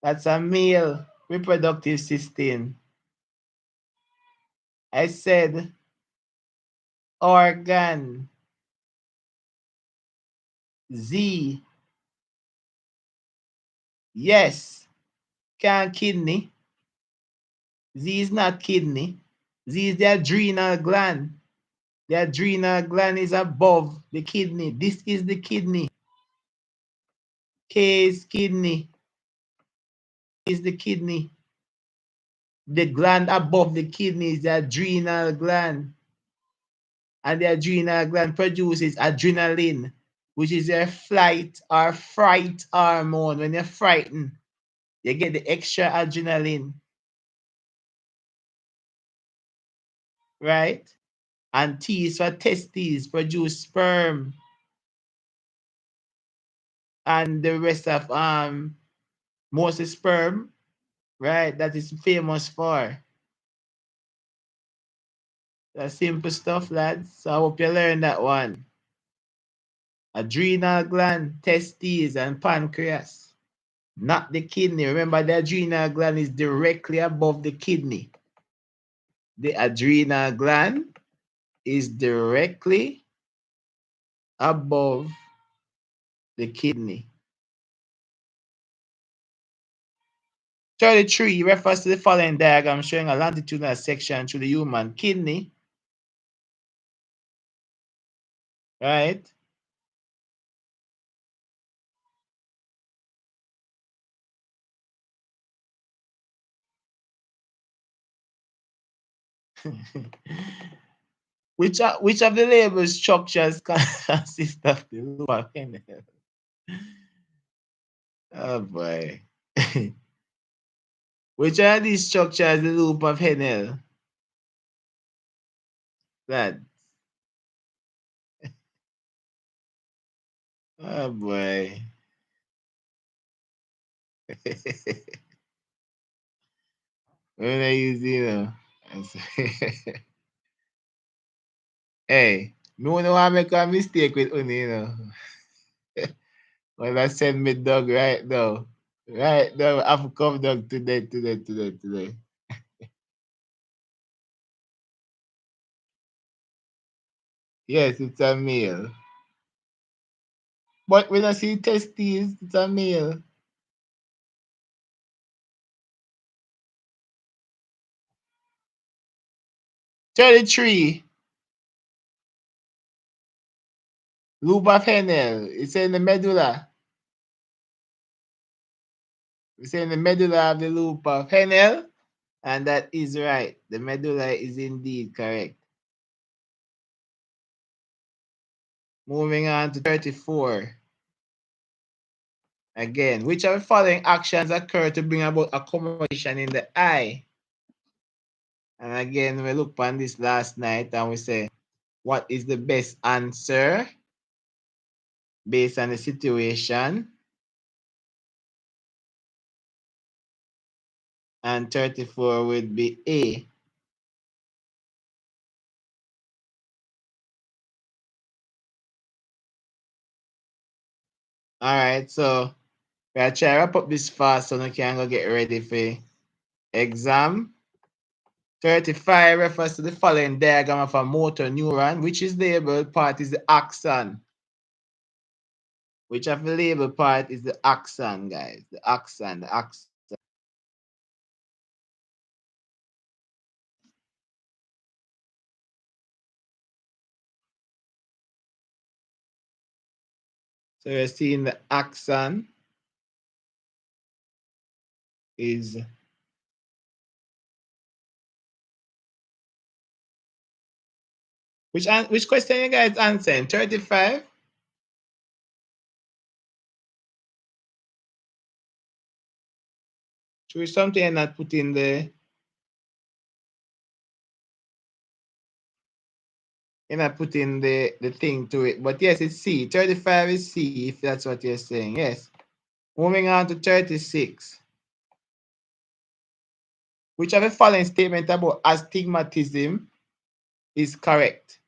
That's a male reproductive system. I said organ. Z. Yes. Can kidney. Z is not kidney. Z is the adrenal gland. The adrenal gland is above the kidney. This is the kidney. K is kidney. Is the kidney. The gland above the kidney is the adrenal gland. And the adrenal gland produces adrenaline, which is a flight or fright hormone. When you're frightened, you get the extra adrenaline. right? And T is for testes, produce sperm, and the rest of most sperm, right? That is famous for. That's simple stuff, lads. So I hope you learned that one. Adrenal gland, testes, and pancreas. Not the kidney. Remember, the adrenal gland is directly above the kidney. The adrenal gland is directly above the kidney. 33 refers to the following diagram showing a longitudinal section through the human kidney. Right? which of the label structures consist of the loop of Henle? Oh boy. Which of these structures the loop of Henle? That. Oh boy. When I use, hey, no one want to make a mistake with Uni, When I send me dog right now. Right now, I've come dog today. Yes, it's a male. But when I see testes, it's a male. "33, loop of Henle. It's in the medulla. It's in the medulla of the loop of Henle. And that is right. The medulla is indeed correct. Moving on to 34. Again, which of the following actions occur to bring about accommodation in the eye? And again, we looked on this last night and we say, what is the best answer based on the situation? And 34 would be A. All right, so we'll try to wrap up this fast so we can go get ready for exam. 35 refers to the following diagram of a motor neuron, which is labeled part is the axon. Which of the label part is the axon, guys? The axon. So you're seeing the axon is which question you guys answering? 35? Should something you're not putting the thing to it. But yes, it's C. 35 is C, if that's what you're saying. Yes. Moving on to 36. Which of the following statement about astigmatism is correct?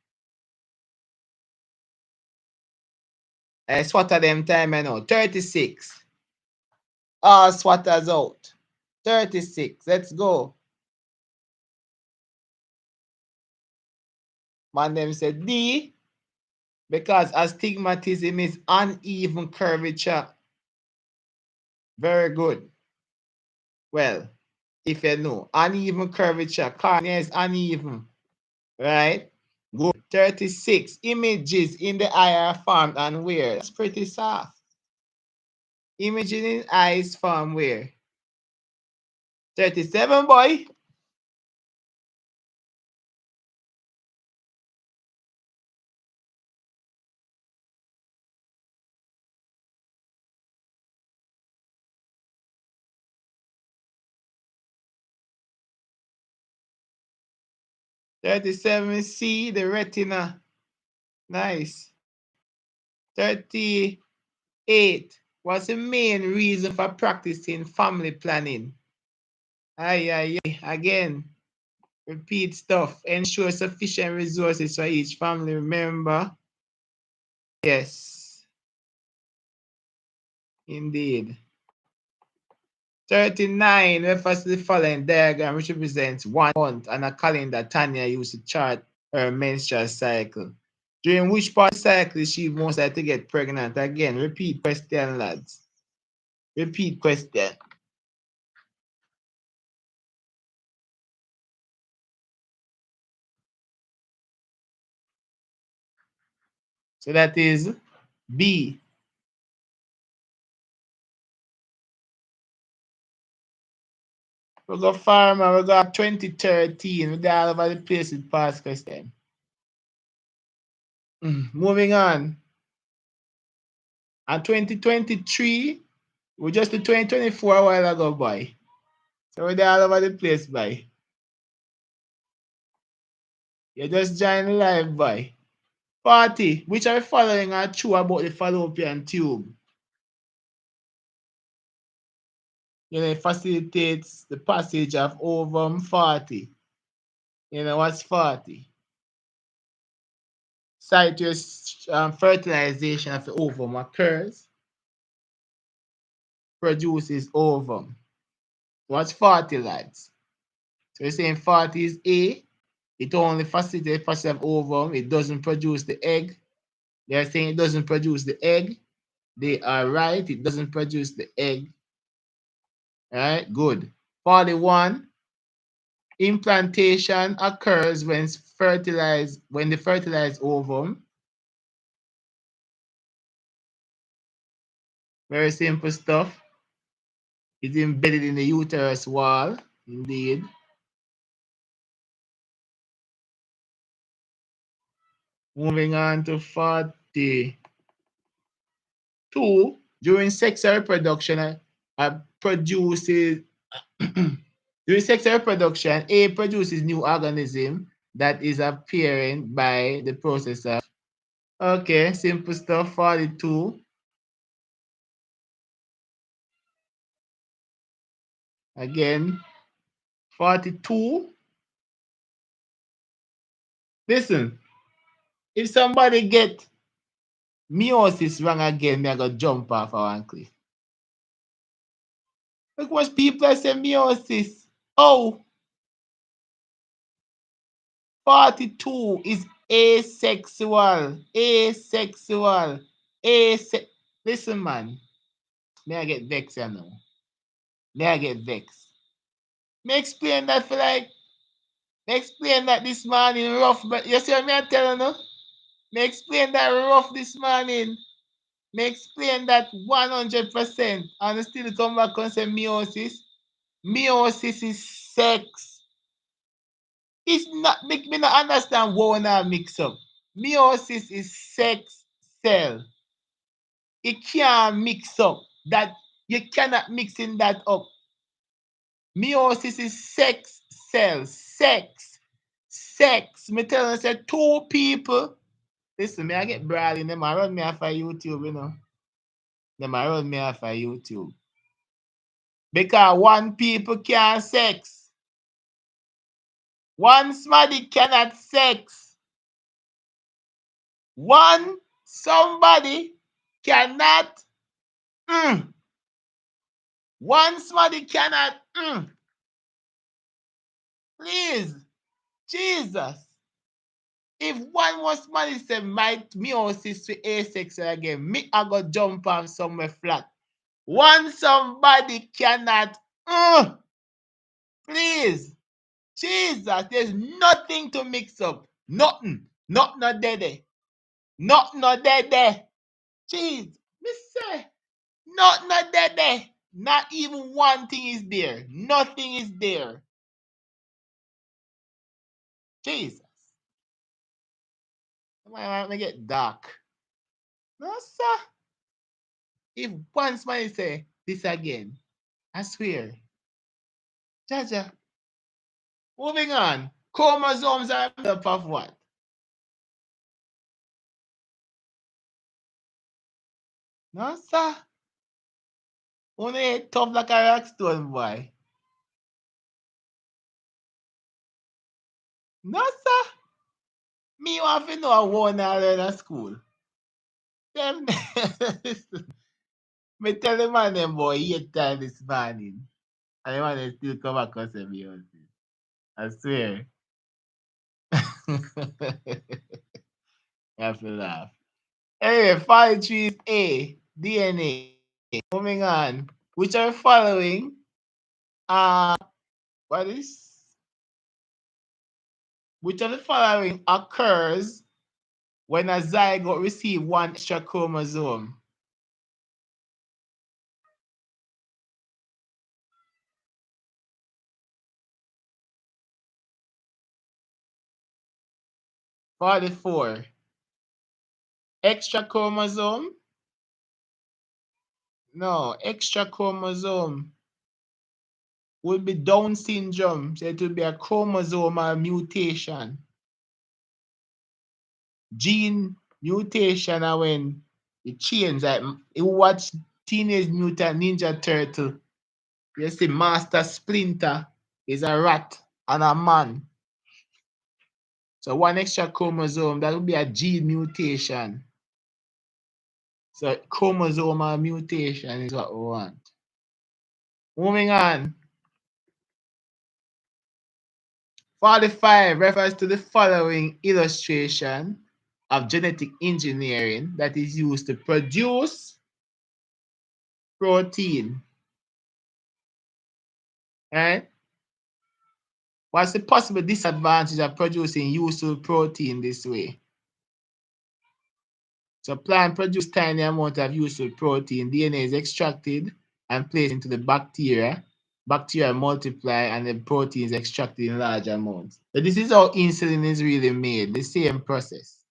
Swatter them time I know. 36. All swatters out. 36. Let's go. Man, them said D, because astigmatism is uneven curvature. Very good. Well, if you know, uneven curvature, cornea is uneven, right? Good. 36. Images in the eye are formed and where? That's pretty soft. Imaging in eyes formed where? 37, boy. 37 C, the retina. Nice. 38. What's the main reason for practicing family planning? Again, repeat stuff. Ensure sufficient resources for each family member. Yes. Indeed. 39 refers to the following diagram, which represents 1 month and a calendar Tanya used to chart her menstrual cycle. During which part of the cycle is she most likely to get pregnant? Again, repeat question, lads. Repeat question. So that is B. We go farmer, we got 2013. We got all over the place with past question. Moving on. And 2023, we just did 2024 a while ago, boy. So we're all over the place, boy. You just joined live, boy. 40. Which are the following are true about the fallopian tube? You know, it facilitates the passage of ovum. 40. You know what's 40? Site where fertilization of the ovum occurs, produces ovum. What's 40, lads? So you're saying 40 is A. It only facilitates the passage of ovum. It doesn't produce the egg. They're saying it doesn't produce the egg. They are right. It doesn't produce the egg. All right, good. 41. Implantation occurs when the fertilized ovum. Very simple stuff. It's embedded in the uterus wall, indeed. Moving on to 42. During sexual reproduction, produces during sexual reproduction, A produces new organism that is appearing by the process of. Okay, simple stuff. 42. Again, 42. Listen, if somebody get meiosis wrong again, they're going to jump off our cliff. Look what people say meiosis. Oh, 42 is asexual. Asexual. Listen, man. May I get vexed, you know? May I get vexed? May I explain that for like, may I explain that this morning rough, but you see what me I tell you, no? May I explain that rough this morning. May I explain that 100% and still come back and say meiosis. Meiosis is sex. It's not, make me not understand what when I mix up. Meiosis is sex cell. It can't mix up. That you cannot mix in that up. Meiosis is sex cell. Sex. Sex. Me tell you, say 2 people. Listen, me I get brawling. Them I run me off of YouTube, you know. Them I run me off of YouTube. Because 1 people can't sex. 1 somebody cannot sex. 1 somebody cannot. 1 somebody cannot. Please. Jesus. If 1 was somebody say my meiosis to asexual again, me I go jump off somewhere flat. 1 somebody cannot. Please. Jesus, there's nothing to mix up. Nothing. Nothing not there. Nothing not there. Jeez. Me say, nothing not there. Not even 1 thing is there. Nothing is there. Jesus. Why I get dark? No, sir. If 1 somebody say this again, I swear. Jaja. Moving on. chromosomes are made up of what? No, sir. Only tough like a rock stone, boy. No, sir. Me want to know one I learn at school. Them, me tell the man them boy 8 times this morning. And the man they still come across me. I swear. You have to laugh. Anyway, 43 is A, DNA. Moving on. Which are following? What is? Which of the following occurs when a zygote receives one extra chromosome? #44. Extra chromosome? No, extra chromosome would be Down syndrome. So it would be a chromosomal mutation. Gene mutation are when it changes. Like you watch Teenage Mutant Ninja Turtle. You see Master Splinter is a rat and a man. So one extra chromosome, that would be a gene mutation. So chromosomal mutation is what we want. Moving on. 45 refers to the following illustration of genetic engineering that is used to produce protein. Right? What's the possible disadvantage of producing useful protein this way? So plant produce tiny amount of useful protein. DNA is extracted and placed into the bacteria. Bacteria multiply and the protein is extracted in large amounts. So this is how insulin is really made, the same process.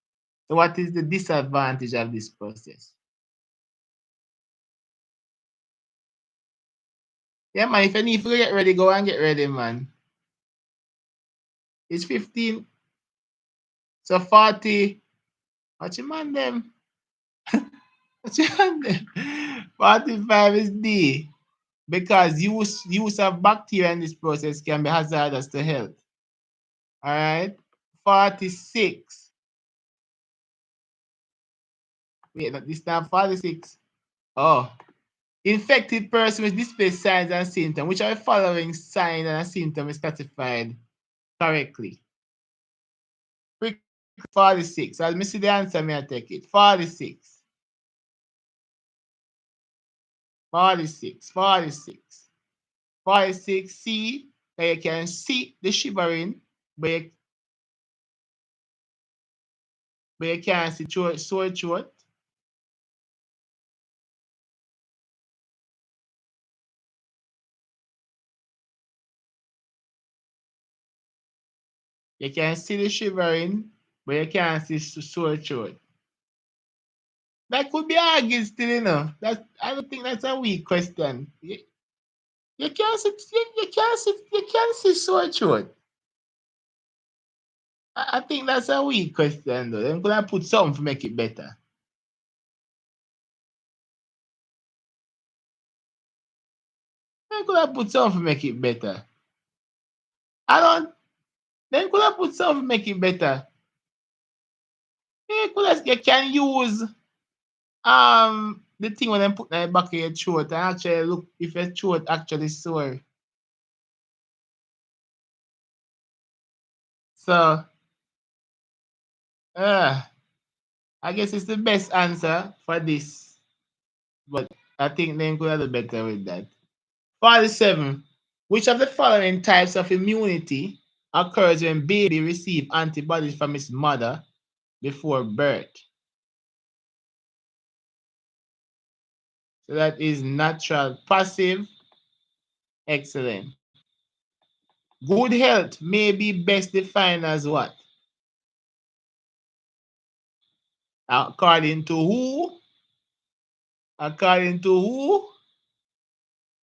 So what is the disadvantage of this process? Yeah, man, if you need to get ready, go and get ready, man. It's 15. So 40. What you man them? What you man them? 45 is D. Because use of bacteria in this process can be hazardous to health. All right. 46. Wait, this time 46. Oh. Infected person with display signs and symptoms. Which are the following signs and symptoms is classified correctly? 46. So let me see the answer, may I take it? 46. 46. 46. 46. C. That you can see the shivering, but you can't see sore throat. You can see the shivering, but you can't see sore throat. That could be argued still, you know. I don't think that's a weak question. You can't see sore throat. I think that's a weak question though. I'm gonna put something to make it better. I'm gonna put something to make it better. I don't. Then could I put something to make it better? You can use the thing when they put in the back of your throat and actually look if your throat actually sore. So I guess it's the best answer for this. But I think they could do better with that. 47. Which of the following types of immunity occurs when baby receives antibodies from its mother before birth? So that is natural passive. Excellent. Good health may be best defined as what? According to who? According to who?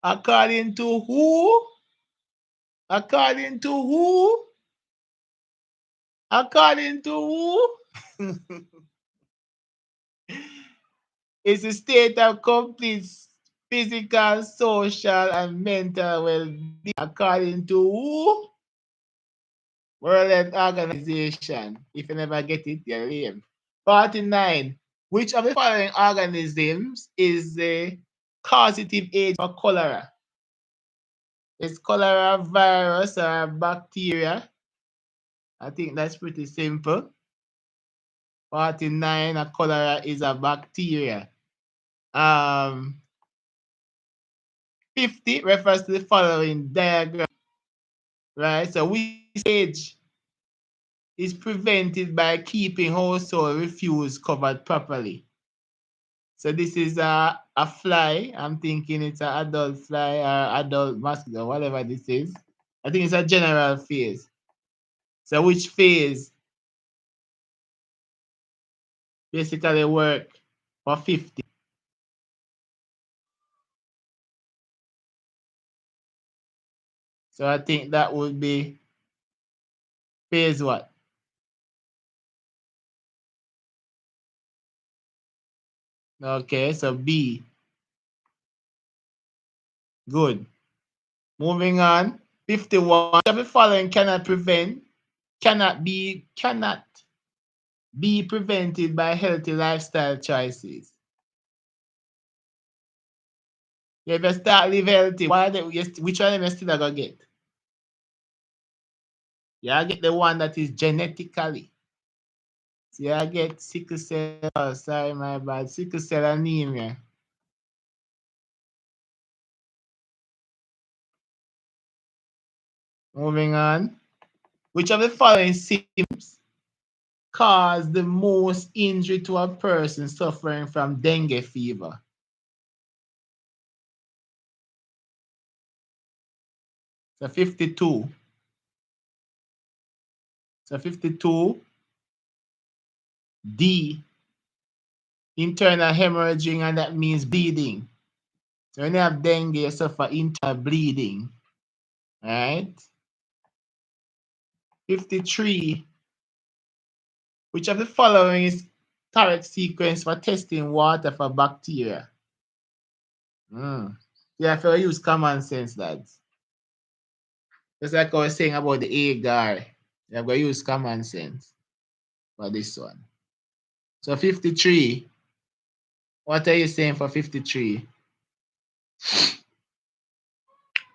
According to who? According to who? According to who? It's a state of complete physical, social, and mental well-being. According to who? World Health Organization. If you never get it, you're lame. 49. Which of the following organisms is the causative agent for cholera? Is cholera a virus or a bacteria? I think that's pretty simple. 49, a cholera is a bacteria. 50 refers to the following diagram, right? So which stage is prevented by keeping household refuse covered properly? So this is a fly. I'm thinking it's an adult fly or adult mosquito, whatever this is. I think it's a general phase. So which phase basically work for 50? So I think that would be phase what? Okay, so B. Good. Moving on. 51. Which of the following cannot be prevented by healthy lifestyle choices? You ever start live healthy, which one you still gonna get? You get the one that is genetically. So you get sickle cell, oh, sorry, my bad, sickle cell anemia. Moving on. Which of the following symptoms cause the most injury to a person suffering from dengue fever? So 52. So 52. D. Internal hemorrhaging, and that means bleeding. So when you have dengue, you suffer internal bleeding. Right? 53. Which of the following is correct sequence for testing water for bacteria? You have to use common sense, lads. Just like I was saying about the agar, you have to use common sense for this one. So 53, what are you saying for 53?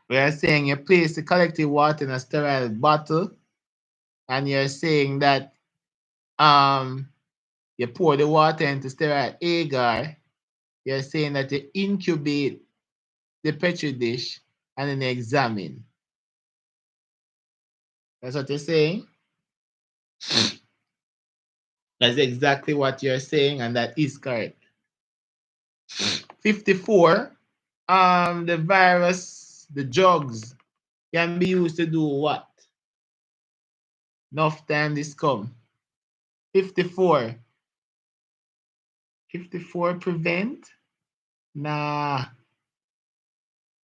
We are saying you place the collected water in a sterile bottle, and you're saying that you pour the water into sterile agar. You're saying that you incubate the petri dish and then examine. That's what you're saying. That's exactly what you're saying, and that is correct. 54. The virus, the drugs can be used to do what? Enough time this come. 54. 54 prevent? Nah.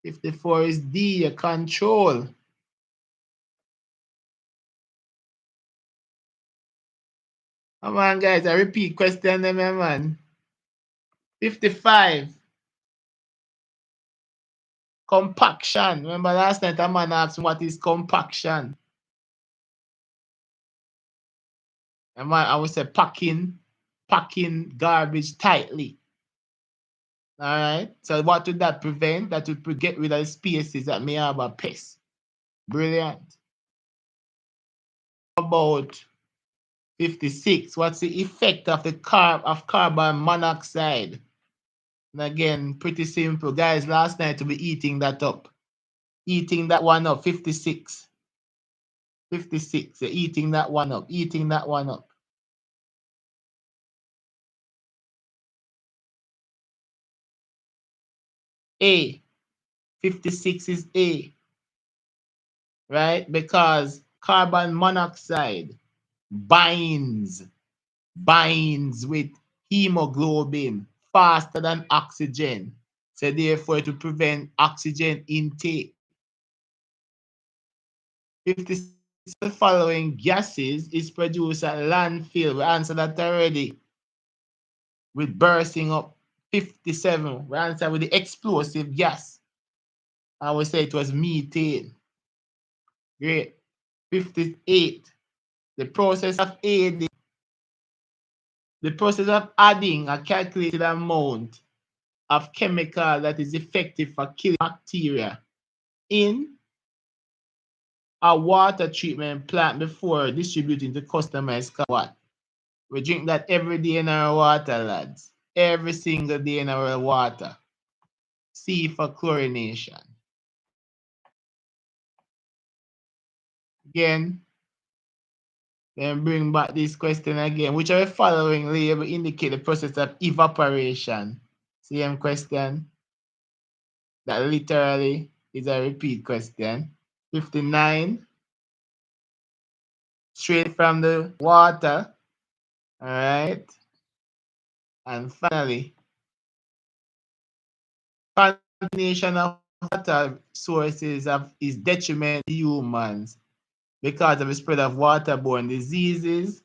54 is D, a control. Come on, guys, I repeat question them, man. 55. Compaction. Remember last night a man asked what is compaction? And man, I would say packing garbage tightly. All right. So what would that prevent? That would get rid of the spaces that may have a pest. Brilliant. About 56. What's the effect of the carbon monoxide? And again, pretty simple. Guys, last night we'll be eating that up. Eating that one up. 56. 56. You're eating that one up. Eating that one up. A. 56 is A. Right? Because carbon monoxide binds with hemoglobin faster than oxygen. So therefore to prevent oxygen intake. 56 the following gases is produced at landfill? We answered that already with bursting up 57. We answered with the explosive gas. And we say it was methane. Great. 58. The process of adding. The process of adding a calculated amount of chemical that is effective for killing bacteria in a water treatment plant before distributing to customers. What? We drink that every day in our water, lads. Every single day in our water. C for chlorination. Again, then bring back this question again. Which are the following label indicate the process of evaporation? Same question. That literally is a repeat question. 59. Straight from the water. All right. And finally, contamination of water sources is detriment to humans because of the spread of waterborne diseases.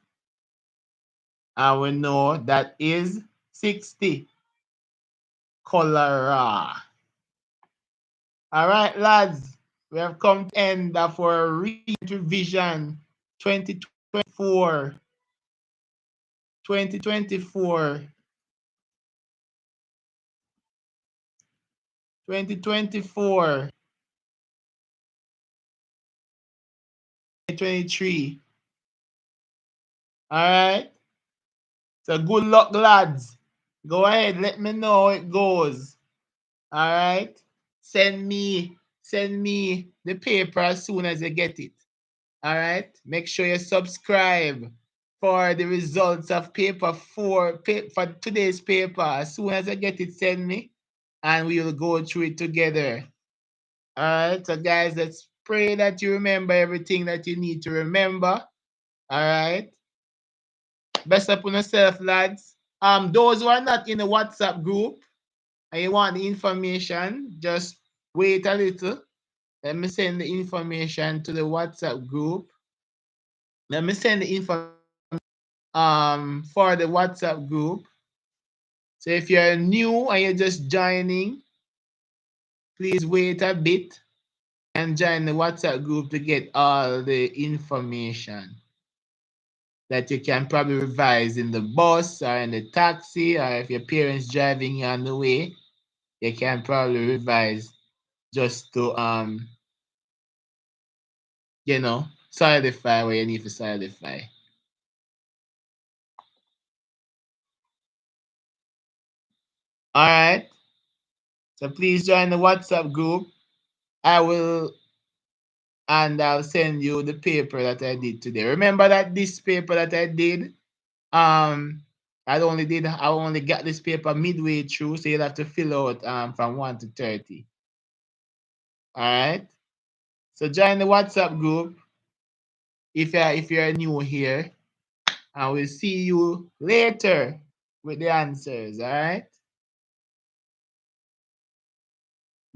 And we know that is 60. Cholera. All right, lads. We have come to the end of our revision 2024. 2024. 2024. 2023. All right. So good luck, lads. Go ahead, let me know how it goes. All right. Send me the paper as soon as you get it. All right. Make sure you subscribe for the results of paper 4 for today's paper. As soon as I get it, send me, and we will go through it together. All right. So guys, let's pray that you remember everything that you need to remember. All right. Best up on yourself, lads. Those who are not in the WhatsApp group and you want the information, just wait a little. Let me send the information to the WhatsApp group. Let me send the information for the WhatsApp group. So if you're new and you're just joining, please wait a bit and join the WhatsApp group to get all the information that you can probably revise in the bus or in the taxi, or if your parents driving you on the way, you can probably revise just to solidify where you need to solidify. All right. So please join the WhatsApp group. I'll send you the paper that I did today. Remember that this paper that I did, I only got this paper midway through, so you'll have to fill out from 1 to 30. All right. So join the WhatsApp group if you're new here, and we'll see you later with the answers. All right.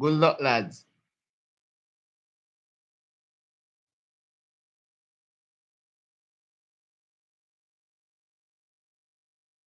Good luck, lads.